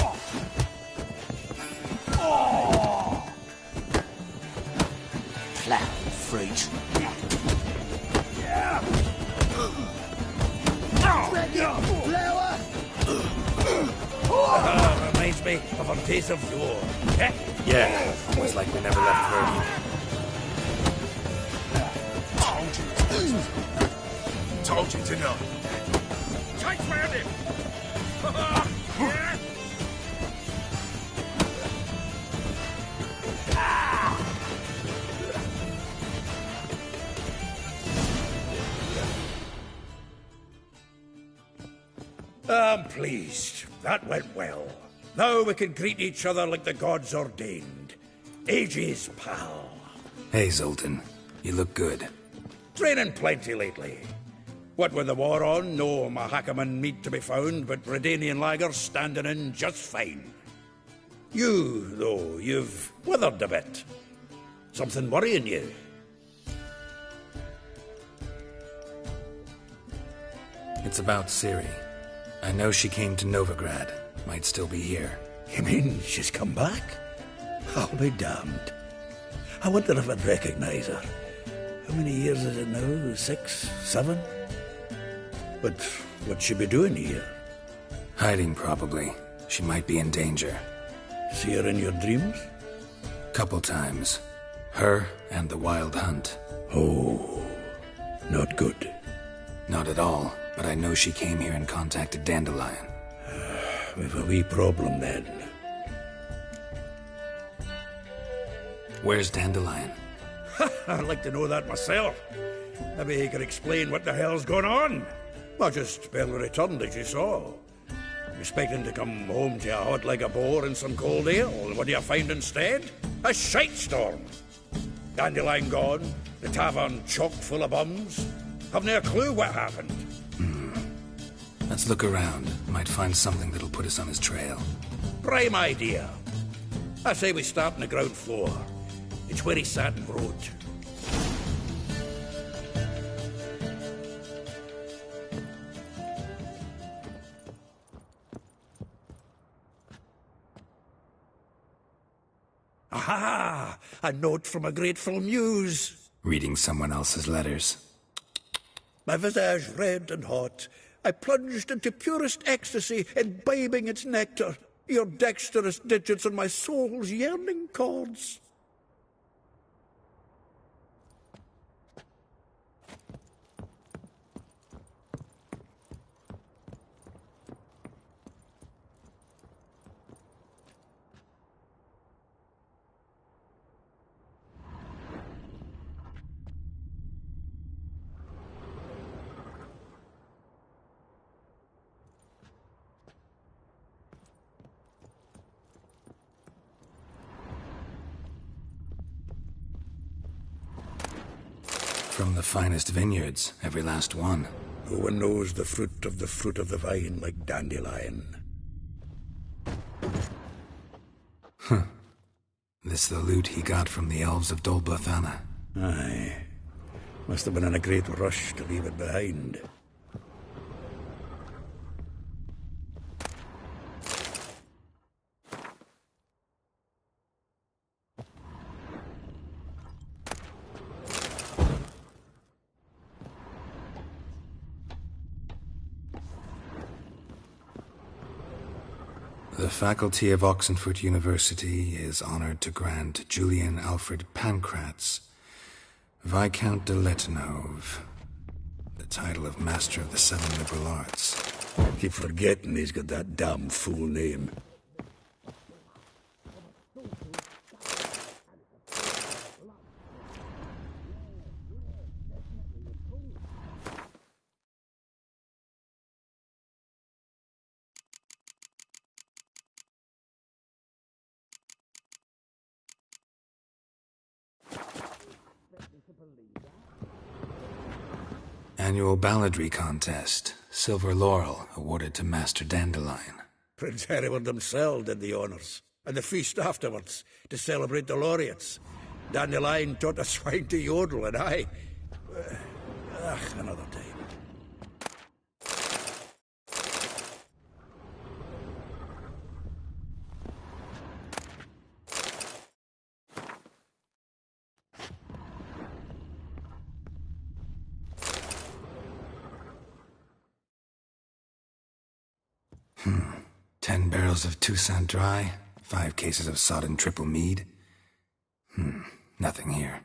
[SPEAKER 2] Flat fruit.
[SPEAKER 11] Reminds me of a days of yore. Eh?
[SPEAKER 1] Yeah, almost like we never left Verdi.
[SPEAKER 2] Told you to know.
[SPEAKER 11] Tight round him! I'm pleased. That went well. Now we can greet each other like the gods ordained. Ages, pal.
[SPEAKER 1] Hey, Zoltan. You look good.
[SPEAKER 11] Training plenty lately. What with the war on, no Mahakaman meat to be found, but Redanian lagers standing in just fine. You, though, you've withered a bit. Something worrying you?
[SPEAKER 1] It's about Ciri. I know she came to Novigrad. Might still be here.
[SPEAKER 11] You mean she's come back? I'll be damned. I wonder if I'd recognize her. How many years is it now? 6, 7? But what'd she be doing here?
[SPEAKER 1] Hiding, probably. She might be in danger.
[SPEAKER 11] See her in your dreams?
[SPEAKER 1] Couple times. Her and the Wild Hunt.
[SPEAKER 11] Oh, not good.
[SPEAKER 1] Not at all, but I know she came here and contacted Dandelion.
[SPEAKER 11] We've a wee problem then.
[SPEAKER 1] Where's Dandelion?
[SPEAKER 11] I'd like to know that myself. Maybe he could explain what the hell's going on. I just barely returned, as you saw. Expecting to come home to a hot like a boar and some cold ale. What do you find instead? A shite storm. Dandelion gone, the tavern chock full of bums. Haven't a clue what happened.
[SPEAKER 1] Let's look around. Might find something that'll put us on his trail.
[SPEAKER 11] Prime idea. I say we start on the ground floor. It's where he sat and wrote. Aha! A note from a grateful muse.
[SPEAKER 1] Reading someone else's letters.
[SPEAKER 11] My visage red and hot, I plunged into purest ecstasy, imbibing its nectar, your dexterous digits on my soul's yearning chords.
[SPEAKER 1] from the finest vineyards, every last one.
[SPEAKER 11] No one knows the fruit of the vine like Dandelion.
[SPEAKER 1] Huh. This the loot he got from the elves of Dol Blathanna.
[SPEAKER 11] Aye. Must have been in a great rush to leave it behind.
[SPEAKER 1] The faculty of Oxenford University is honored to grant Julian Alfred Pancratz, Viscount de Letenhove, the title of Master of the Seven Liberal Arts.
[SPEAKER 11] Keep forgetting he's got that damn fool name.
[SPEAKER 1] Annual balladry contest. Silver laurel awarded to Master Dandelion.
[SPEAKER 11] Prince Hereward himself did the honours, and the feast afterwards, to celebrate the laureates. Dandelion taught a swine to yodel, and I... another time.
[SPEAKER 1] Hmm. 10 barrels of Toussaint Dry, 5 cases of sodden triple mead. Nothing here.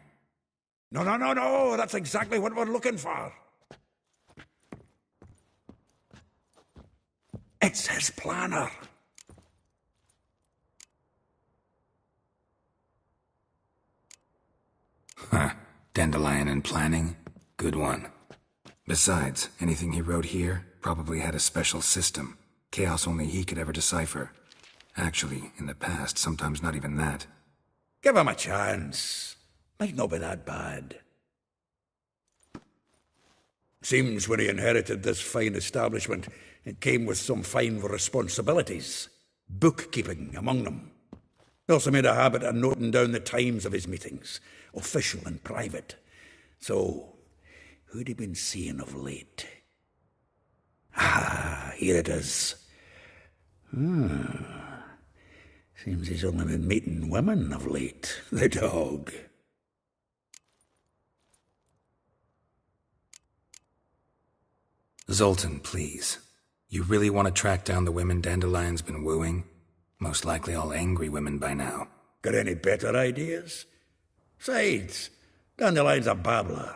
[SPEAKER 11] No, that's exactly what we're looking for. It's his planner.
[SPEAKER 1] Huh. Dandelion and planning? Good one. Besides, anything he wrote here probably had a special system. Chaos only he could ever decipher. Actually, in the past, sometimes not even that.
[SPEAKER 11] Give him a chance. Might not be that bad. Seems when he inherited this fine establishment, it came with some fine responsibilities. Bookkeeping among them. He also made a habit of noting down the times of his meetings, official and private. So, who'd he been seeing of late? Ah, here it is. Seems he's only been meeting women of late, the dog.
[SPEAKER 1] Zoltan, please. You really want to track down the women Dandelion's been wooing? Most likely all angry women by now.
[SPEAKER 11] Got any better ideas? Besides, Dandelion's a babbler.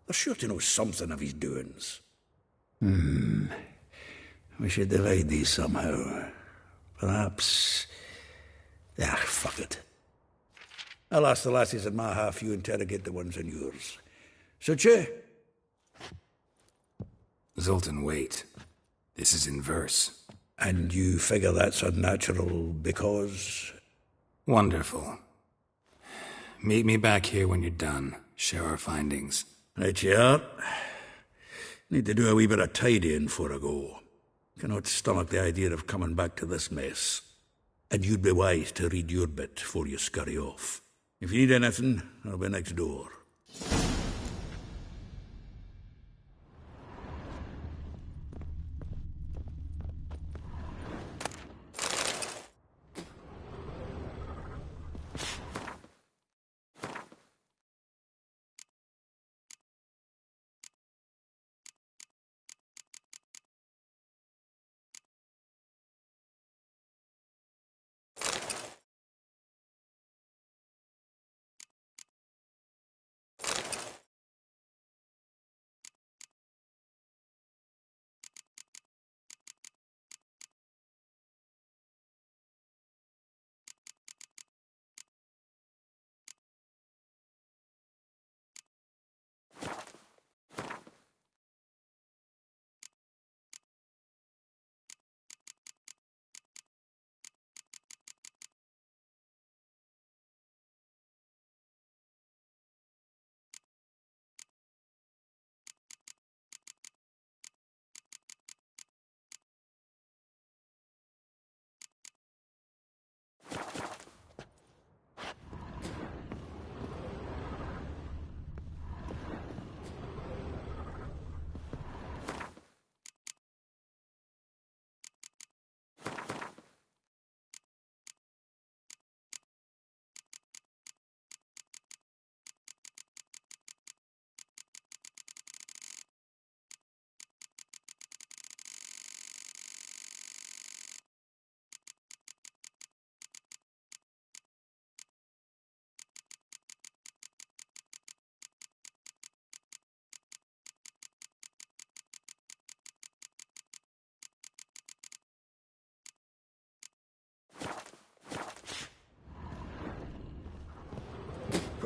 [SPEAKER 11] They're sure to know something of his doings. We should divide these somehow. Perhaps... fuck it. I'll ask the lassies in my half, you interrogate the ones in yours. Such you?
[SPEAKER 1] Zoltan, wait. This is in verse.
[SPEAKER 11] And you figure that's unnatural because...
[SPEAKER 1] Wonderful. Meet me back here when you're done. Share our findings.
[SPEAKER 11] Right you are. Need to do a wee bit of tidying before I go. Cannot stomach the idea of coming back to this mess. And you'd be wise to read your bit before you scurry off. If you need anything, I'll be next door.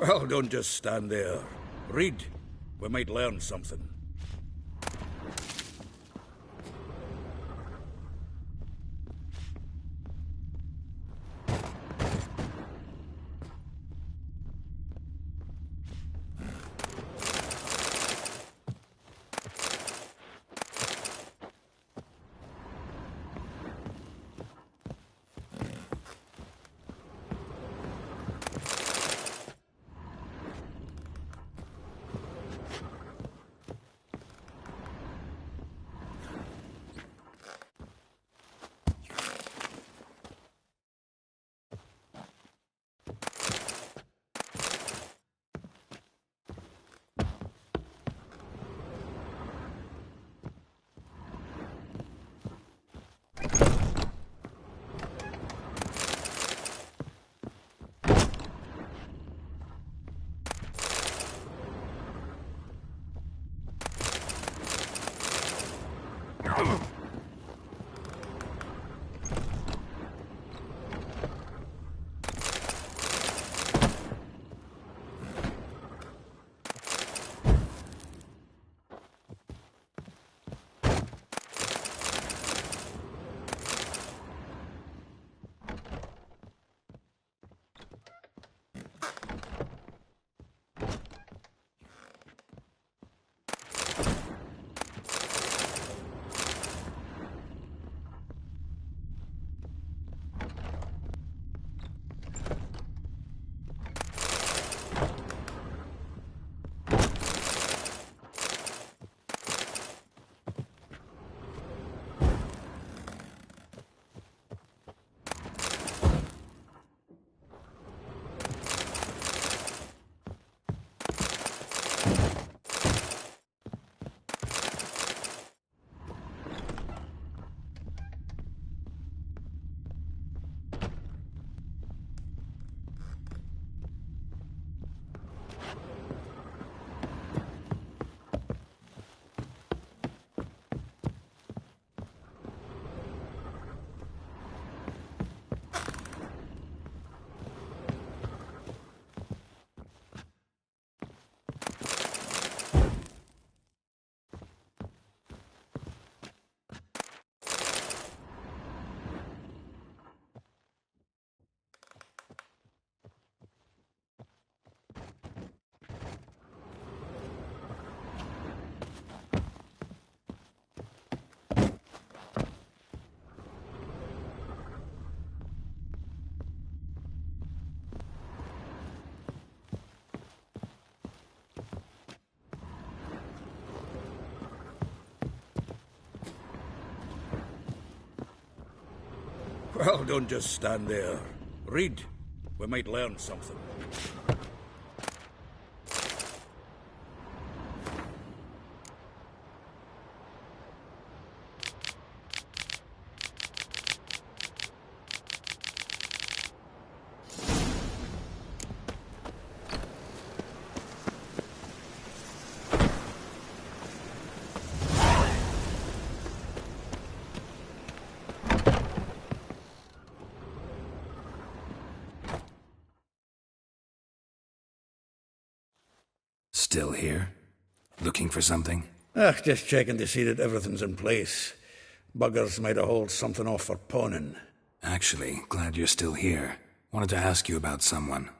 [SPEAKER 11] Well, don't just stand there. Read. We might learn something. Well, don't just stand there. Read. We might learn something.
[SPEAKER 1] Still here? Looking for something?
[SPEAKER 11] Just checking to see that everything's in place. Buggers might have hauled something off for pawning.
[SPEAKER 1] Actually, glad you're still here. Wanted to ask you about someone.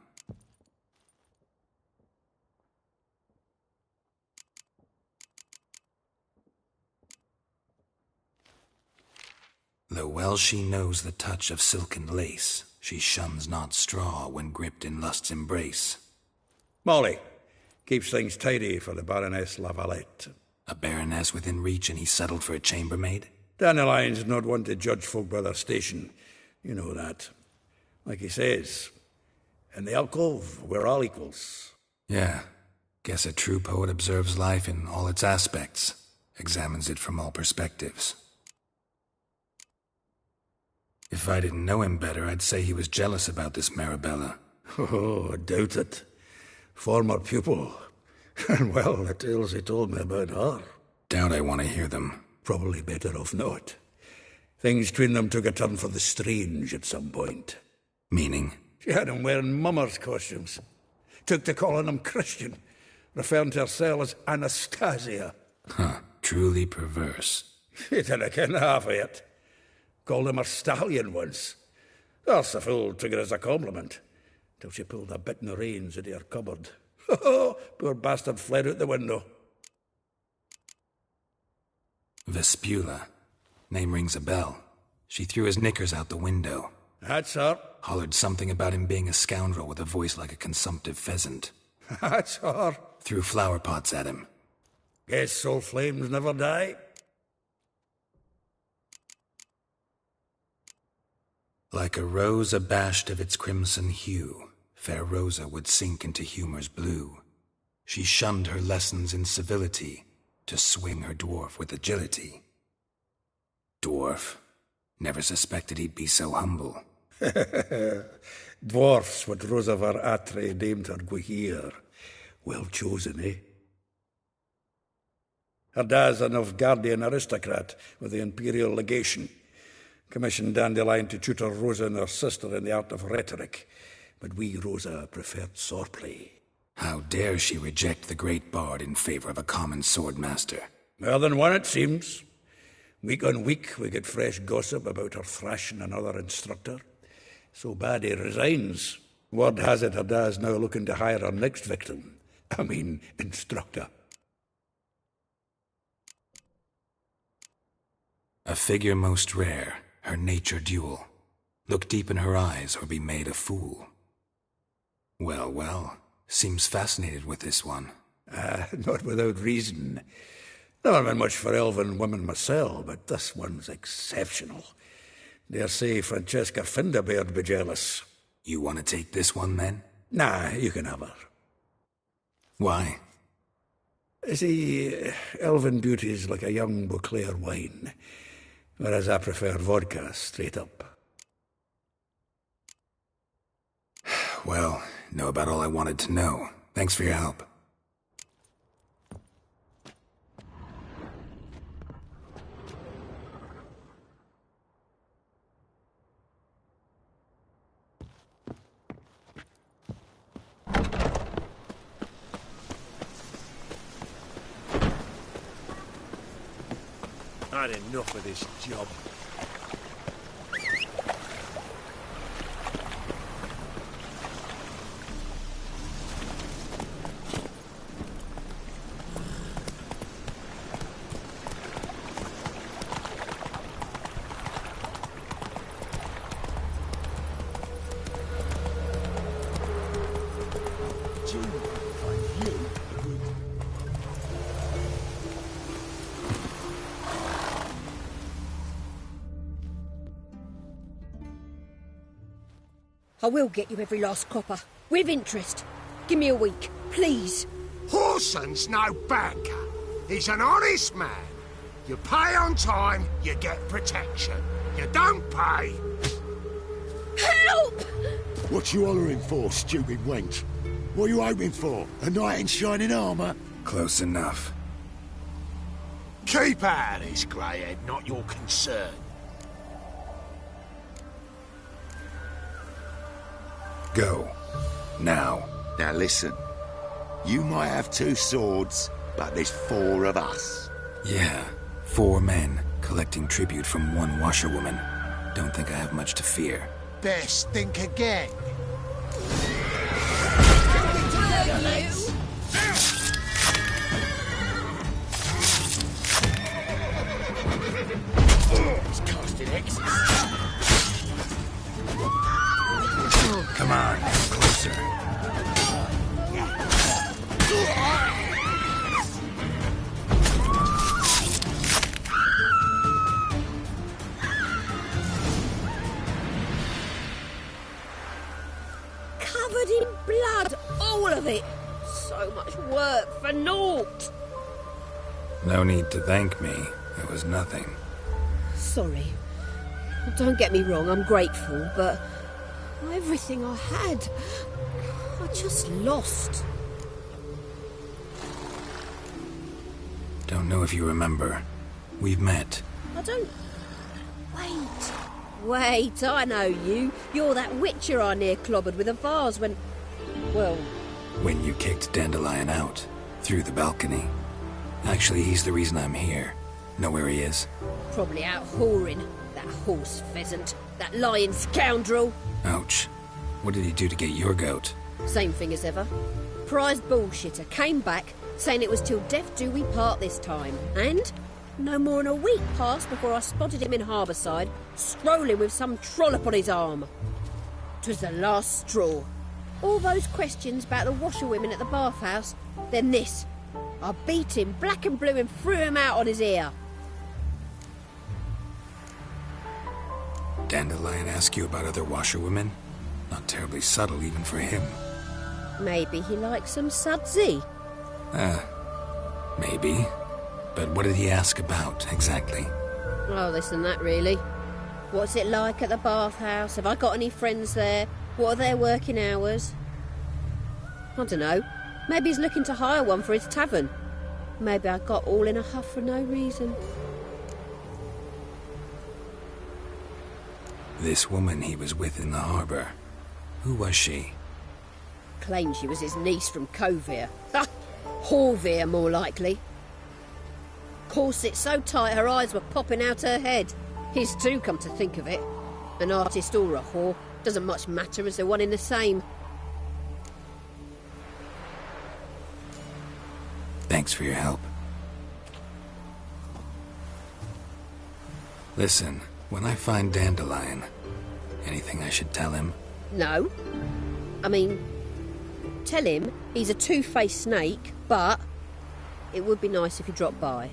[SPEAKER 1] Though well she knows the touch of silken lace, she shuns not straw when gripped in lust's embrace.
[SPEAKER 11] Molly. Keeps things tidy for the Baroness Lavalette.
[SPEAKER 1] A baroness within reach and he settled for a chambermaid?
[SPEAKER 11] Dandelion's not one to judge folk by their station. You know that. Like he says, in the alcove, we're all equals.
[SPEAKER 1] Yeah. Guess a true poet observes life in all its aspects, examines it from all perspectives. If I didn't know him better, I'd say he was jealous about this Marabella.
[SPEAKER 11] Oh, I doubt it. Former pupil. And well, the tales he told me about her.
[SPEAKER 1] Doubt I want to hear them.
[SPEAKER 11] Probably better off not. Things between them took a turn for the strange at some point.
[SPEAKER 1] Meaning?
[SPEAKER 11] She had him wearing mummers' costumes. Took to calling him Christian, referring to herself as Anastasia.
[SPEAKER 1] Huh, truly perverse.
[SPEAKER 11] You didn't ken half of it. Called him a stallion once. That's the fool took it as a compliment, till she pulled a bit in the reins out of her cupboard. Poor bastard fled out the window.
[SPEAKER 1] Vespula. Name rings a bell. She threw his knickers out the window.
[SPEAKER 11] That's her.
[SPEAKER 1] Hollered something about him being a scoundrel with a voice like a consumptive pheasant.
[SPEAKER 11] That's her.
[SPEAKER 1] Threw flower pots at him.
[SPEAKER 11] Guess soul flames never die.
[SPEAKER 1] Like a rose abashed of its crimson hue, fair Rosa would sink into humor's blue. She shunned her lessons in civility, to swing her dwarf with agility. Dwarf. Never suspected he'd be so humble.
[SPEAKER 11] Dwarfs what Rosavar Atre named her Guihir. Well chosen, eh? Her dad's a Novgardian aristocrat with the Imperial Legation. Commissioned Dandelion to tutor Rosa and her sister in the art of rhetoric, but we, Rosa, preferred swordplay.
[SPEAKER 1] How dare she reject the great bard in favor of a common swordmaster?
[SPEAKER 11] More than one, it seems. Week on week, we get fresh gossip about her thrashing another instructor. So bad he resigns. Word has it her dad's now looking to hire her next victim. Instructor.
[SPEAKER 1] A figure most rare, her nature dual. Look deep in her eyes or be made a fool. Well, well, seems fascinated with this one.
[SPEAKER 11] Not without reason. Never been much for elven women myself, but this one's exceptional. Dare say Francesca Finderbeard be jealous.
[SPEAKER 1] You want to take this one, then?
[SPEAKER 11] Nah, you can have her.
[SPEAKER 1] Why?
[SPEAKER 11] See, elven beauty's like a young Beauclair wine, whereas I prefer vodka straight up.
[SPEAKER 1] Well, know about all I wanted to know. Thanks for your help.
[SPEAKER 2] I had enough of this job.
[SPEAKER 19] I will get you every last copper, with interest. Give me a week, please.
[SPEAKER 9] Horson's no banker. He's an honest man. You pay on time, you get protection. You don't pay...
[SPEAKER 19] Help!
[SPEAKER 10] What you hollering for, stupid wench? What are you hoping for? A knight in shining armour?
[SPEAKER 1] Close enough.
[SPEAKER 9] Keep out of this, greyhead, not your concern.
[SPEAKER 1] Go. Now.
[SPEAKER 10] Now listen. You might have 2 swords, but there's 4 of us.
[SPEAKER 1] Yeah, 4 men collecting tribute from 1 washerwoman. Don't think I have much to fear.
[SPEAKER 9] Best think again.
[SPEAKER 10] He's casting X.
[SPEAKER 1] Come on, closer.
[SPEAKER 19] Covered in blood, all of it. So much work for naught.
[SPEAKER 1] No need to thank me. It was nothing.
[SPEAKER 19] Sorry. Don't get me wrong, I'm grateful, but everything I had, I just lost.
[SPEAKER 1] Don't know if you remember. We've met.
[SPEAKER 19] I don't... Wait, I know you. You're that witcher I near clobbered with a vase when... Well,
[SPEAKER 1] When you kicked Dandelion out, through the balcony. Actually, he's the reason I'm here. Know where he is?
[SPEAKER 5] Probably out whoring. That horse pheasant. That lying scoundrel.
[SPEAKER 1] Ouch. What did he do to get your goat?
[SPEAKER 5] Same thing as ever. Prize bullshitter came back, saying it was till death do we part this time. And no more than a week passed before I spotted him in Harbourside, strolling with some trollop on his arm. 'Twas the last straw. All those questions about the washerwomen at the bathhouse, then this. I beat him black and blue and threw him out on his ear.
[SPEAKER 1] Dandelion ask you about other washerwomen? Not terribly subtle even for him.
[SPEAKER 5] Maybe he likes some sudsy.
[SPEAKER 1] Maybe. But what did he ask about, exactly?
[SPEAKER 5] Oh, this and that, really. What's it like at the bathhouse? Have I got any friends there? What are their working hours? I don't know. Maybe he's looking to hire one for his tavern. Maybe I got all in a huff for no reason.
[SPEAKER 1] This woman he was with in the harbour. Who was she?
[SPEAKER 5] Claimed she was his niece from Kovir. Ha! Horvir, more likely. Corset so tight her eyes were popping out her head. His too, come to think of it. An artist or a whore. Doesn't much matter as they're one in the same.
[SPEAKER 1] Thanks for your help. Listen, when I find Dandelion, anything I should tell him?
[SPEAKER 5] No. I mean, tell him he's a two-faced snake, but it would be nice if he dropped by.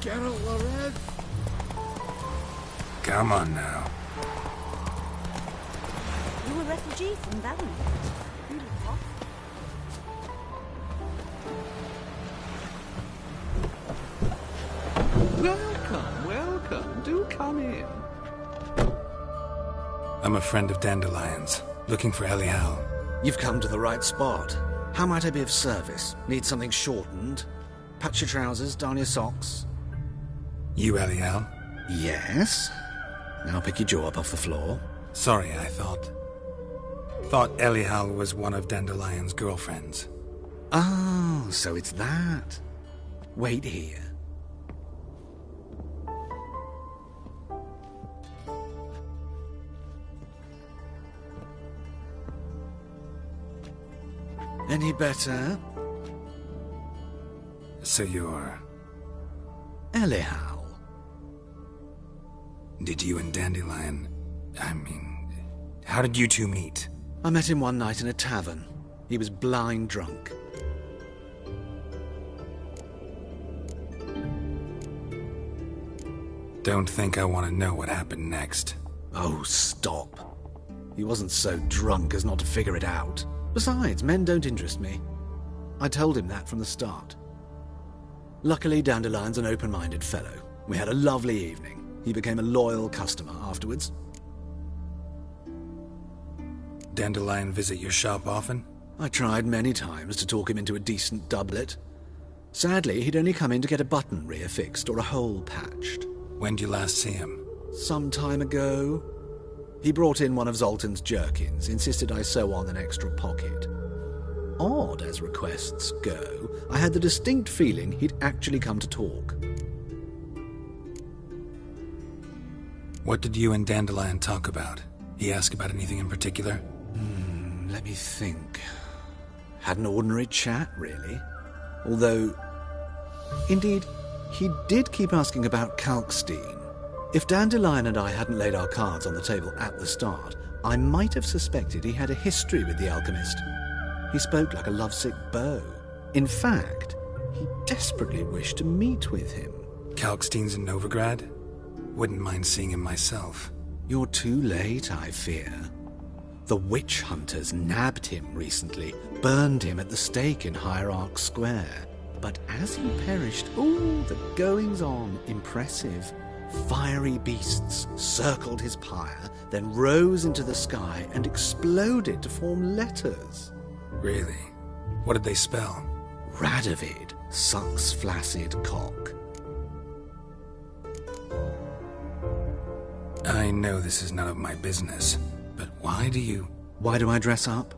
[SPEAKER 10] Geralt the Red?
[SPEAKER 1] Come on now.
[SPEAKER 13] You a refugee from Valley? You look hot.
[SPEAKER 6] Welcome, welcome. Do come in.
[SPEAKER 1] I'm a friend of Dandelion's, looking for Elial.
[SPEAKER 8] You've come to the right spot. How might I be of service? Need something shortened? Patch your trousers, darn your socks.
[SPEAKER 1] You Elial?
[SPEAKER 8] Yes. Now pick your jaw up off the floor.
[SPEAKER 1] Sorry, I thought Elial was one of Dandelion's girlfriends.
[SPEAKER 8] Oh, so it's that. Wait here. Any better?
[SPEAKER 1] So you're...
[SPEAKER 8] Elial.
[SPEAKER 1] Did you and Dandelion... how did you two meet?
[SPEAKER 8] I met him one night in a tavern. He was blind drunk.
[SPEAKER 1] Don't think I want to know what happened next.
[SPEAKER 8] Oh, stop. He wasn't so drunk as not to figure it out. Besides, men don't interest me. I told him that from the start. Luckily, Dandelion's an open-minded fellow. We had a lovely evening. He became a loyal customer afterwards.
[SPEAKER 1] Dandelion visit your shop often?
[SPEAKER 8] I tried many times to talk him into a decent doublet. Sadly, he'd only come in to get a button reaffixed or a hole patched.
[SPEAKER 1] When did you last see him?
[SPEAKER 8] Some time ago. He brought in one of Zoltan's jerkins, insisted I sew on an extra pocket. Odd as requests go, I had the distinct feeling he'd actually come to talk.
[SPEAKER 1] What did you and Dandelion talk about? He ask about anything in particular?
[SPEAKER 8] Let me think. Had an ordinary chat, really. Although, indeed, he did keep asking about Kalkstein. If Dandelion and I hadn't laid our cards on the table at the start, I might have suspected he had a history with the alchemist. He spoke like a lovesick beau. In fact, he desperately wished to meet with him.
[SPEAKER 1] Kalkstein's in Novigrad? Wouldn't mind seeing him myself.
[SPEAKER 8] You're too late, I fear. The witch hunters nabbed him recently, burned him at the stake in Hierarch Square. But as he perished, the goings-on, impressive. Fiery beasts circled his pyre, then rose into the sky and exploded to form letters.
[SPEAKER 1] Really? What did they spell?
[SPEAKER 8] Radovid sucks flaccid cock.
[SPEAKER 1] I know this is none of my business, but why do
[SPEAKER 8] I dress up?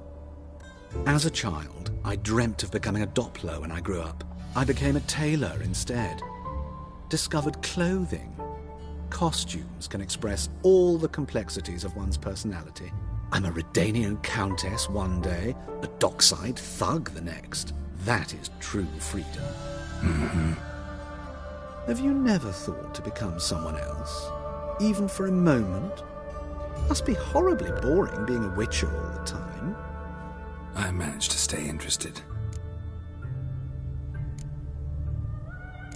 [SPEAKER 8] As a child, I dreamt of becoming a Doppler when I grew up. I became a tailor instead. Discovered clothing. Costumes can express all the complexities of one's personality. I'm a Redanian countess one day, a dockside thug the next. That is true freedom.
[SPEAKER 1] Mm-hmm.
[SPEAKER 8] Have you never thought to become someone else? Even for a moment? Must be horribly boring being a witcher all the time.
[SPEAKER 1] I managed to stay interested.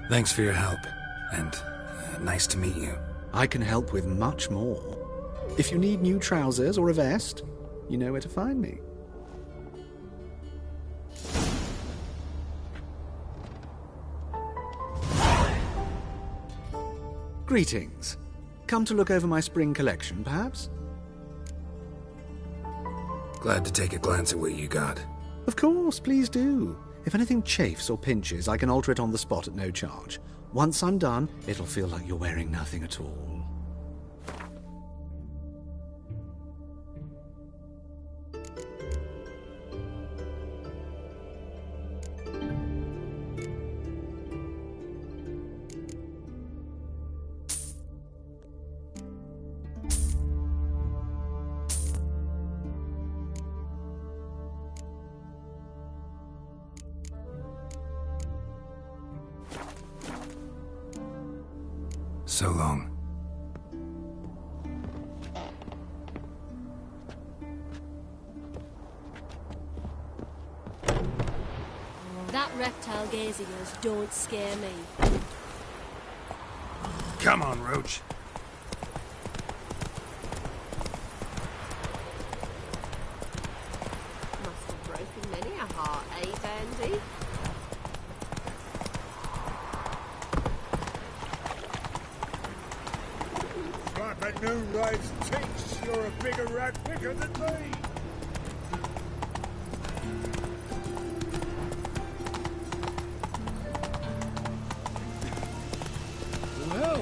[SPEAKER 1] Thanks for your help, and nice to meet you.
[SPEAKER 8] I can help with much more. If you need new trousers or a vest, you know where to find me. Greetings. Come to look over my spring collection, perhaps?
[SPEAKER 1] Glad to take a glance at what you got.
[SPEAKER 8] Of course, please do. If anything chafes or pinches, I can alter it on the spot at no charge. Once I'm done, it'll feel like you're wearing nothing at all.
[SPEAKER 1] So long.
[SPEAKER 5] That reptile gaze of yours don't scare me.
[SPEAKER 1] Come on, Roach.
[SPEAKER 5] Must have broken many a heart, eh, Bandy?
[SPEAKER 2] At Noonride's cheeks, you're a bigger rat picker than me.
[SPEAKER 11] Well,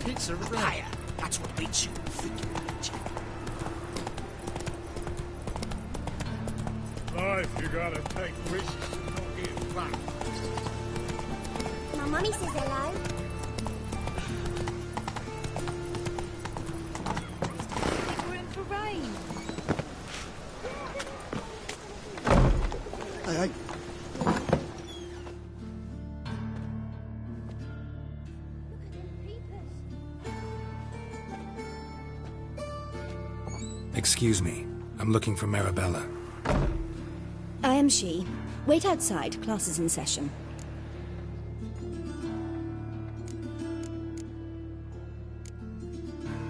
[SPEAKER 22] Pizza Raya. That's what beats you.
[SPEAKER 2] Life, you gotta take risks and not give back.
[SPEAKER 20] My mummy says hello.
[SPEAKER 13] We're in for rain.
[SPEAKER 10] Hey.
[SPEAKER 1] Excuse me. I'm looking for Marabella.
[SPEAKER 12] I'm she. Wait outside. Class is in session.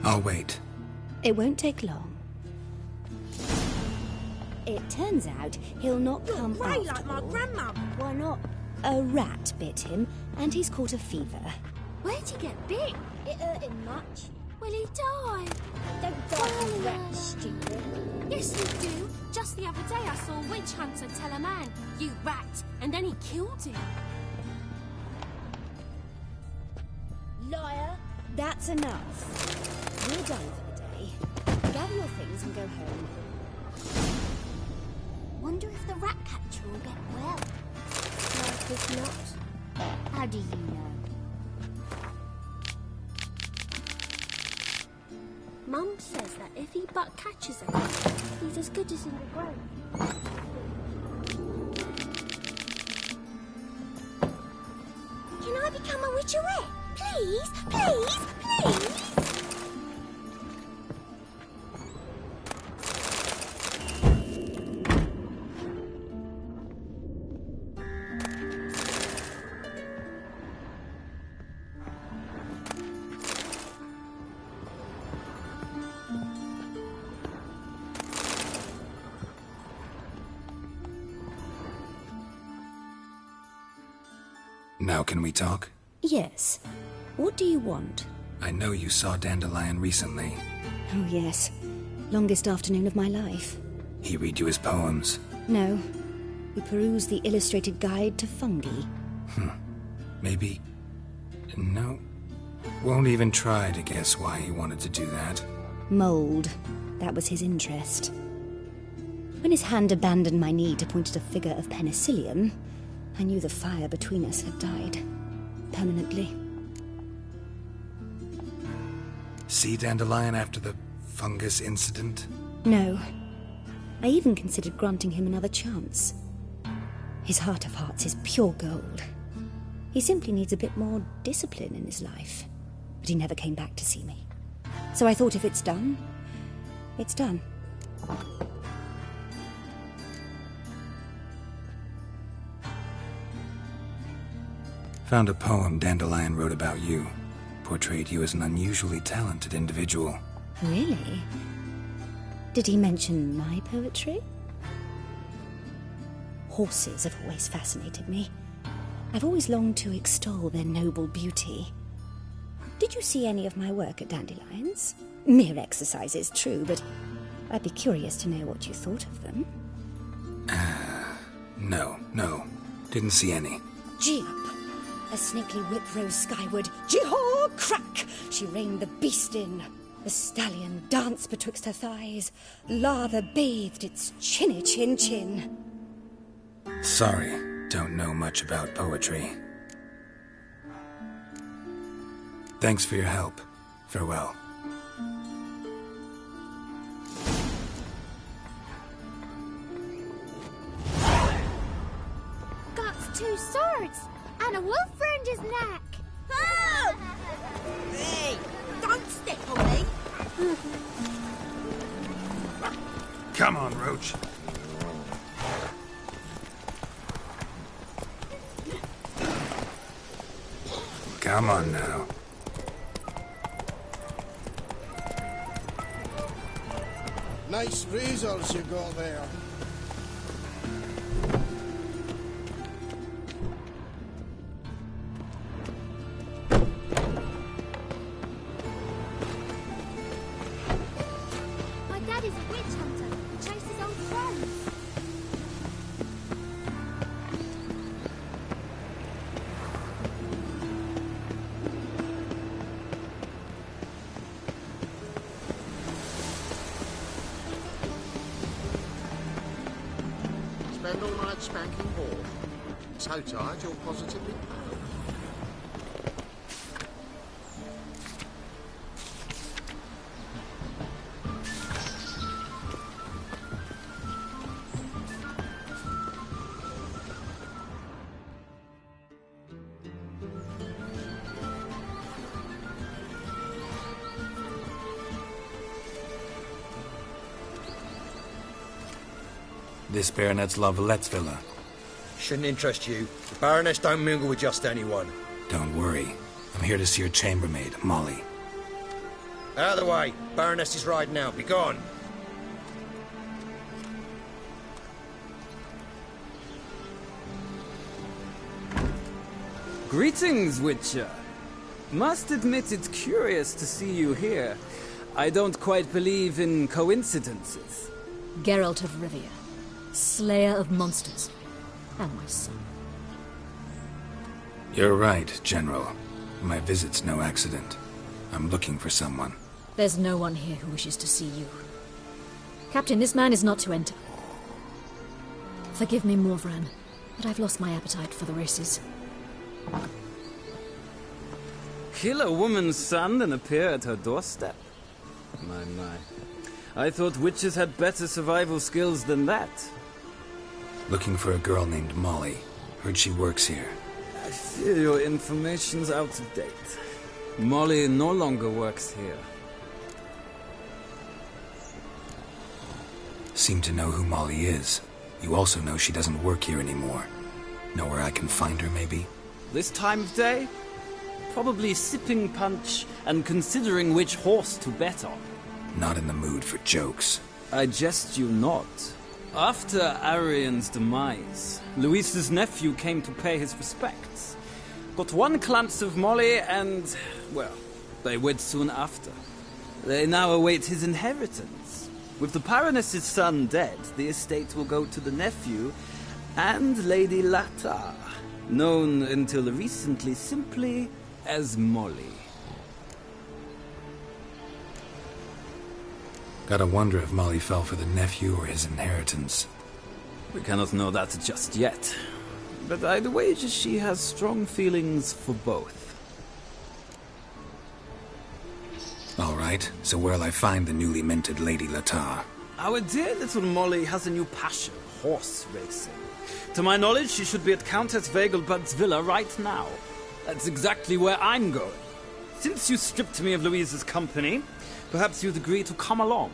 [SPEAKER 1] I'll wait.
[SPEAKER 12] It won't take long. It turns out he'll not come
[SPEAKER 5] grey
[SPEAKER 12] after
[SPEAKER 5] like my
[SPEAKER 12] all.
[SPEAKER 5] grandma.
[SPEAKER 12] Why not? A rat bit him, and he's caught a fever.
[SPEAKER 20] Where'd he get bit?
[SPEAKER 5] It hurt him much.
[SPEAKER 20] Will he die?
[SPEAKER 5] Don't die from rat, stupid.
[SPEAKER 20] Yes, you do. Just the other day I saw a witch hunter tell a man, "You rat," and then he killed him.
[SPEAKER 5] Liar.
[SPEAKER 12] That's enough. We're done for the day. Gather your things and go home.
[SPEAKER 20] Wonder if the rat catcher will get well.
[SPEAKER 5] Like if not.
[SPEAKER 20] How do you know? Mum says that if he but catches a cat, he's as good as in the grave. Can I become a witcherette? Please, please, please!
[SPEAKER 1] Now can we talk?
[SPEAKER 12] Yes. What do you want?
[SPEAKER 1] I know you saw Dandelion recently.
[SPEAKER 12] Oh, yes. Longest afternoon of my life.
[SPEAKER 1] He read you his poems.
[SPEAKER 12] No. We perused the illustrated guide to fungi.
[SPEAKER 1] Maybe... No. Won't even try to guess why he wanted to do that.
[SPEAKER 12] Mould. That was his interest. When his hand abandoned my knee to point at a figure of penicillium, I knew the fire between us had died. Permanently.
[SPEAKER 1] See Dandelion after the fungus incident?
[SPEAKER 12] No. I even considered granting him another chance. His heart of hearts is pure gold. He simply needs a bit more discipline in his life. But he never came back to see me. So I thought if it's done, it's done.
[SPEAKER 1] Found a poem Dandelion wrote about you. Portrayed you as an unusually talented individual.
[SPEAKER 12] Really? Did he mention my poetry? Horses have always fascinated me. I've always longed to extol their noble beauty. Did you see any of my work at Dandelions? Mere exercises, true, but I'd be curious to know what you thought of them.
[SPEAKER 1] No. Didn't see any.
[SPEAKER 12] Gee up! A snakely whip rose skyward. Jee-haw! Crack! She reined the beast in. The stallion danced betwixt her thighs. Lather bathed its chinny chin.
[SPEAKER 1] Sorry, don't know much about poetry. Thanks for your help. Farewell.
[SPEAKER 20] Got 2 swords and a wolf round his neck.
[SPEAKER 5] Oh! Hey, don't step on me.
[SPEAKER 1] Come on, Roach. Come on now.
[SPEAKER 15] Nice razors you got there.
[SPEAKER 20] My dad is a witch hunter who chases old crows.
[SPEAKER 9] Spend all night spanking board. So tired you'll positively pallor.
[SPEAKER 1] This Baronet's Lavallette's villa.
[SPEAKER 14] Shouldn't interest you. The Baroness don't mingle with just anyone.
[SPEAKER 1] Don't worry. I'm here to see your chambermaid, Molly.
[SPEAKER 14] Out of the way. Baroness is riding out. Be gone.
[SPEAKER 16] Greetings, Witcher. Must admit it's curious to see you here. I don't quite believe in coincidences.
[SPEAKER 17] Geralt of Rivia, slayer of monsters, and my son.
[SPEAKER 1] You're right, General. My visit's no accident. I'm looking for someone.
[SPEAKER 17] There's no one here who wishes to see you. Captain, this man is not to enter. Forgive me, Morvran, but I've lost my appetite for the races.
[SPEAKER 16] Kill a woman's son and appear at her doorstep? My. I thought witches had better survival skills than that.
[SPEAKER 1] Looking for a girl named Molly. Heard she works here.
[SPEAKER 16] I fear your information's out of date. Molly no longer works here.
[SPEAKER 1] Seem to know who Molly is. You also know she doesn't work here anymore. Know where I can find her, maybe?
[SPEAKER 16] This time of day? Probably sipping punch and considering which horse to bet on.
[SPEAKER 1] Not in the mood for jokes.
[SPEAKER 16] I jest you not. After Arian's demise, Luis's nephew came to pay his respects. Got one glance of Molly and, well, they wed soon after. They now await his inheritance. With the Baroness's son dead, the estate will go to the nephew and Lady Latar, known until recently simply as Molly.
[SPEAKER 1] Gotta wonder if Molly fell for the nephew or his inheritance.
[SPEAKER 16] We cannot know that just yet. But I'd wager she has strong feelings for both.
[SPEAKER 1] All right, so where'll I find the newly minted Lady Latar?
[SPEAKER 16] Our dear little Molly has a new passion, horse racing. To my knowledge, she should be at Countess Vegelbud's villa right now. That's exactly where I'm going. Since you stripped me of Louise's company, perhaps you'd agree to come along.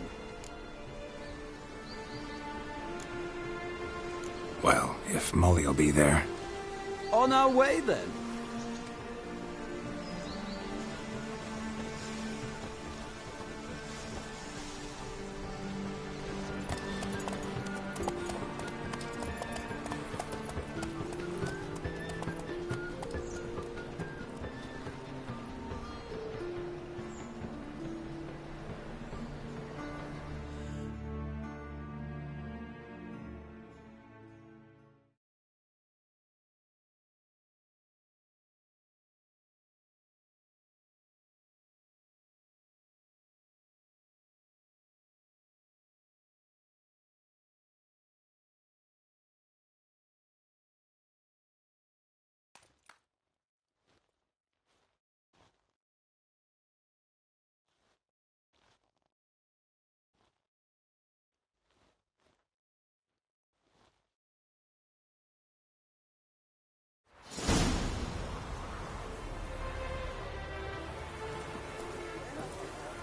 [SPEAKER 1] Well, if Molly'll be there.
[SPEAKER 16] On our way, then.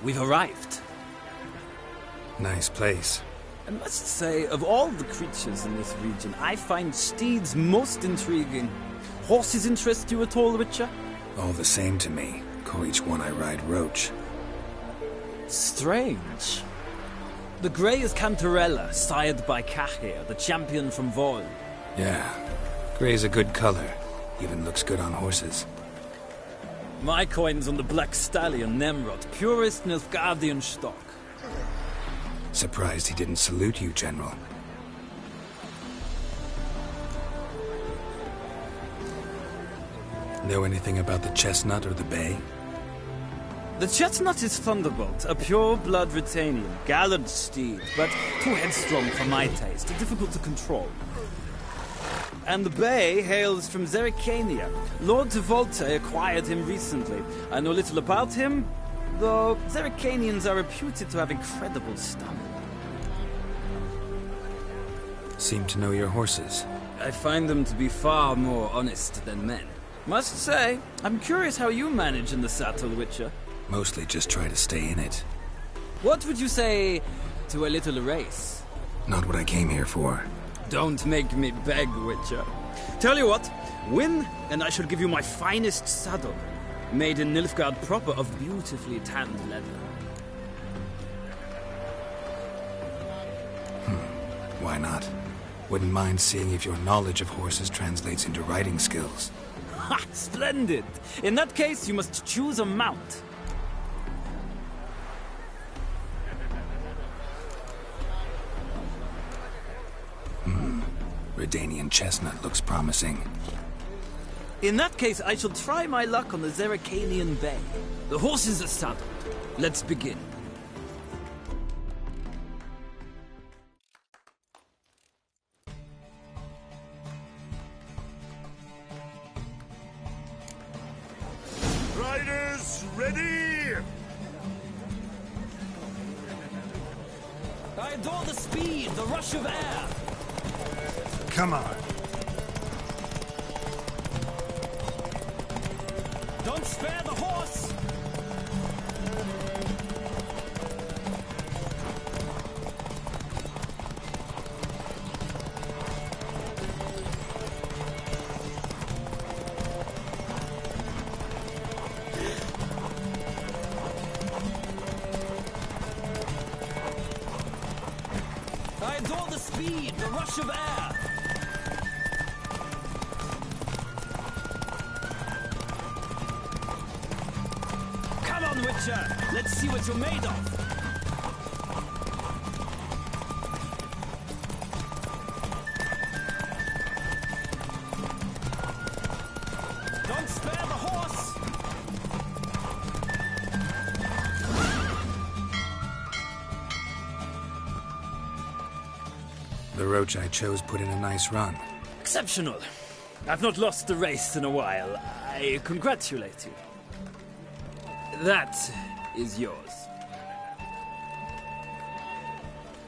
[SPEAKER 16] We've arrived.
[SPEAKER 1] Nice place.
[SPEAKER 16] I must say, of all the creatures in this region, I find steeds most intriguing. Horses interest you at all, Witcher?
[SPEAKER 1] All the same to me. Call each one I ride Roach.
[SPEAKER 16] Strange. The grey is Cantarella, sired by Cahir, the champion from Vol.
[SPEAKER 1] Yeah. Grey's a good color. Even looks good on horses.
[SPEAKER 16] My coin's on the Black Stallion, Nemrod, purest Nilfgaardian stock.
[SPEAKER 1] Surprised he didn't salute you, General. Know anything about the Chestnut or the Bay?
[SPEAKER 16] The Chestnut is Thunderbolt, a pure-blood Retanian, gallant steed, but too headstrong for my taste, difficult to control. And the Bay hails from Zerrikania. Lord de Volte acquired him recently. I know little about him, though Zerrikanians are reputed to have incredible stamina.
[SPEAKER 1] Seem to know your horses.
[SPEAKER 16] I find them to be far more honest than men. Must say, I'm curious how you manage in the saddle, Witcher.
[SPEAKER 1] Mostly just try to stay in it.
[SPEAKER 16] What would you say to a little race?
[SPEAKER 1] Not what I came here for.
[SPEAKER 16] Don't make me beg, Witcher. Tell you what, win, and I shall give you my finest saddle, made in Nilfgaard proper of beautifully tanned leather.
[SPEAKER 1] Why not? Wouldn't mind seeing if your knowledge of horses translates into riding skills.
[SPEAKER 16] Ha! Splendid! In that case, you must choose a mount.
[SPEAKER 1] Redanian chestnut looks promising.
[SPEAKER 16] In that case, I shall try my luck on the Zeracanian Bay. The horses are saddled. Let's begin.
[SPEAKER 2] Riders, ready!
[SPEAKER 16] I adore the speed, the rush of air.
[SPEAKER 1] Come on.
[SPEAKER 16] Don't spare the horse! I adore the speed, the rush of air. Come on, Witcher! Let's see what you're made of! Don't spare the horse!
[SPEAKER 1] The roach I chose put in a nice run.
[SPEAKER 16] Exceptional. I've not lost a race in a while. I congratulate you. That is yours.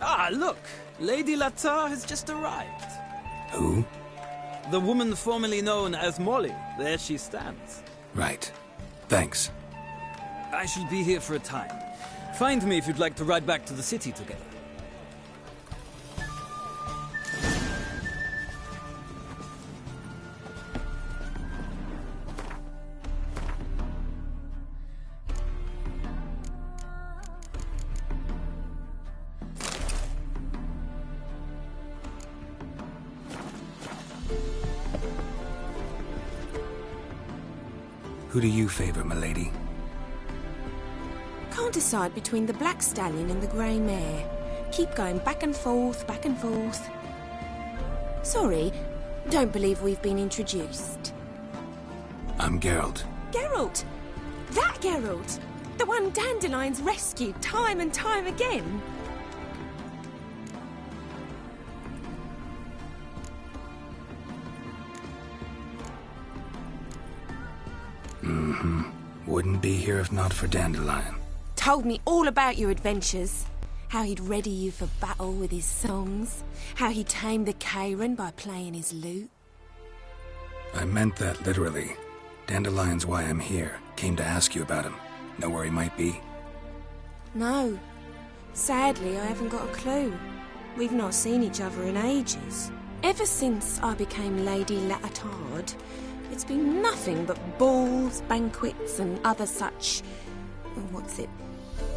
[SPEAKER 16] Ah, look! Lady Latar has just arrived.
[SPEAKER 1] Who?
[SPEAKER 16] The woman formerly known as Molly. There she stands.
[SPEAKER 1] Right. Thanks.
[SPEAKER 16] I shall be here for a time. Find me if you'd like to ride back to the city together.
[SPEAKER 1] Who do you favor, milady?
[SPEAKER 7] Can't decide between the black stallion and the grey mare. Keep going back and forth, back and forth. Sorry, don't believe we've been introduced.
[SPEAKER 1] I'm Geralt.
[SPEAKER 7] Geralt! That Geralt! The one Dandelion's rescued time and time again!
[SPEAKER 1] Wouldn't be here if not for Dandelion.
[SPEAKER 7] Told me all about your adventures. How he'd ready you for battle with his songs. How he tamed the Kairan by playing his lute.
[SPEAKER 1] I meant that literally. Dandelion's why I'm here. Came to ask you about him. Know where he might be?
[SPEAKER 7] No. Sadly, I haven't got a clue. We've not seen each other in ages. Ever since I became Lady Latard, it's been nothing but balls, banquets, and other such...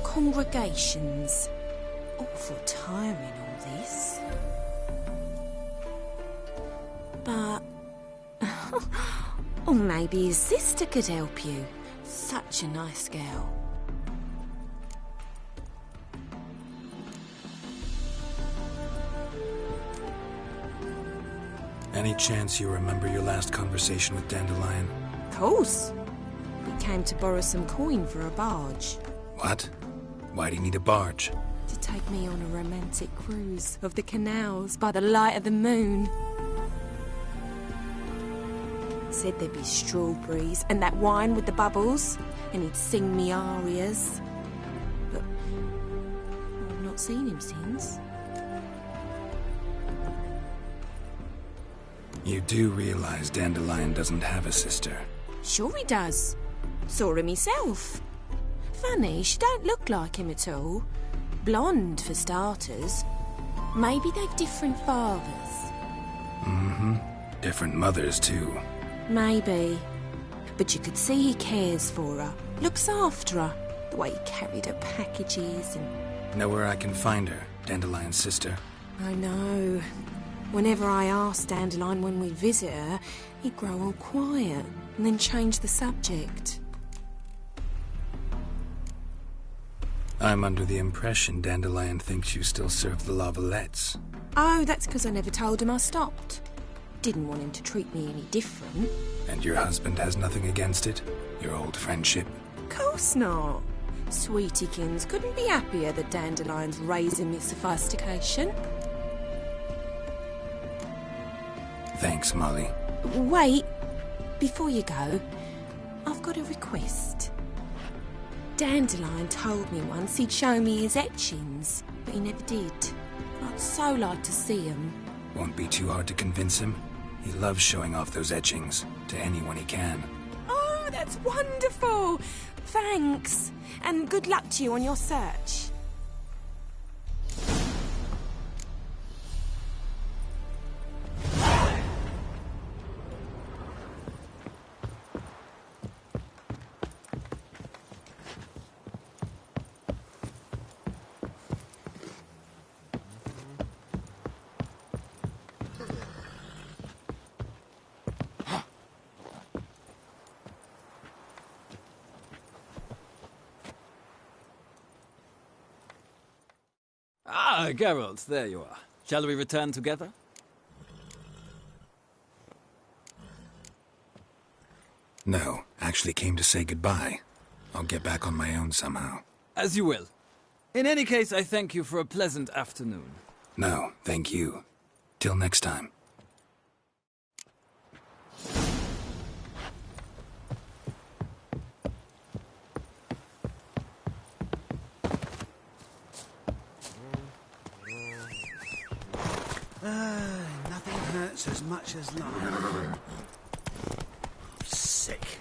[SPEAKER 7] congregations. Awful tiring, all this. But... or maybe his sister could help you. Such a nice girl.
[SPEAKER 1] Any chance you remember your last conversation with Dandelion?
[SPEAKER 7] Of course. We came to borrow some coin for a barge.
[SPEAKER 1] What? Why do you need a barge?
[SPEAKER 7] To take me on a romantic cruise of the canals by the light of the moon. Said there'd be strawberries and that wine with the bubbles, and he'd sing me arias. But I've not seen him since.
[SPEAKER 1] You do realize Dandelion doesn't have a sister?
[SPEAKER 7] Sure he does. Saw him himself. Funny, she don't look like him at all. Blonde, for starters. Maybe they've different fathers.
[SPEAKER 1] Mm-hmm. Different mothers, too.
[SPEAKER 7] Maybe. But you could see he cares for her, looks after her, the way he carried her packages and...
[SPEAKER 1] Know where I can find her, Dandelion's sister?
[SPEAKER 7] I know. Whenever I asked Dandelion when we visit her, he'd grow all quiet and then change the subject.
[SPEAKER 1] I'm under the impression Dandelion thinks you still serve the Lavalettes.
[SPEAKER 7] Oh, that's because I never told him I stopped. Didn't want him to treat me any different.
[SPEAKER 1] And your husband has nothing against it? Your old friendship?
[SPEAKER 7] Course not. Sweetykins couldn't be happier that Dandelion's raising me sophistication.
[SPEAKER 1] Thanks, Molly.
[SPEAKER 7] Wait, before you go, I've got a request. Dandelion told me once he'd show me his etchings, but he never did. I'd so like to see them.
[SPEAKER 1] Won't be too hard to convince him. He loves showing off those etchings to anyone he can.
[SPEAKER 7] Oh, that's wonderful! Thanks, and good luck to you on your search.
[SPEAKER 16] Ah, Geralt, there you are. Shall we return together?
[SPEAKER 1] No, actually came to say goodbye. I'll get back on my own somehow.
[SPEAKER 16] As you will. In any case, I thank you for a pleasant afternoon.
[SPEAKER 1] No, thank you. Till next time.
[SPEAKER 2] Nothing hurts as much as life. Sick.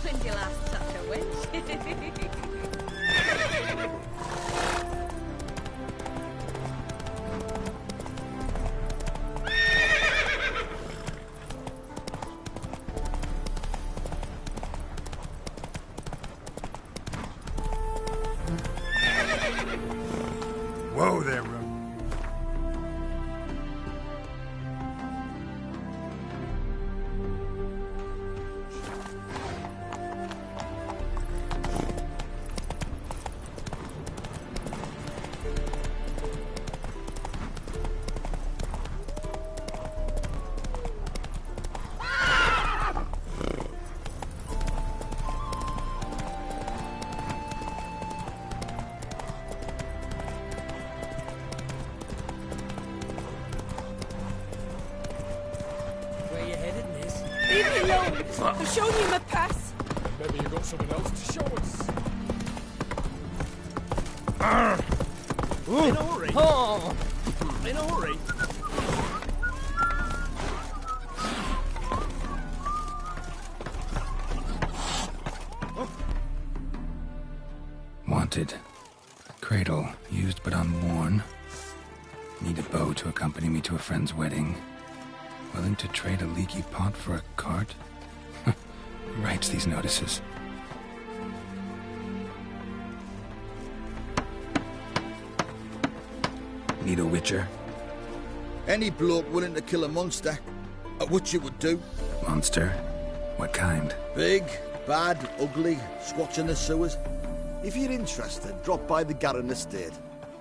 [SPEAKER 5] When's your last such a wench?
[SPEAKER 11] Whoa there, Rook.
[SPEAKER 7] Leave me alone! I'm showing you my pass!
[SPEAKER 4] Maybe you got something else to show us.
[SPEAKER 2] In a hurry.
[SPEAKER 4] Oh.
[SPEAKER 2] In a hurry.
[SPEAKER 1] Wanted. Cradle, used but unworn. Need a bow to accompany me to a friend's wedding. Willing to trade a leaky pot for a cart? writes these notices? Need a witcher?
[SPEAKER 3] Any bloke willing to kill a monster, a witcher would do.
[SPEAKER 1] Monster? What kind?
[SPEAKER 3] Big, bad, ugly, squats in the sewers. If you're interested, drop by the Garren estate.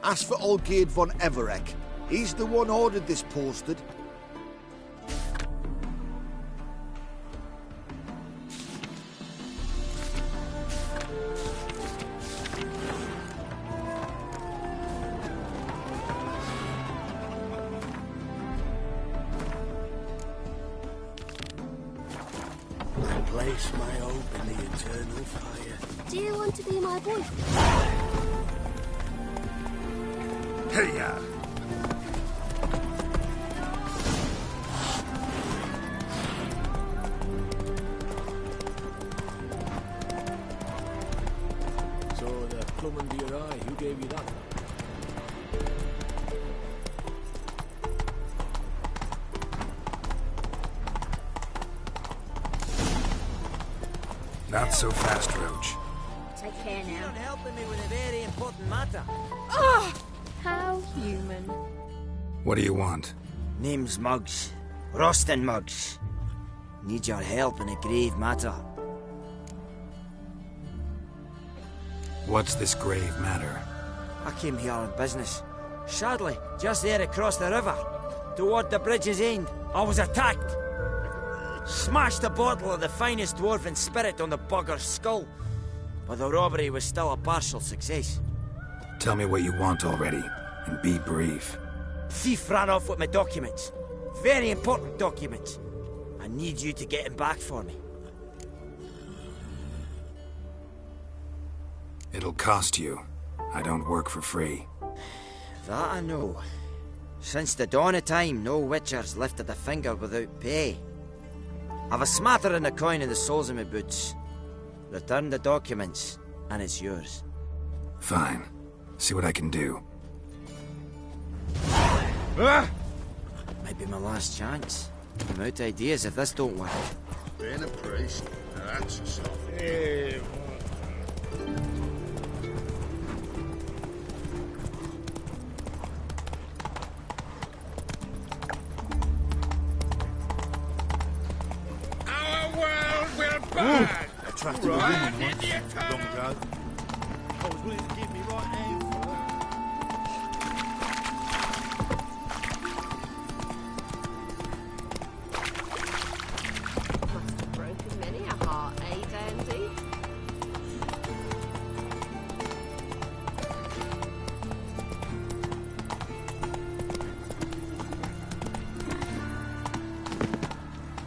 [SPEAKER 3] Ask for Olgierd von Everek. He's the one ordered this posted.
[SPEAKER 2] My place may hope in the eternal fire.
[SPEAKER 20] Do you want to be my boyfriend?
[SPEAKER 2] Hey-ya!
[SPEAKER 4] So the plum under your eye, who gave you that?
[SPEAKER 1] Not so fast, Roach.
[SPEAKER 5] Take care now.
[SPEAKER 22] You're helping me with a very important matter.
[SPEAKER 5] Ah! How human.
[SPEAKER 1] What do you want?
[SPEAKER 22] Name's Muggs. Roston Muggs. Need your help in a grave matter.
[SPEAKER 1] What's this grave matter?
[SPEAKER 22] I came here on business. Sadly, just there across the river, toward the bridge's end, I was attacked. Smashed a bottle of the finest dwarven spirit on the bugger's skull. But the robbery was still a partial success.
[SPEAKER 1] Tell me what you want already, and be brief.
[SPEAKER 22] Thief ran off with my documents. Very important documents. I need you to get him back for me.
[SPEAKER 1] It'll cost you. I don't work for free.
[SPEAKER 22] That I know. Since the dawn of time, no witcher's lifted a finger without pay. I've a smattering of coin in the soles of my boots. Return the documents, and it's yours.
[SPEAKER 1] Fine. See what I can do.
[SPEAKER 22] Might be my last chance. I'm out of ideas if this don't work.
[SPEAKER 10] Being a priest, that's a sort.
[SPEAKER 2] Our world will burn!
[SPEAKER 3] Attractive
[SPEAKER 2] Right
[SPEAKER 3] woman,
[SPEAKER 2] in the eternal...
[SPEAKER 3] long ago. I was willing to give me right hand for her.
[SPEAKER 5] Must have broken many a heart, eh, Dandy?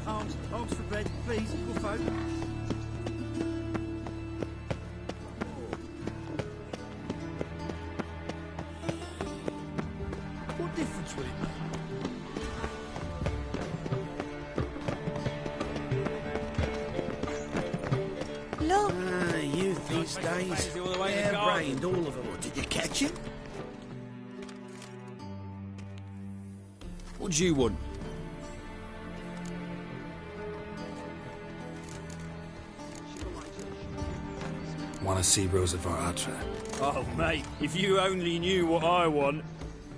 [SPEAKER 3] Arms for bread, please, good folk. What difference will it make?
[SPEAKER 19] Look!
[SPEAKER 2] Youth these days. Hair-brained, all of them. Did you catch him?
[SPEAKER 16] What do you want?
[SPEAKER 1] Want to see Rosa var Atra?
[SPEAKER 16] Oh, mate, if you only knew what I want.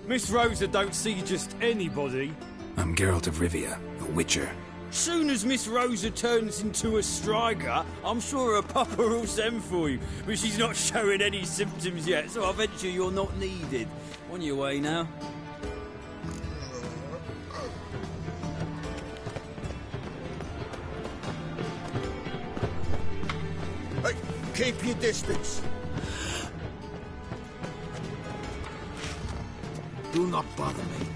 [SPEAKER 16] Miss Rosa don't see just anybody.
[SPEAKER 1] I'm Geralt of Rivia, a witcher.
[SPEAKER 16] Soon as Miss Rosa turns into a striker, I'm sure her papa will send for you. But she's not showing any symptoms yet, so I venture you're not needed. On your way now.
[SPEAKER 3] Hey, keep your distance. Do not bother me.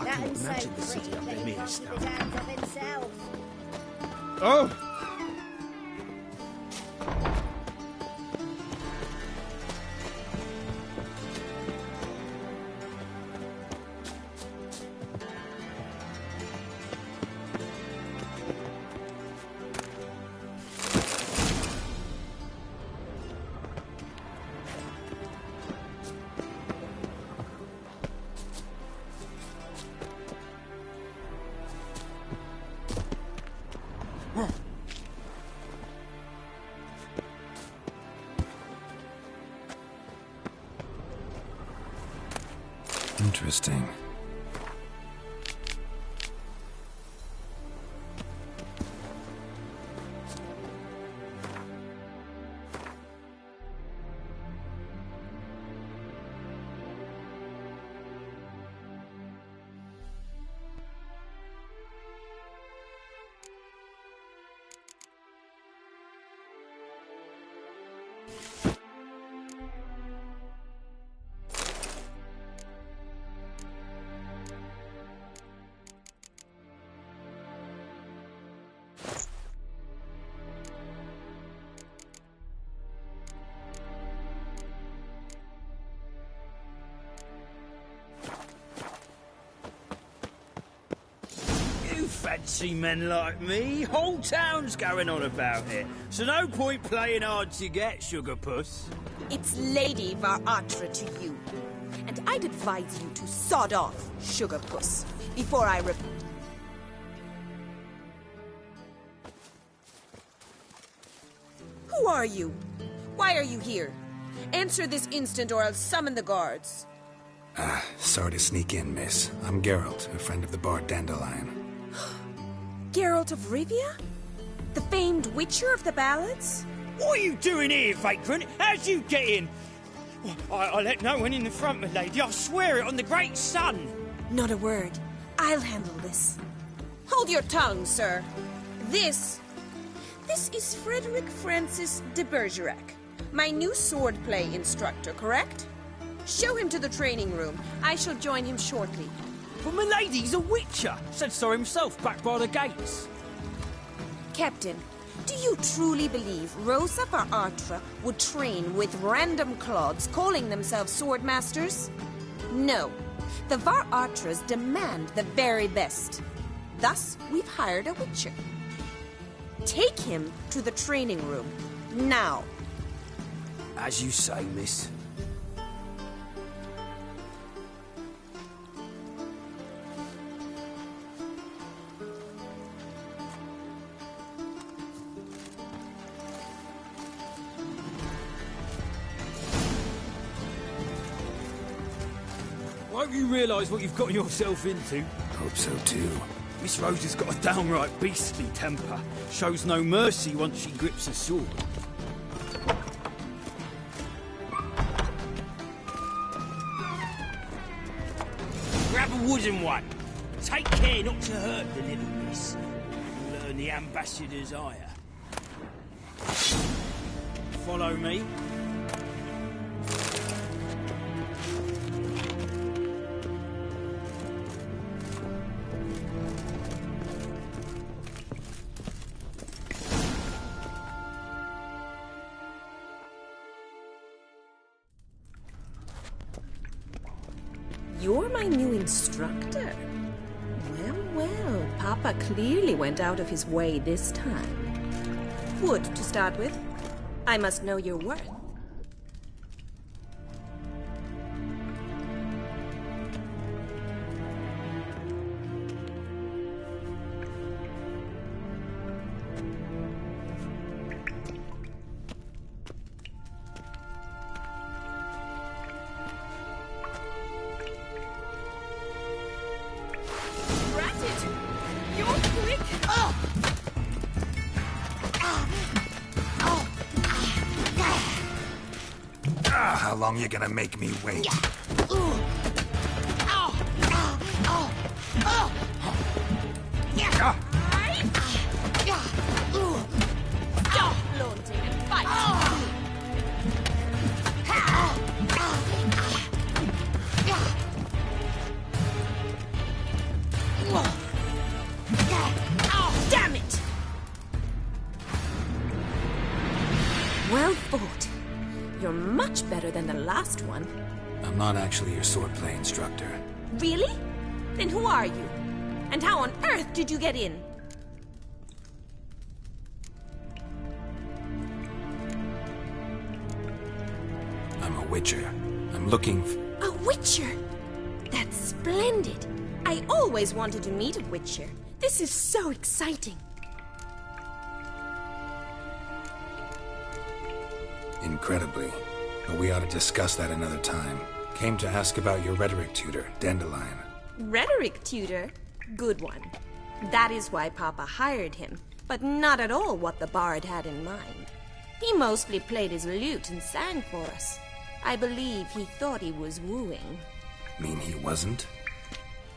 [SPEAKER 5] That
[SPEAKER 3] can
[SPEAKER 5] and so
[SPEAKER 3] imagine the city up there,
[SPEAKER 5] quickly
[SPEAKER 3] mere
[SPEAKER 5] comes
[SPEAKER 3] stuff.
[SPEAKER 5] with hands of himself.
[SPEAKER 3] Oh!
[SPEAKER 1] Interesting.
[SPEAKER 22] Fancy men like me. Whole town's going on about it. So no point playing hard to get, Sugar Puss.
[SPEAKER 7] It's Lady Var-Atra to you. And I'd advise you to sod off, Sugar Puss, before I Who are you? Why are you here? Answer this instant or I'll summon the guards.
[SPEAKER 1] Sorry to sneak in, miss. I'm Geralt, a friend of the bard Dandelion.
[SPEAKER 7] Geralt of Rivia? The famed witcher of the ballads?
[SPEAKER 22] What are you doing here, vagrant? How'd you get in? I let no one in the front, my lady. I swear it on the great sun.
[SPEAKER 7] Not a word. I'll handle this. Hold your tongue, sir. This is Frederick Francis de Bergerac, my new swordplay instructor, correct? Show him to the training room. I shall join him shortly.
[SPEAKER 22] But my lady's a witcher. Said so himself back by the gates.
[SPEAKER 7] Captain, do you truly believe Rosa Var-Atra would train with random clods calling themselves swordmasters? No. The Var-Atras demand the very best. Thus, we've hired a witcher. Take him to the training room. Now.
[SPEAKER 22] As you say, miss. Hope you realise what you've got yourself into.
[SPEAKER 1] Hope so too.
[SPEAKER 22] Miss Rosa's got a downright beastly temper. Shows no mercy once she grips a sword. Grab a wooden one. Take care not to hurt the little miss. You'll earn the ambassador's ire. Follow me.
[SPEAKER 7] You're my new instructor? Well, Papa clearly went out of his way this time. Wood, to start with. I must know your worth.
[SPEAKER 1] How long you gonna make me wait?
[SPEAKER 7] Damn it! Well fought. You're much better than the last one.
[SPEAKER 1] I'm not actually your swordplay instructor.
[SPEAKER 7] Really? Then who are you? And how on earth did you get in?
[SPEAKER 1] I'm a witcher. I'm looking
[SPEAKER 7] A witcher? That's splendid. I always wanted to meet a witcher. This is so exciting.
[SPEAKER 1] Incredibly. But we ought to discuss that another time. Came to ask about your rhetoric tutor, Dandelion.
[SPEAKER 7] Rhetoric tutor? Good one. That is why Papa hired him, but not at all what the bard had in mind. He mostly played his lute and sang for us. I believe he thought he was wooing.
[SPEAKER 1] Mean he wasn't?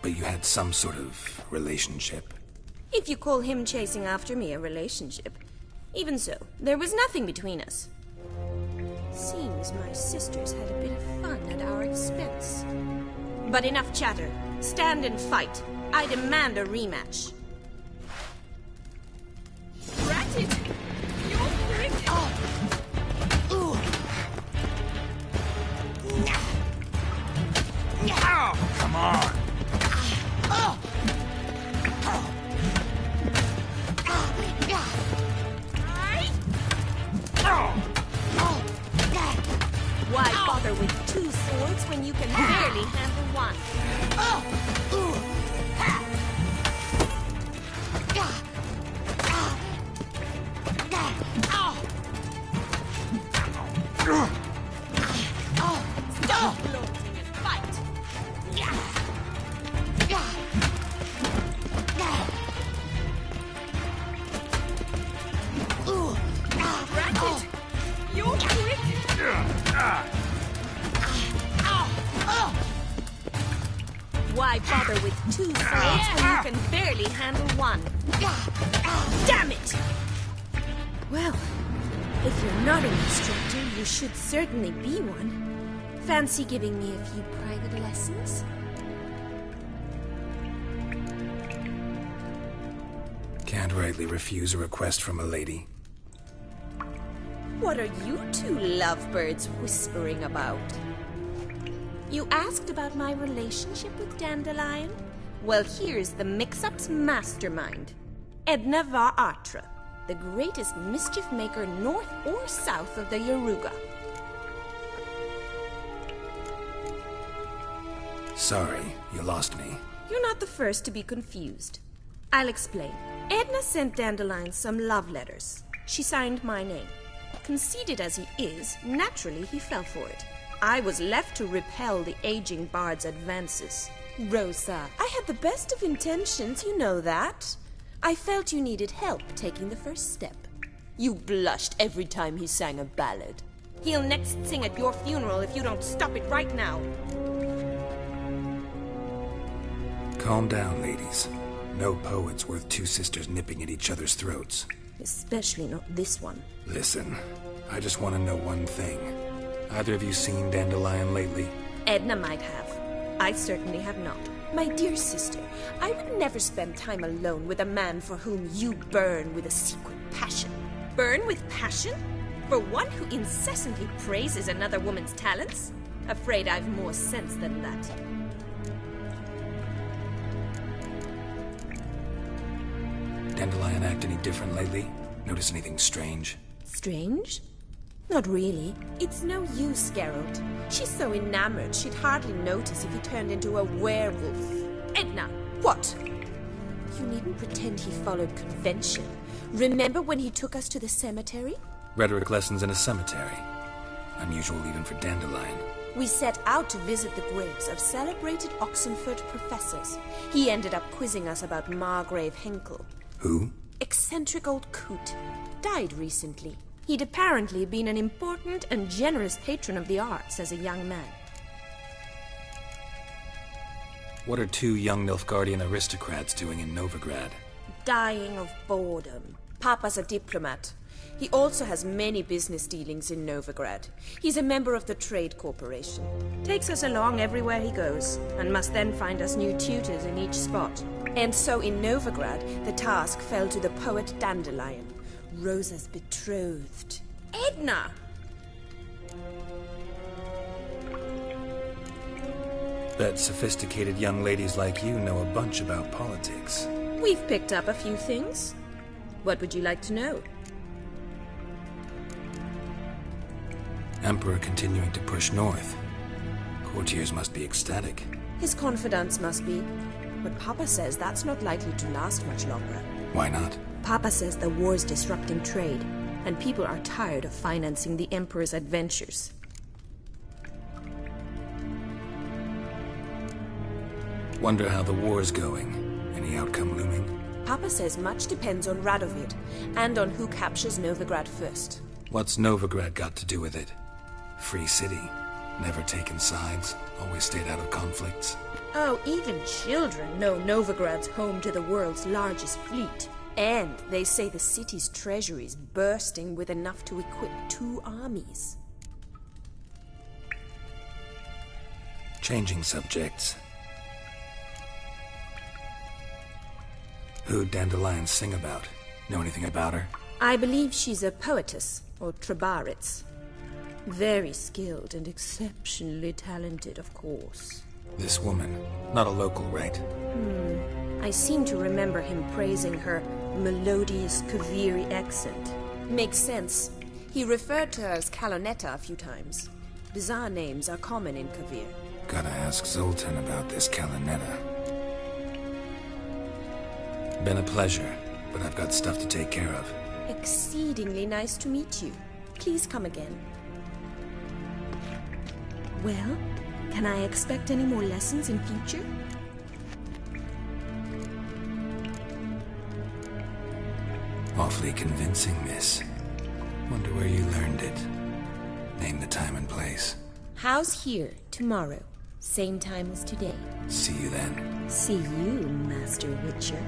[SPEAKER 1] But you had some sort of relationship?
[SPEAKER 7] If you call him chasing after me a relationship. Even so, there was nothing between us. Seems my sisters had a bit of fun at our expense. But enough chatter. Stand and fight. I demand a rematch.
[SPEAKER 13] Ratted! You're pretty! Oh.
[SPEAKER 22] Oh, come on!
[SPEAKER 13] Oh.
[SPEAKER 7] Why bother with two swords when you can barely handle one? Stop gloating and fight!
[SPEAKER 13] Ratted! You're quick!
[SPEAKER 7] Why bother with two swords when you can barely handle one? Damn it! Well, if you're not an instructor, you should certainly be one. Fancy giving me a few private lessons?
[SPEAKER 1] Can't rightly refuse a request from a lady.
[SPEAKER 7] What are you two lovebirds whispering about? You asked about my relationship with Dandelion? Well, here's the mix-up's mastermind. Edna var Atra, the greatest mischief maker north or south of the Yaruga.
[SPEAKER 1] Sorry, you lost me.
[SPEAKER 7] You're not the first to be confused. I'll explain. Edna sent Dandelion some love letters. She signed my name. Conceited as he is, naturally he fell for it. I was left to repel the aging bard's advances. Rosa, I had the best of intentions, you know that. I felt you needed help taking the first step. You blushed every time he sang a ballad. He'll next sing at your funeral if you don't stop it right now.
[SPEAKER 1] Calm down, ladies. No poet's worth two sisters nipping at each other's throats.
[SPEAKER 7] Especially not this one.
[SPEAKER 1] Listen, I just want to know one thing. Either of you seen Dandelion lately?
[SPEAKER 7] Edna might have. I certainly have not. My dear sister, I would never spend time alone with a man for whom you burn with a secret passion. Burn with passion? For one who incessantly praises another woman's talents? Afraid I've more sense than that.
[SPEAKER 1] Dandelion act any different lately? Notice anything strange?
[SPEAKER 7] Strange? Not really. It's no use, Geralt. She's so enamored she'd hardly notice if he turned into a werewolf. Edna! What? You needn't pretend he followed convention. Remember when he took us to the cemetery?
[SPEAKER 1] Rhetoric lessons in a cemetery. Unusual even for Dandelion.
[SPEAKER 7] We set out to visit the graves of celebrated Oxenford professors. He ended up quizzing us about Margrave Henkel.
[SPEAKER 1] Who?
[SPEAKER 7] Eccentric old coot. Died recently. He'd apparently been an important and generous patron of the arts as a young man.
[SPEAKER 1] What are two young Nilfgaardian aristocrats doing in Novigrad?
[SPEAKER 7] Dying of boredom. Papa's a diplomat. He also has many business dealings in Novigrad. He's a member of the Trade Corporation. Takes us along everywhere he goes, and must then find us new tutors in each spot. And so in Novigrad, the task fell to the poet Dandelion, Rosa's betrothed. Edna!
[SPEAKER 1] Bet sophisticated young ladies like you know a bunch about politics.
[SPEAKER 7] We've picked up a few things. What would you like to know?
[SPEAKER 1] Emperor continuing to push north. Courtiers must be ecstatic.
[SPEAKER 7] His confidants must be. But Papa says that's not likely to last much longer.
[SPEAKER 1] Why not?
[SPEAKER 7] Papa says the war's disrupting trade, and people are tired of financing the Emperor's adventures.
[SPEAKER 1] Wonder how the war's going. Any outcome looming?
[SPEAKER 7] Papa says much depends on Radovid, and on who captures Novigrad first.
[SPEAKER 1] What's Novigrad got to do with it? Free city. Never taken sides. Always stayed out of conflicts.
[SPEAKER 7] Oh, even children know Novigrad's home to the world's largest fleet. And they say the city's treasury is bursting with enough to equip 2 armies.
[SPEAKER 1] Changing subjects. Who'd Dandelion sing about? Know anything about her?
[SPEAKER 7] I believe she's a poetess, or Trebaritz. Very skilled and exceptionally talented, of course.
[SPEAKER 1] This woman. Not a local, right?
[SPEAKER 7] I seem to remember him praising her melodious Kaviri accent. Makes sense. He referred to her as Kalonetta a few times. Bizarre names are common in Kavir.
[SPEAKER 1] Gotta ask Zoltan about this Kalonetta. Been a pleasure, but I've got stuff to take care of.
[SPEAKER 7] Exceedingly nice to meet you. Please come again. Well, can I expect any more lessons in future?
[SPEAKER 1] Awfully convincing, miss. Wonder where you learned it. Name the time and place.
[SPEAKER 7] House here, tomorrow. Same time as today.
[SPEAKER 1] See you then.
[SPEAKER 7] See you, Master Witcher.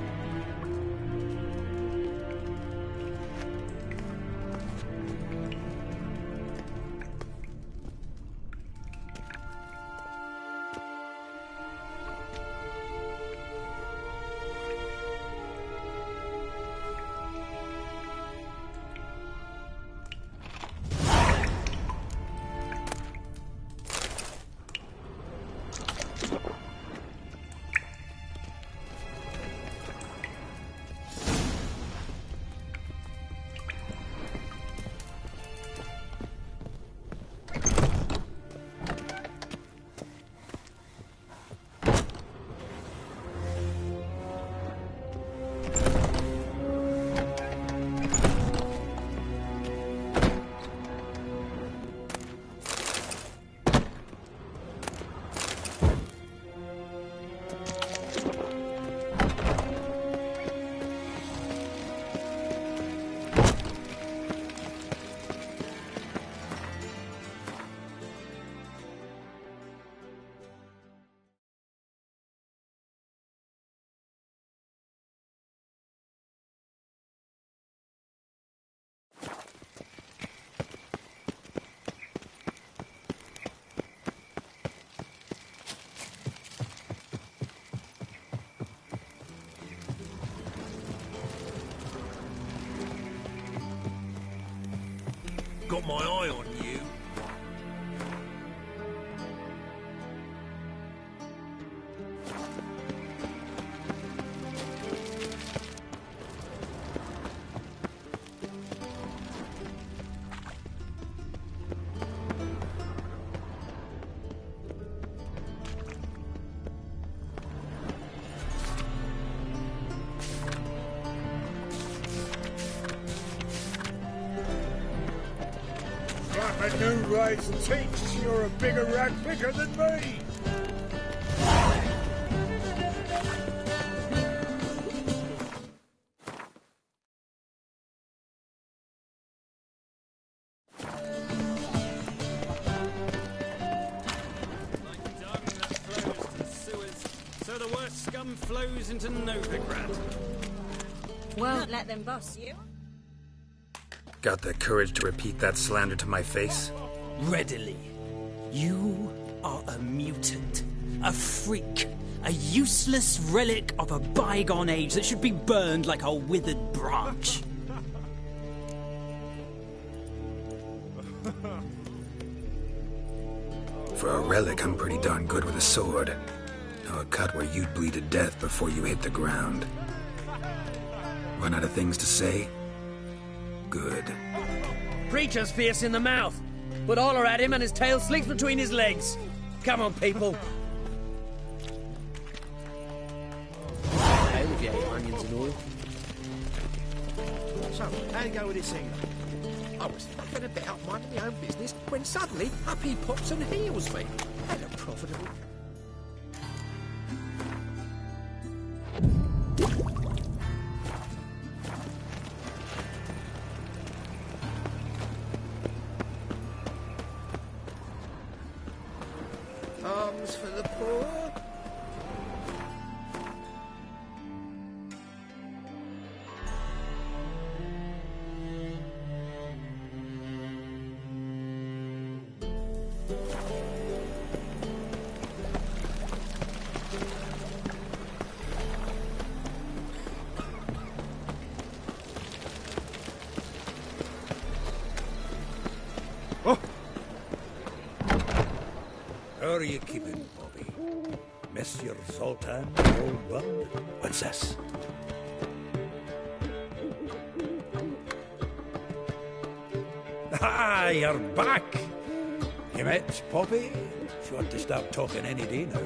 [SPEAKER 2] Got my eye on you. A new rise teach you're a bigger rat picker than me.
[SPEAKER 16] So the worst scum flows into Novigrad.
[SPEAKER 19] Won't let them boss you.
[SPEAKER 1] Got the courage to repeat that slander to my face?
[SPEAKER 18] Readily. You are a mutant, a freak, a useless relic of a bygone age that should be burned like a withered branch.
[SPEAKER 1] For a relic, I'm pretty darn good with a sword. Know a cut where you'd bleed to death before you hit the ground. Run out of things to say? Good.
[SPEAKER 18] Preacher's fierce in the mouth, but holler at him and his tail slinks between his legs. Come on, people.
[SPEAKER 4] Hey, if you ate onions and oil.
[SPEAKER 14] So, how'd it go with this thing? I was faffing about minding my own business when suddenly up he pops and heals me. And a profitable...
[SPEAKER 2] Justice for the poor.
[SPEAKER 11] How are you keeping, Bobby? Monsieur Zoltan, old bud? What's this? Ah, you're back! You met Poppy? She ought to start talking any day now.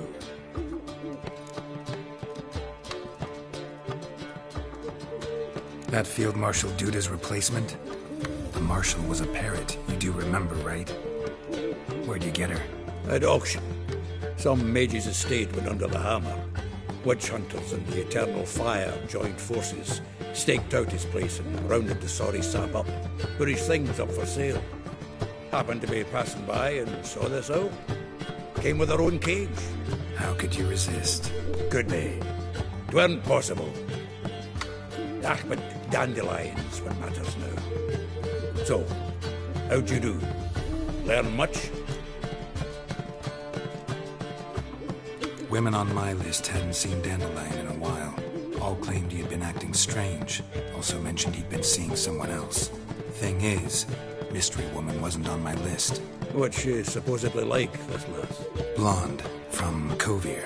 [SPEAKER 1] That Field Marshal Duda's replacement? The Marshal was a parrot, you do remember, right? Where'd you get her?
[SPEAKER 11] At auction. Some mage's estate went under the hammer. Witch hunters and the Eternal Fire joined forces, staked out his place and rounded the sorry sap up, put his things up for sale. Happened to be passing by and saw this out. Came with her own cage.
[SPEAKER 1] How could you resist?
[SPEAKER 11] Could they? 'Tweren't possible. Ah, but dandelions what matters now. So, how'd you do? Learn much?
[SPEAKER 1] Women on my list hadn't seen Dandelion in a while. All claimed he had been acting strange. Also mentioned he'd been seeing someone else. Thing is, Mystery Woman wasn't on my list.
[SPEAKER 11] What's she supposedly like, this lass?
[SPEAKER 1] Blonde, from Kovir.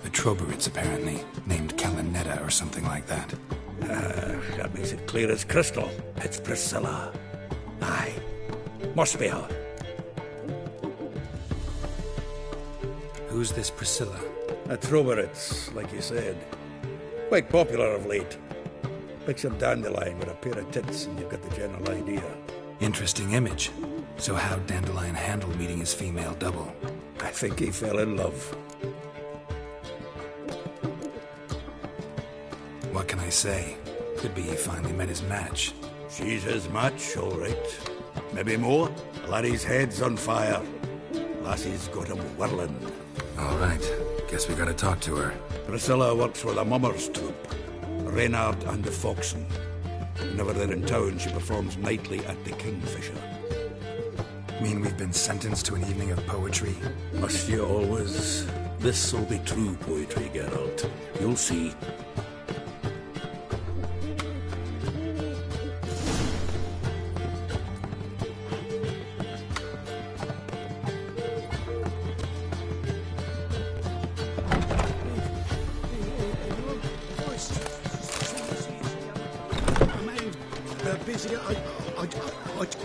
[SPEAKER 1] The Troberids, apparently. Named Kalanetta or something like that.
[SPEAKER 11] That makes it clear as crystal. It's Priscilla. Aye. Must be her.
[SPEAKER 1] Who's this Priscilla?
[SPEAKER 11] A Troberids, like you said. Quite popular of late. Picture Dandelion with a pair of tits and you've got the general idea.
[SPEAKER 1] Interesting image. So how'd Dandelion handle meeting his female double?
[SPEAKER 11] I think he fell in love.
[SPEAKER 1] What can I say? Could be he finally met his match.
[SPEAKER 11] She's his match, all right. Maybe more. Laddie's head's on fire. Lassie's got him whirling.
[SPEAKER 1] All right. Guess we gotta talk to her.
[SPEAKER 11] Priscilla works with a mummers troupe. Reynard and the Foxen. Whenever they're in town, she performs nightly at the Kingfisher.
[SPEAKER 1] Mean we've been sentenced to an evening of poetry?
[SPEAKER 11] Must you always? This'll be true poetry, Geralt. You'll see.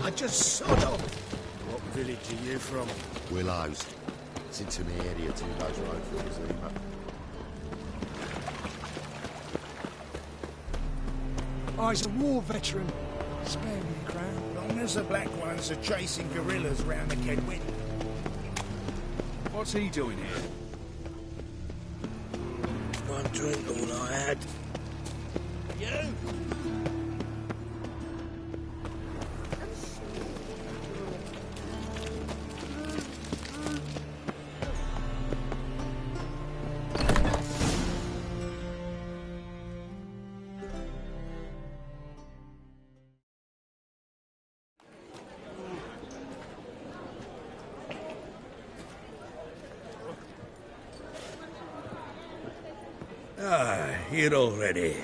[SPEAKER 2] I just sod off. What village are you from?
[SPEAKER 10] Willows. It's into the area 2 days road from Zima.
[SPEAKER 15] I's a war veteran. Spare me a crown.
[SPEAKER 2] Long as the black ones are chasing gorillas round the Kedwin.
[SPEAKER 6] What's he doing here?
[SPEAKER 2] One drink all I had. You?
[SPEAKER 11] Here already.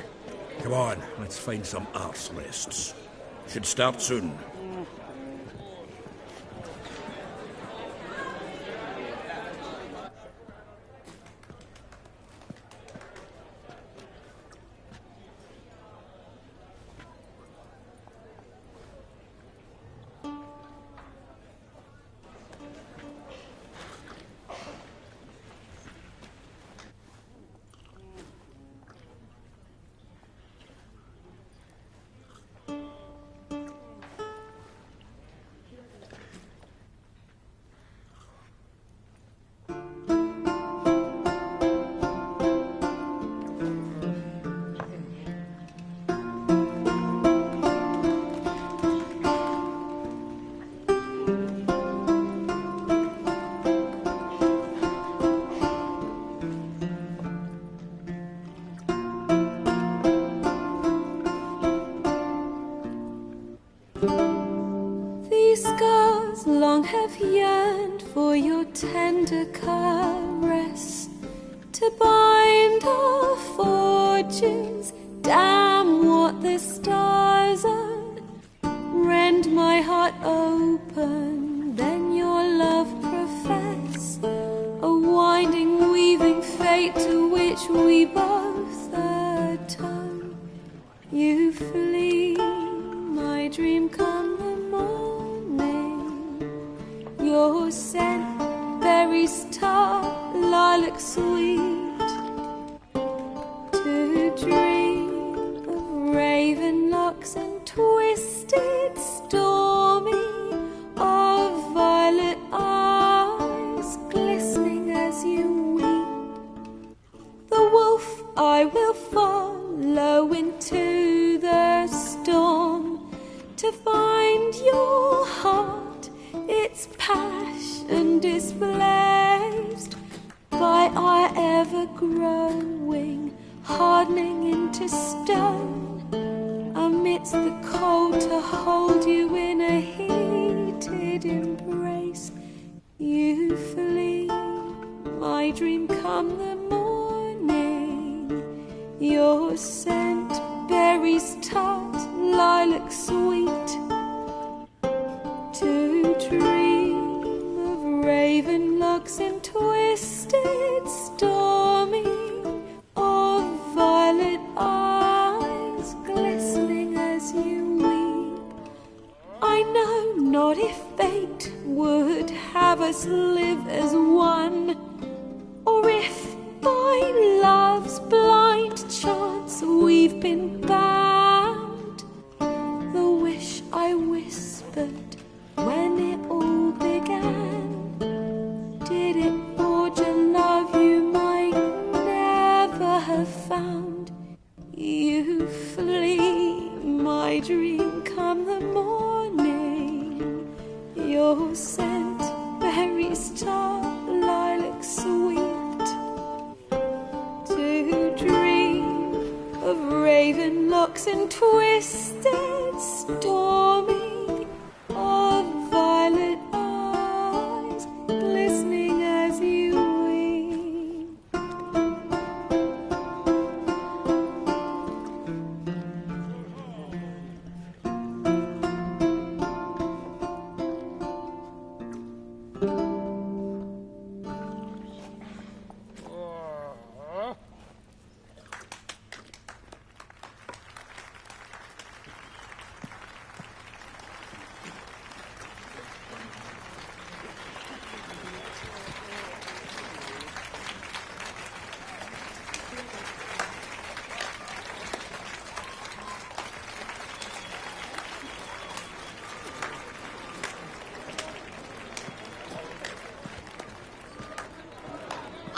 [SPEAKER 11] Come on, let's find some arse rests. Should start soon.
[SPEAKER 7] These scars long have yearned for your tender caress, to bind our fortunes. Damn what the stars are. Rend my heart open, then your love profess, a winding, weaving fate to which we both atone. You flee, my dream come the morning. Your scent, berries tart, lilac sweet, to dream of raven locks and twisted, stormy, of violet eyes glistening as you weep. The wolf I will follow into the storm, to find your heart, its passion displaced by our ever-growing, hardening into stone. Amidst the cold, to hold you in a heated embrace. You flee, my dream come the morning. Your scent, berries tart, lilac sweet, to dream of raven locks and twisted, stormy, of violet eyes glistening as you weep. I know not if fate would have us live as one, or if by love's blind chance we've been bound. The wish I whispered when it all began, did it forge a love you might never have found? You flee, my dream come the morning. Your scent, berries tart, lilac sweet, to dream of raven locks and twisted, stormy, of violet eyes glistening as you weep.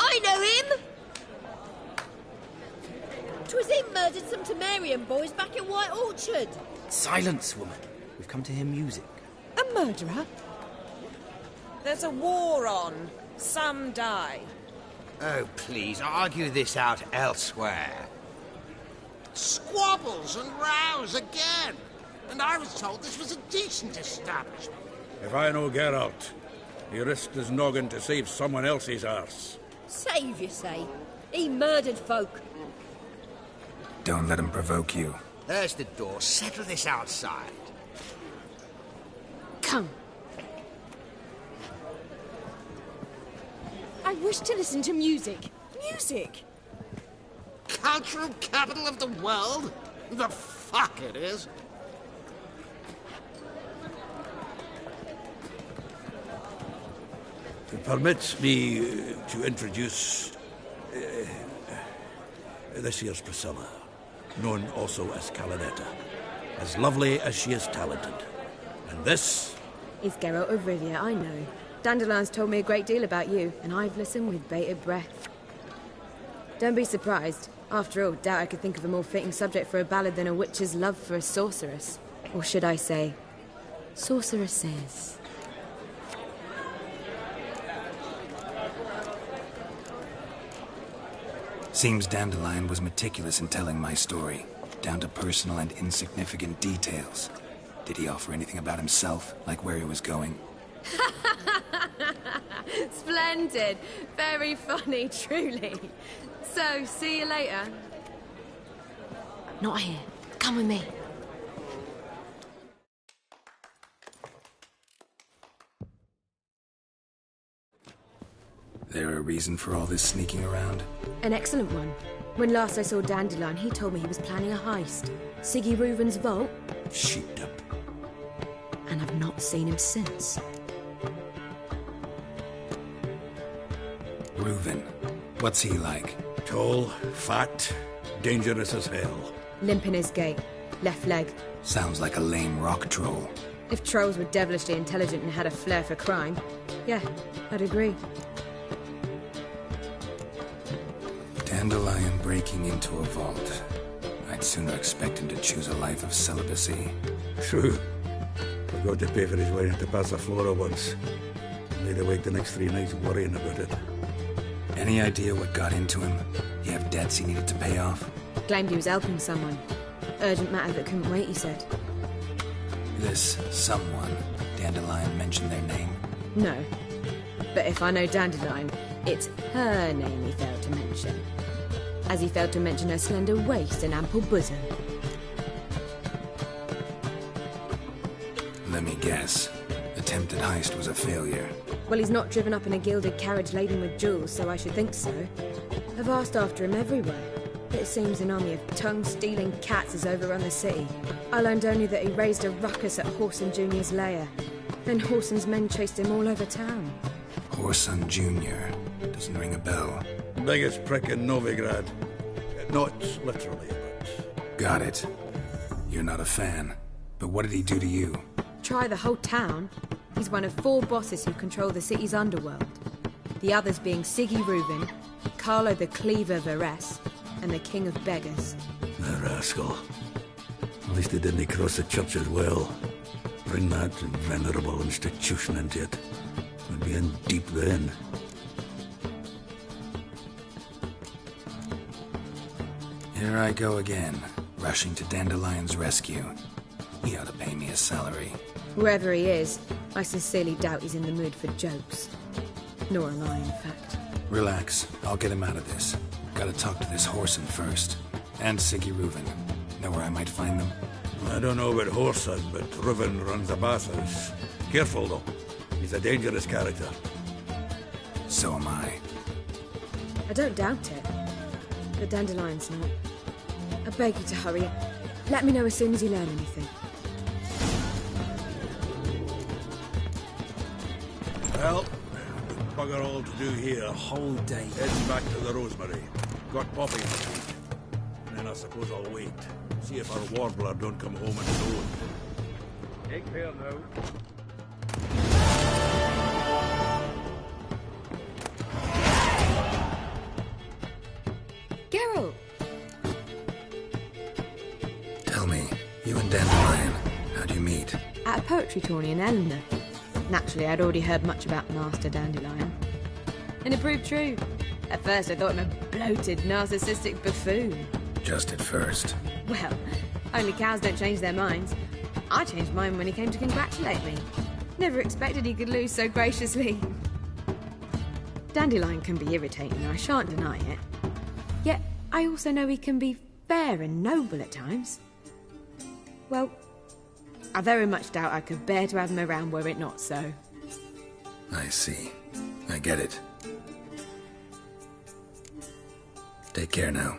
[SPEAKER 5] I know him! 'Twas him murdered some Temerian boys back in White Orchard.
[SPEAKER 18] Silence, woman. We've come to hear music.
[SPEAKER 19] A murderer? There's a war on. Some die.
[SPEAKER 14] Oh, please, argue this out elsewhere.
[SPEAKER 9] Squabbles and rows again. And I was told this was a decent establishment.
[SPEAKER 11] If I know Geralt, he risked his noggin to save someone else's arse.
[SPEAKER 5] Save, you say? He murdered folk.
[SPEAKER 1] Don't let him provoke you.
[SPEAKER 14] There's the door. Settle this outside.
[SPEAKER 5] Come.
[SPEAKER 19] I wish to listen to music. Music!
[SPEAKER 9] Cultural capital of the world? The fuck it is.
[SPEAKER 11] Permit me to introduce this here's Priscilla, known also as Calinetta, as lovely as she is talented. And this
[SPEAKER 6] is Geralt of Rivia, I know. Dandelion's told me a great deal about you, and I've listened with bated breath. Don't be surprised. After all, doubt I could think of a more fitting subject for a ballad than a witch's love for a sorceress. Or should I say, sorceresses.
[SPEAKER 1] Seems Dandelion was meticulous in telling my story, down to personal and insignificant details. Did he offer anything about himself, like where he was going?
[SPEAKER 6] Splendid. Very funny, truly. So, see you later.
[SPEAKER 13] Not here. Come with me.
[SPEAKER 1] There a reason for all this sneaking around?
[SPEAKER 6] An excellent one. When last I saw Dandelion, he told me he was planning a heist. Siggy Reuven's vault.
[SPEAKER 11] Sheeped up.
[SPEAKER 6] And I've not seen him since.
[SPEAKER 1] Reuven. What's he like?
[SPEAKER 11] Tall, fat, dangerous as hell.
[SPEAKER 6] Limp in his gait. Left leg.
[SPEAKER 1] Sounds like a lame rock troll.
[SPEAKER 6] If trolls were devilishly intelligent and had a flair for crime, yeah, I'd agree.
[SPEAKER 1] Dandelion breaking into a vault. I'd sooner expect him to choose a life of celibacy.
[SPEAKER 11] True. Forgot to pay for his wine at the Passiflora once. Laid awake the next 3 nights worrying about it.
[SPEAKER 1] Any idea what got into him? He have debts he needed to pay off?
[SPEAKER 6] Claimed he was helping someone. Urgent matter that couldn't wait, he said.
[SPEAKER 1] This someone, Dandelion mentioned their name?
[SPEAKER 6] No. But if I know Dandelion, it's her name he failed to mention. As he failed to mention her slender waist and ample bosom.
[SPEAKER 1] Let me guess. Attempted heist was a failure.
[SPEAKER 6] Well, he's not driven up in a gilded carriage laden with jewels, so I should think so. I've asked after him everywhere, but it seems an army of tongue-stealing cats has overrun the city. I learned only that he raised a ruckus at Whoreson Jr.'s lair. Then Whoreson's men chased him all over town.
[SPEAKER 1] Whoreson Jr. Doesn't ring a bell.
[SPEAKER 11] Biggest prick in Novigrad. Not literally, but...
[SPEAKER 1] Got it. You're not a fan. But what did he do to you?
[SPEAKER 6] Try the whole town. He's one of 4 bosses who control the city's underworld. The others being Siggy Reuven, Carlo the Cleaver Varese, and the King of Beggars.
[SPEAKER 11] The rascal. At least he didn't cross the church as well. Bring that venerable institution into it. We'd be in deep then.
[SPEAKER 1] Here I go again, rushing to Dandelion's rescue. He ought to pay me a salary.
[SPEAKER 6] Whoever he is, I sincerely doubt he's in the mood for jokes. Nor am I, in fact.
[SPEAKER 1] Relax. I'll get him out of this. Gotta talk to this Whoreson first. And Siggy Reuven. Know where I might find them?
[SPEAKER 11] I don't know about Whoreson, but Reuven runs a bathhouse. Careful, though. He's a dangerous character.
[SPEAKER 1] So am I.
[SPEAKER 6] I don't doubt it. But Dandelion's not. I beg you to hurry. Let me know as soon as you learn anything.
[SPEAKER 11] Well, bugger all to do here.
[SPEAKER 18] A whole day.
[SPEAKER 11] Heading back to the Rosemary. Got Poppy to feed. And then I suppose I'll wait. See if our warbler don't come home and alone. Take care now.
[SPEAKER 6] Geralt!
[SPEAKER 1] Tell me, you and Dandelion, how'd you meet?
[SPEAKER 6] At a poetry tourney in Elender. Naturally, I'd already heard much about Master Dandelion. And it proved true. At first, I thought him a bloated, narcissistic buffoon.
[SPEAKER 1] Just at first.
[SPEAKER 6] Well, only cows don't change their minds. I changed mine when he came to congratulate me. Never expected he could lose so graciously. Dandelion can be irritating, I shan't deny it. Yet, I also know he can be fair and noble at times. Well, I very much doubt I could bear to have him around were it not so.
[SPEAKER 1] I see. I get it. Take care now.